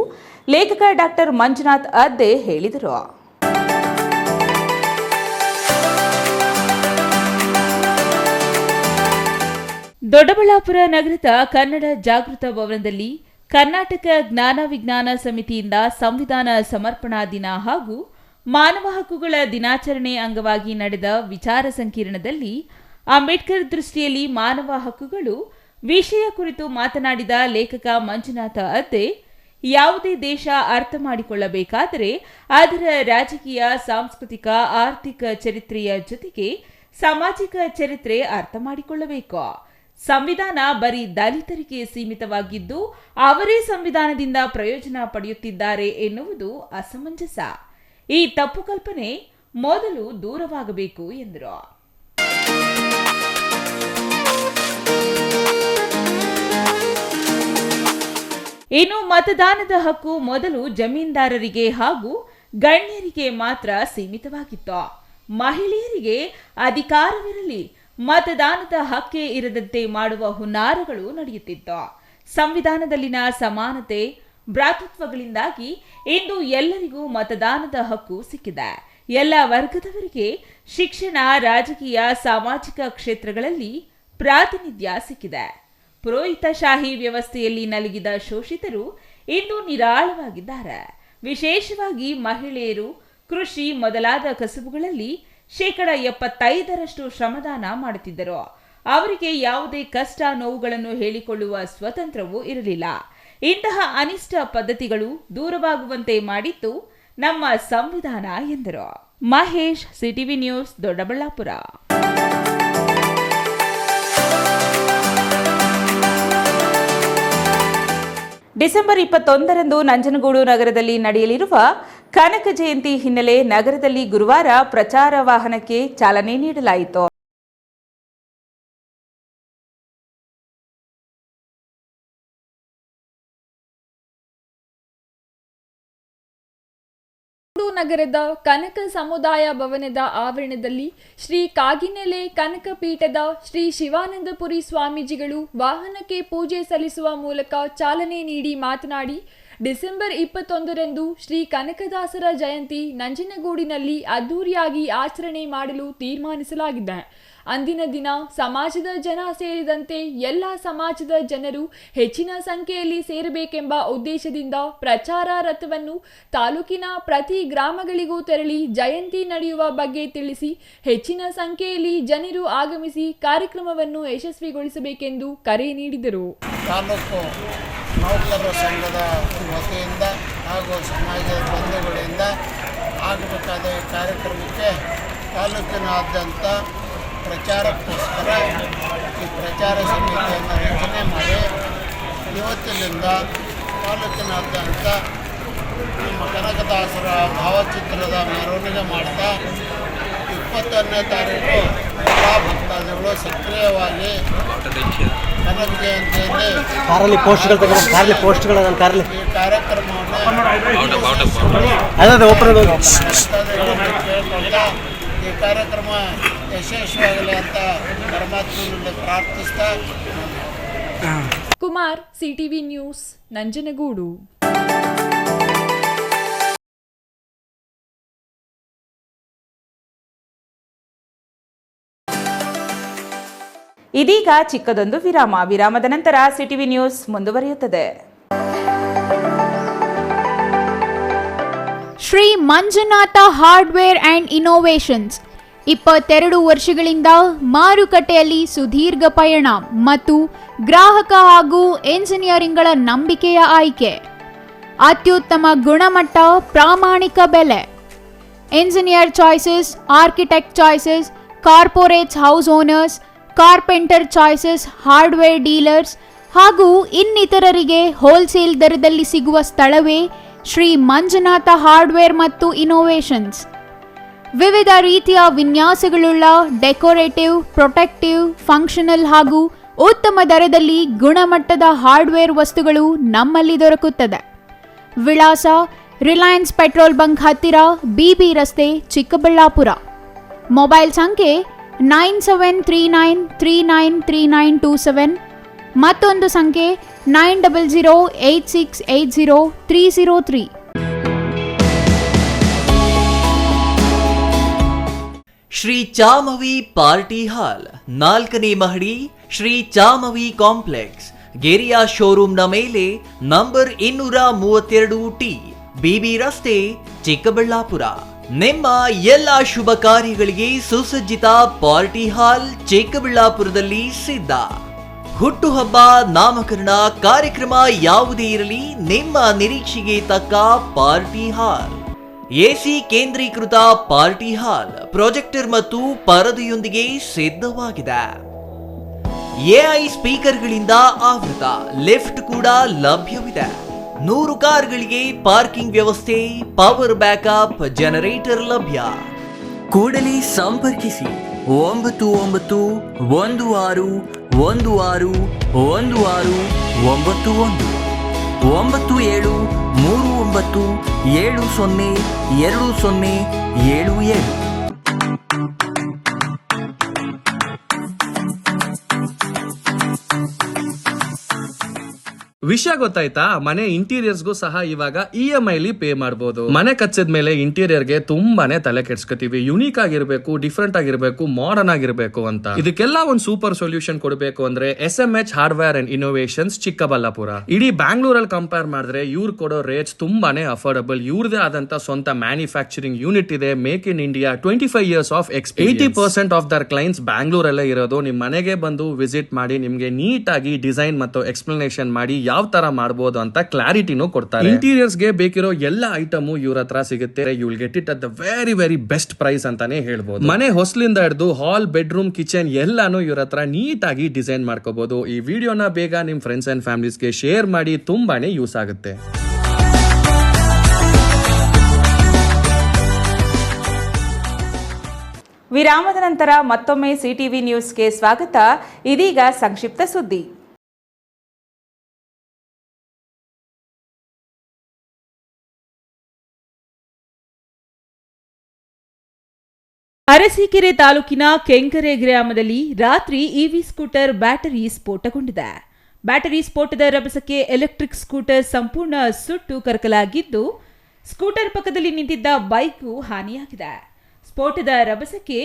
ಲೇಖಕ ಡಾಕ್ಟರ್ ಮಂಜುನಾಥ್ ಅದ್ದೆ ಹೇಳಿದರು. ದೊಡ್ಡಬಳ್ಳಾಪುರ ನಗರದ ಕನ್ನಡ ಜಾಗೃತ ಭವನದಲ್ಲಿ ಕರ್ನಾಟಕ ಜ್ಞಾನ ವಿಜ್ಞಾನ ಸಮಿತಿಯಿಂದ ಸಂವಿಧಾನ ಸಮರ್ಪಣಾ ದಿನ ಹಾಗೂ ಮಾನವ ಹಕ್ಕುಗಳ ದಿನಾಚರಣೆ ಅಂಗವಾಗಿ ನಡೆದ ವಿಚಾರ ಸಂಕಿರಣದಲ್ಲಿ ಅಂಬೇಡ್ಕರ್ ದೃಷ್ಟಿಯಲ್ಲಿ ಮಾನವ ಹಕ್ಕುಗಳು ವಿಷಯ ಕುರಿತು ಮಾತನಾಡಿದ ಲೇಖಕ ಮಂಜುನಾಥ ಅದ್ದೆ, ಯಾವುದೇ ದೇಶ ಅರ್ಥ ಮಾಡಿಕೊಳ್ಳಬೇಕಾದರೆ ಅದರ ರಾಜಕೀಯ, ಸಾಂಸ್ಕೃತಿಕ, ಆರ್ಥಿಕ ಚರಿತ್ರೆಯ ಜೊತೆಗೆ ಸಾಮಾಜಿಕ ಚರಿತ್ರೆ ಅರ್ಥ ಮಾಡಿಕೊಳ್ಳಬೇಕು. ಸಂವಿಧಾನ ಬರೀ ದಲಿತರಿಗೆ ಸೀಮಿತವಾಗಿದ್ದು ಅವರೇ ಸಂವಿಧಾನದಿಂದ ಪ್ರಯೋಜನ ಪಡೆಯುತ್ತಿದ್ದಾರೆ ಎನ್ನುವುದು ಅಸಮಂಜಸ. ಈ ತಪ್ಪು ಕಲ್ಪನೆ ಮೊದಲು ದೂರವಾಗಬೇಕು ಎಂದರು. ಇನ್ನು ಮತದಾನದ ಹಕ್ಕು ಮೊದಲು ಜಮೀನ್ದಾರರಿಗೆ ಹಾಗೂ ಗಣ್ಯರಿಗೆ ಮಾತ್ರ ಸೀಮಿತವಾಗಿತ್ತು. ಮಹಿಳೆಯರಿಗೆ ಅಧಿಕಾರವಿರಲಿ, ಮತದಾನದ ಹಕ್ಕೇ ಇರದಂತೆ ಮಾಡುವ ಹುನ್ನಾರಗಳು ನಡೆಯುತ್ತಿತ್ತು. ಸಂವಿಧಾನದಲ್ಲಿನ ಸಮಾನತೆ, ಭ್ರಾತೃತ್ವಗಳಿಂದಾಗಿ ಇಂದು ಎಲ್ಲರಿಗೂ ಮತದಾನದ ಹಕ್ಕು ಸಿಕ್ಕಿದೆ. ಎಲ್ಲ ವರ್ಗದವರಿಗೆ ಶಿಕ್ಷಣ, ರಾಜಕೀಯ, ಸಾಮಾಜಿಕ ಕ್ಷೇತ್ರಗಳಲ್ಲಿ ಪ್ರಾತಿನಿಧ್ಯ ಸಿಕ್ಕಿದೆ. ಪುರೋಹಿತಶಾಹಿ ವ್ಯವಸ್ಥೆಯಲ್ಲಿ ನಲುಗಿದ ಶೋಷಿತರು ಇಂದು ನಿರಾಳವಾಗಿದ್ದಾರೆ. ವಿಶೇಷವಾಗಿ ಮಹಿಳೆಯರು ಕೃಷಿ ಮೊದಲಾದ ಕಸುಬುಗಳಲ್ಲಿ 75% ಶ್ರಮದಾನ ಮಾಡುತ್ತಿದ್ದರು. ಅವರಿಗೆ ಯಾವುದೇ ಕಷ್ಟ ನೋವುಗಳನ್ನು ಹೇಳಿಕೊಳ್ಳುವ ಸ್ವತಂತ್ರವೂ ಇರಲಿಲ್ಲ. ಇಂತಹ ಅನಿಷ್ಟ ಪದ್ಧತಿಗಳು ದೂರವಾಗುವಂತೆ ಮಾಡಿತ್ತು ನಮ್ಮ ಸಂವಿಧಾನ ಎಂದರು. Mahesh, CTV news, Doddaballapur. December 21ರಂದು ನಂಜನಗೂಡು ನಗರದಲ್ಲಿ ನಡೆಯಲಿರುವ ಕನಕ ಜಯಂತಿ ಹಿನ್ನೆಲೆ ನಗರದಲ್ಲಿ ಗುರುವಾರ ಪ್ರಚಾರ ವಾಹನಕ್ಕೆ ಚಾಲನೆ ನೀಡಲಾಯಿತು. ನಗರದ ಕನಕ ಸಮುದಾಯ ಭವನದ ಆವರಣದಲ್ಲಿ ಶ್ರೀ ಕಾಗಿನೆಲೆ ಕನಕ ಪೀಠದ ಶ್ರೀ ಶಿವಾನಂದಪುರಿ ಸ್ವಾಮೀಜಿಗಳು ವಾಹನಕ್ಕೆ ಪೂಜೆ ಸಲ್ಲಿಸುವ ಮೂಲಕ ಚಾಲನೆ ನೀಡಿ ಮಾತನಾಡಿ, ಡಿಸೆಂಬರ್ 21ರಂದು ಶ್ರೀ ಕನಕದಾಸರ ಜಯಂತಿ ನಂಜನಗೂಡಿನಲ್ಲಿ ಅದ್ದೂರಿಯಾಗಿ ಆಚರಣೆ ಮಾಡಲು ತೀರ್ಮಾನಿಸಲಾಗಿದೆ. ಅಂದಿನ ದಿನ ಸಮಾಜದ ಜನ ಸೇರಿದಂತೆ ಎಲ್ಲ ಸಮಾಜದ ಜನರು ಹೆಚ್ಚಿನ ಸಂಖ್ಯೆಯಲ್ಲಿ ಸೇರಬೇಕೆಂಬ ಉದ್ದೇಶದಿಂದ ಪ್ರಚಾರ ರಥವನ್ನು ತಾಲೂಕಿನ ಪ್ರತಿ ಗ್ರಾಮಗಳಿಗೂ ತೆರಳಿ ಜಯಂತಿ ನಡೆಯುವ ಬಗ್ಗೆ ತಿಳಿಸಿ ಹೆಚ್ಚಿನ ಸಂಖ್ಯೆಯಲ್ಲಿ ಜನರು ಆಗಮಿಸಿ ಕಾರ್ಯಕ್ರಮವನ್ನು ಯಶಸ್ವಿಗೊಳಿಸಬೇಕೆಂದು ಕರೆ ನೀಡಿದರು. ತಾಲೂಕು ನೌಕರರ ಸಂಘದ ವತಿಯಿಂದ ಹಾಗೂ ಸಮಾಜದ ಬಂಧುಗಳಿಂದ ಆಗಬೇಕಾದ ಈ ಕಾರ್ಯಕ್ರಮಕ್ಕೆ ತಾಲೂಕಿನಾದ್ಯಂತ ಪ್ರಚಾರಕ್ಕೋಸ್ಕರ ಈ ಪ್ರಚಾರ ಸಮಿತಿಯನ್ನು ರಚನೆ ಮಾಡಿ ಇವತ್ತಿನಿಂದ ತಾಲೂಕಿನಾದ್ಯಂತ ನಮ್ಮ ಕನಕದಾಸರ ಭಾವಚಿತ್ರದ ಮೆರವಣಿಗೆ ಮಾಡ್ತಾ 21ನೇ ತಾರೀಕು ಎಲ್ಲ ಭಕ್ತಾದಿಗಳು ಸಕ್ರಿಯವಾಗಿ ಕನಕ ಜಯಂತಿಯಲ್ಲಿ ಕಾರಲ್ಲಿ ಪೋಸ್ಟ್ಗಳು ಈ ಕಾರ್ಯಕ್ರಮವನ್ನು ಕೇಳ್ಕೊಳ್ತಾ ಈ ಕಾರ್ಯಕ್ರಮ ಯಶಸ್ವಿಯಾಗಲಿ ಅಂತ ಪರಮಾತ್ಮನಲ್ಲಿ ಪ್ರಾರ್ಥಿಸ್ತಾ. Kumar, CTV news, Nanjangud. ಇದೀಗ ಚಿಕ್ಕದೊಂದು ವಿರಾಮ. ವಿರಾಮದ ನಂತರ ಸಿಟಿವಿ ನ್ಯೂಸ್ ಮುಂದುವರಿಯುತ್ತದೆ. Shri Manjunatha hardware and innovations 22 ವರ್ಷಗಳಿಂದ ಮಾರುಕಟ್ಟೆಯಲ್ಲಿ ಸುದೀರ್ಘ ಪಯಣ ಮತ್ತು ಗ್ರಾಹಕ ಹಾಗೂ ಎಂಜಿನಿಯರಿಂಗ್ಗಳ ನಂಬಿಕೆಯ ಆಯ್ಕೆ. ಅತ್ಯುತ್ತಮ ಗುಣಮಟ್ಟ, ಪ್ರಾಮಾಣಿಕ ಬೆಲೆ. Engineer choices, architect choices, corporates house owners, carpenter choices, hardware dealers ಹಾಗೂ ಇನ್ನಿತರರಿಗೆ ಹೋಲ್ಸೇಲ್ ದರದಲ್ಲಿ ಸಿಗುವ ಸ್ಥಳವೇ ಶ್ರೀ ಮಂಜುನಾಥ ಹಾರ್ಡ್ವೇರ್ ಮತ್ತು ಇನ್ನೋವೇಷನ್ಸ್. ವಿವಿಧ ರೀತಿಯ ವಿನ್ಯಾಸಗಳುಳ್ಳ ಡೆಕೋರೇಟಿವ್, ಪ್ರೊಟೆಕ್ಟಿವ್, ಫಂಕ್ಷನಲ್ ಹಾಗೂ ಉತ್ತಮ ದರದಲ್ಲಿ ಗುಣಮಟ್ಟದ ಹಾರ್ಡ್ವೇರ್ ವಸ್ತುಗಳು ನಮ್ಮಲ್ಲಿ ದೊರಕುತ್ತದೆ. ವಿಳಾಸ: ರಿಲಯನ್ಸ್ ಪೆಟ್ರೋಲ್ ಬಂಕ್ ಹತ್ತಿರ, ಬಿಬಿ ರಸ್ತೆ, ಚಿಕ್ಕಬಳ್ಳಾಪುರ. ಮೊಬೈಲ್ ಸಂಖ್ಯೆ 9739393927, ಮತ್ತೊಂದು ಸಂಖ್ಯೆ 9008680303. ಶ್ರೀ ಚಾಮವಿ ಪಾರ್ಟಿ ಹಾಲ್, 4ನೇ ಮಹಡಿ, ಶ್ರೀ ಚಾಮವಿ ಕಾಂಪ್ಲೆಕ್ಸ್, ಗೆರಿಯಾ ಶೋರೂಮ್ನ ಮೇಲೆ, ನಂಬರ್ 232T, ಬಿಬಿ ರಸ್ತೆ, ಚಿಕ್ಕಬಳ್ಳಾಪುರ. ನಿಮ್ಮ ಎಲ್ಲ ಶುಭ ಕಾರ್ಯಗಳಿಗೆ ಸುಸಜ್ಜಿತ ಪಾರ್ಟಿ ಹಾಲ್ ಚಿಕ್ಕಬಳ್ಳಾಪುರದಲ್ಲಿ ಸಿದ್ಧ. ಹುಟ್ಟುಹಬ್ಬ, ನಾಮಕರಣ, ಕಾರ್ಯಕ್ರಮ ಯಾವುದೇ ಇರಲಿ ನಿಮ್ಮ ನಿರೀಕ್ಷೆಗೆ ತಕ್ಕ ಪಾರ್ಟಿ ಹಾಲ್. ಎಸಿ ಕೇಂದ್ರೀಕೃತ ಪಾರ್ಟಿ ಹಾಲ್ ಪ್ರೊಜೆಕ್ಟರ್ ಮತ್ತು ಪರದೆಯೊಂದಿಗೆ ಸಿದ್ಧವಾಗಿದೆ. ಎಐ ಸ್ಪೀಕರ್ಗಳಿಂದ ಆವೃತ ಲಿಫ್ಟ್ ಕೂಡ ಲಭ್ಯವಿದೆ. 100 ಕಾರ್ಗಳಿಗೆ ಪಾರ್ಕಿಂಗ್ ವ್ಯವಸ್ಥೆ, ಪವರ್ ಬ್ಯಾಕಪ್ ಜನರೇಟರ್ ಲಭ್ಯ. ಕೂಡಲೇ ಸಂಪರ್ಕಿಸಿ 9916161691 9739702077. ವಿಷಯ ಗೊತ್ತಾಯ್ತಾ? ಮನೆ ಇಂಟೀರಿಯರ್ಸ್ಗೂ ಸಹ ಇವಾಗ EMI ಪೇ ಮಾಡಬಹುದು. ಮನೆ ಕಚ್ಚಿದ ಮೇಲೆ ಇಂಟೀರಿಯರ್ಗೆ ತುಂಬಾನೇ ತಲೆ ಕೆಡ್ಸ್ಕೊತೀವಿ. ಯುನೀಕ್ ಆಗಿರ್ಬೇಕು, ಡಿಫ್ರೆಂಟ್ ಆಗಿರ್ಬೇಕು, ಮಾಡರ್ನ್ ಆಗಿರ್ಬೇಕು ಅಂತ. ಇದಕ್ಕೆಲ್ಲ ಒಂದು ಸೂಪರ್ ಸೊಲ್ಯೂಷನ್ ಕೊಡಬೇಕು ಅಂದ್ರೆ SMH hardware and innovations Chikkaballapura. ಇಡೀ ಬ್ಯಾಂಗ್ಳೂರಲ್ಲಿ ಕಂಪೇರ್ ಮಾಡಿದ್ರೆ ಇವ್ರು ಕೊಡೋ ರೇಟ್ಸ್ ತುಂಬಾನೇ ಅಫೋರ್ಡಬಲ್. ಇವ್ರದೇ ಆದಂತ ಸ್ವಂತ ಮ್ಯಾನುಫ್ಯಾಕ್ಚರಿಂಗ್ ಯೂನಿಟ್ ಇದೆ. Make in India 25 years of experience. 80% of their clients ಬ್ಯಾಂಗ್ಳೂರಲ್ಲೇ ಇರೋದು. ನಿಮ್ ಮನೆಗೆ ಬಂದು ವಿಸಿಟ್ ಮಾಡಿ ನಿಮ್ಗೆ ನೀಟ್ ಆಗಿ ಡಿಸೈನ್ ಮತ್ತು ಎಕ್ಸ್ಪ್ಲನೇಷನ್ ಮಾಡಿ ಯಾವ ತರ ಮಾಡಬಹುದು ಅಂತ ಕ್ಲಾರಿಟಿನೂ ಕೊಡ್ತಾರೆ. ಇಂಟೀರಿಯರ್ಸ್ ಗೆ ಬೇಕಿರೋ ಎಲ್ಲ ಐಟಮ್ ಇವ್ರ ಹತ್ರ ಸಿಗುತ್ತೆ. You will get it at the very very best price ಅಂತಾನೆ ಹೇಳ್ಬೋದು. ಮನೆ ಹೊಸಲಿಂದ ಹಿಡಿದು ಹಾಲ್, ಬೆಡ್ರೂಮ್, ಕಿಚನ್ ಎಲ್ಲಾನು ಇವ್ರ ಹತ್ರ ನೀಟ್ ಆಗಿ ಡಿಸೈನ್ ಮಾಡ್ಕೋಬಹುದು. ಈ ವಿಡಿಯೋನ ಬೇಗ ನಿಮ್ ಫ್ರೆಂಡ್ಸ್ ಅಂಡ್ ಫ್ಯಾಮಿಲೀಸ್ಗೆ ಶೇರ್ ಮಾಡಿ, ತುಂಬಾನೇ ಯೂಸ್ ಆಗುತ್ತೆ. ವಿರಾಮದ ನಂತರ ಮತ್ತೊಮ್ಮೆ ಸಿಟಿವಿ ನ್ಯೂಸ್ಗೆ ಸ್ವಾಗತ. ಇದೀಗ ಸಂಕ್ಷಿಪ್ತ ಸುದ್ದಿ. ಅರಸೀಕೆರೆ ತಾಲೂಕಿನ ಕೆಂಕರೆ ಗ್ರಾಮದಲ್ಲಿ ರಾತ್ರಿ ಇವಿ ಸ್ಕೂಟರ್ ಬ್ಯಾಟರಿ ಸ್ಫೋಟಗೊಂಡಿದೆ. ಬ್ಯಾಟರಿ ಸ್ಫೋಟದ ರಭಸಕ್ಕೆ ಎಲೆಕ್ಟ್ರಿಕ್ ಸ್ಕೂಟರ್ ಸಂಪೂರ್ಣ ಸುಟ್ಟು ಕರಕಲಾಗಿದ್ದು, ಸ್ಕೂಟರ್ ಪಕ್ಕದಲ್ಲಿ ನಿಂತಿದ್ದ ಬೈಕು ಹಾನಿಯಾಗಿದೆ. ಸ್ಫೋಟದ ರಭಸಕ್ಕೆ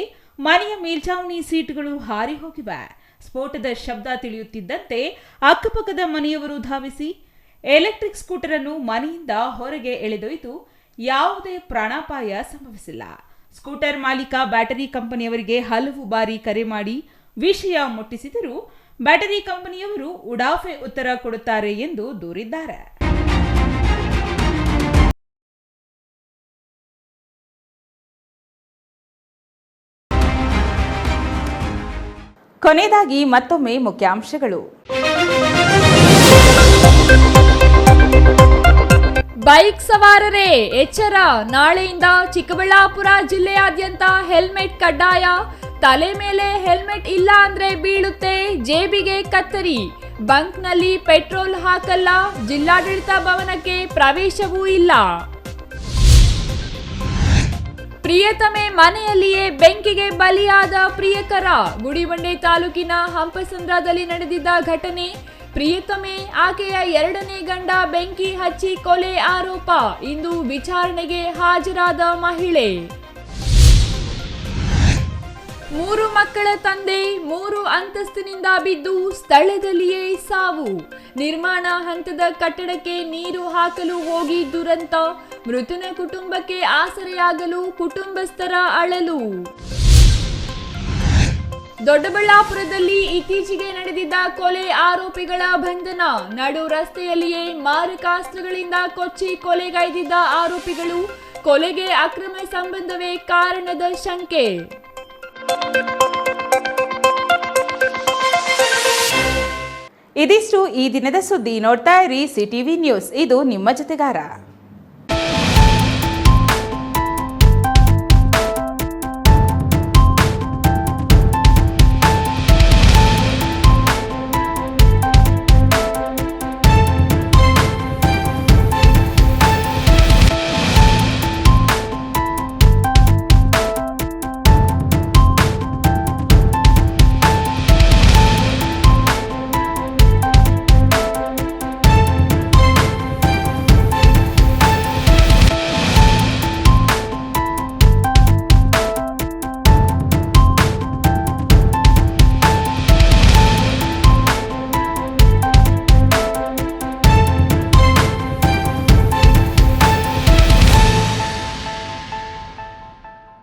ಮನೆಯ ಮೇಲ್ಛಾವಣಿ ಸೀಟುಗಳು ಹಾರಿ ಹೋಗಿವೆ. ಸ್ಫೋಟದ ಶಬ್ದ ತಿಳಿಯುತ್ತಿದ್ದಂತೆ ಅಕ್ಕಪಕ್ಕದ ಮನೆಯವರು ಧಾವಿಸಿ ಎಲೆಕ್ಟ್ರಿಕ್ ಸ್ಕೂಟರ್ ಅನ್ನು ಮನೆಯಿಂದ ಹೊರಗೆ ಎಳೆದೊಯ್ದು ಯಾವುದೇ ಪ್ರಾಣಾಪಾಯ ಸಂಭವಿಸಿಲ್ಲ. ಸ್ಕೂಟರ್ ಮಾಲೀಕ ಬ್ಯಾಟರಿ ಕಂಪನಿಯವರಿಗೆ ಹಲವು ಬಾರಿ ಕರೆ ಮಾಡಿ ವಿಷಯ ಮುಟ್ಟಿಸಿದರೂ ಬ್ಯಾಟರಿ ಕಂಪನಿಯವರು ಉಡಾಫೆ ಉತ್ತರ ಕೊಡುತ್ತಾರೆ ಎಂದು ದೂರಿದ್ದಾರೆ. ಕೊನೆಯದಾಗಿ ಮತ್ತೊಮ್ಮೆ ಮುಖ್ಯಾಂಶಗಳು. ಬೈಕ್ ಸವಾರರೇ ಎಚ್ಚರ, ನಾಳೆಯಿಂದ ಚಿಕ್ಕಬಳ್ಳಾಪುರ ಜಿಲ್ಲೆಯಾದ್ಯಂತ ಹೆಲ್ಮೆಟ್ ಕಡ್ಡಾಯ. ತಲೆ ಮೇಲೆ ಹೆಲ್ಮೆಟ್ ಇಲ್ಲ ಅಂದ್ರೆ ಬೀಳುತ್ತೆ, ಜೇಬಿಗೆ ಕತ್ತರಿ. ಬಂಕ್ನಲ್ಲಿ ಪೆಟ್ರೋಲ್ ಹಾಕಲ್ಲ, ಜಿಲ್ಲಾಡಳಿತ ಭವನಕ್ಕೆ ಪ್ರವೇಶವೂ ಇಲ್ಲ. ಪ್ರಿಯತಮೆ ಮನೆಯಲ್ಲಿಯೇ ಬೆಂಕಿಗೆ ಬಲಿಯಾದ ಪ್ರಿಯಕರ. ಗುಡಿಬಂಡೆ ತಾಲೂಕಿನ ಹಂಪಸಂದ್ರದಲ್ಲಿ ನಡೆದಿದ್ದ ಘಟನೆ. ಪ್ರಿಯತಮೆ ಆಕೆಯ 2ನೇ ಗಂಡ ಬೆಂಕಿ ಹಚ್ಚಿ ಕೊಲೆ ಆರೋಪ. ಇಂದು ವಿಚಾರಣೆಗೆ ಹಾಜರಾದ ಮಹಿಳೆ. 3 ಮಕ್ಕಳ ತಂದೆ 3 ಅಂತಸ್ತಿನಿಂದ ಬಿದ್ದು ಸ್ಥಳದಲ್ಲಿಯೇ ಸಾವು. ನಿರ್ಮಾಣ ಹಂತದ ಕಟ್ಟಡಕ್ಕೆ ನೀರು ಹಾಕಲು ಹೋಗಿ ದುರಂತ. ಮೃತನ ಕುಟುಂಬಕ್ಕೆ ಆಸರೆಯಾಗಲು ಕುಟುಂಬಸ್ಥರ ಅಳಲು. ದೊಡ್ಡಬಳ್ಳಾಪುರದಲ್ಲಿ ಇತ್ತೀಚೆಗೆ ನಡೆದಿದ್ದ ಕೊಲೆ ಆರೋಪಿಗಳ ಬಂಧನ. ನಡು ರಸ್ತೆಯಲ್ಲಿಯೇ ಮಾರಕಾಸ್ತ್ರಗಳಿಂದ ಕೊಚ್ಚಿ ಕೊಲೆಗೈದಿದ್ದ ಆರೋಪಿಗಳು. ಕೊಲೆಗೆ ಅಕ್ರಮ ಸಂಬಂಧವೇ ಕಾರಣದ ಶಂಕೆ. ಇದಿಷ್ಟು ಈ ದಿನದ ಸುದ್ದಿ. ನೋಡ್ತಾ ಇರಿ ಸಿಟಿವಿ ನ್ಯೂಸ್, ಇದು ನಿಮ್ಮ ಜೊತೆಗಾರ.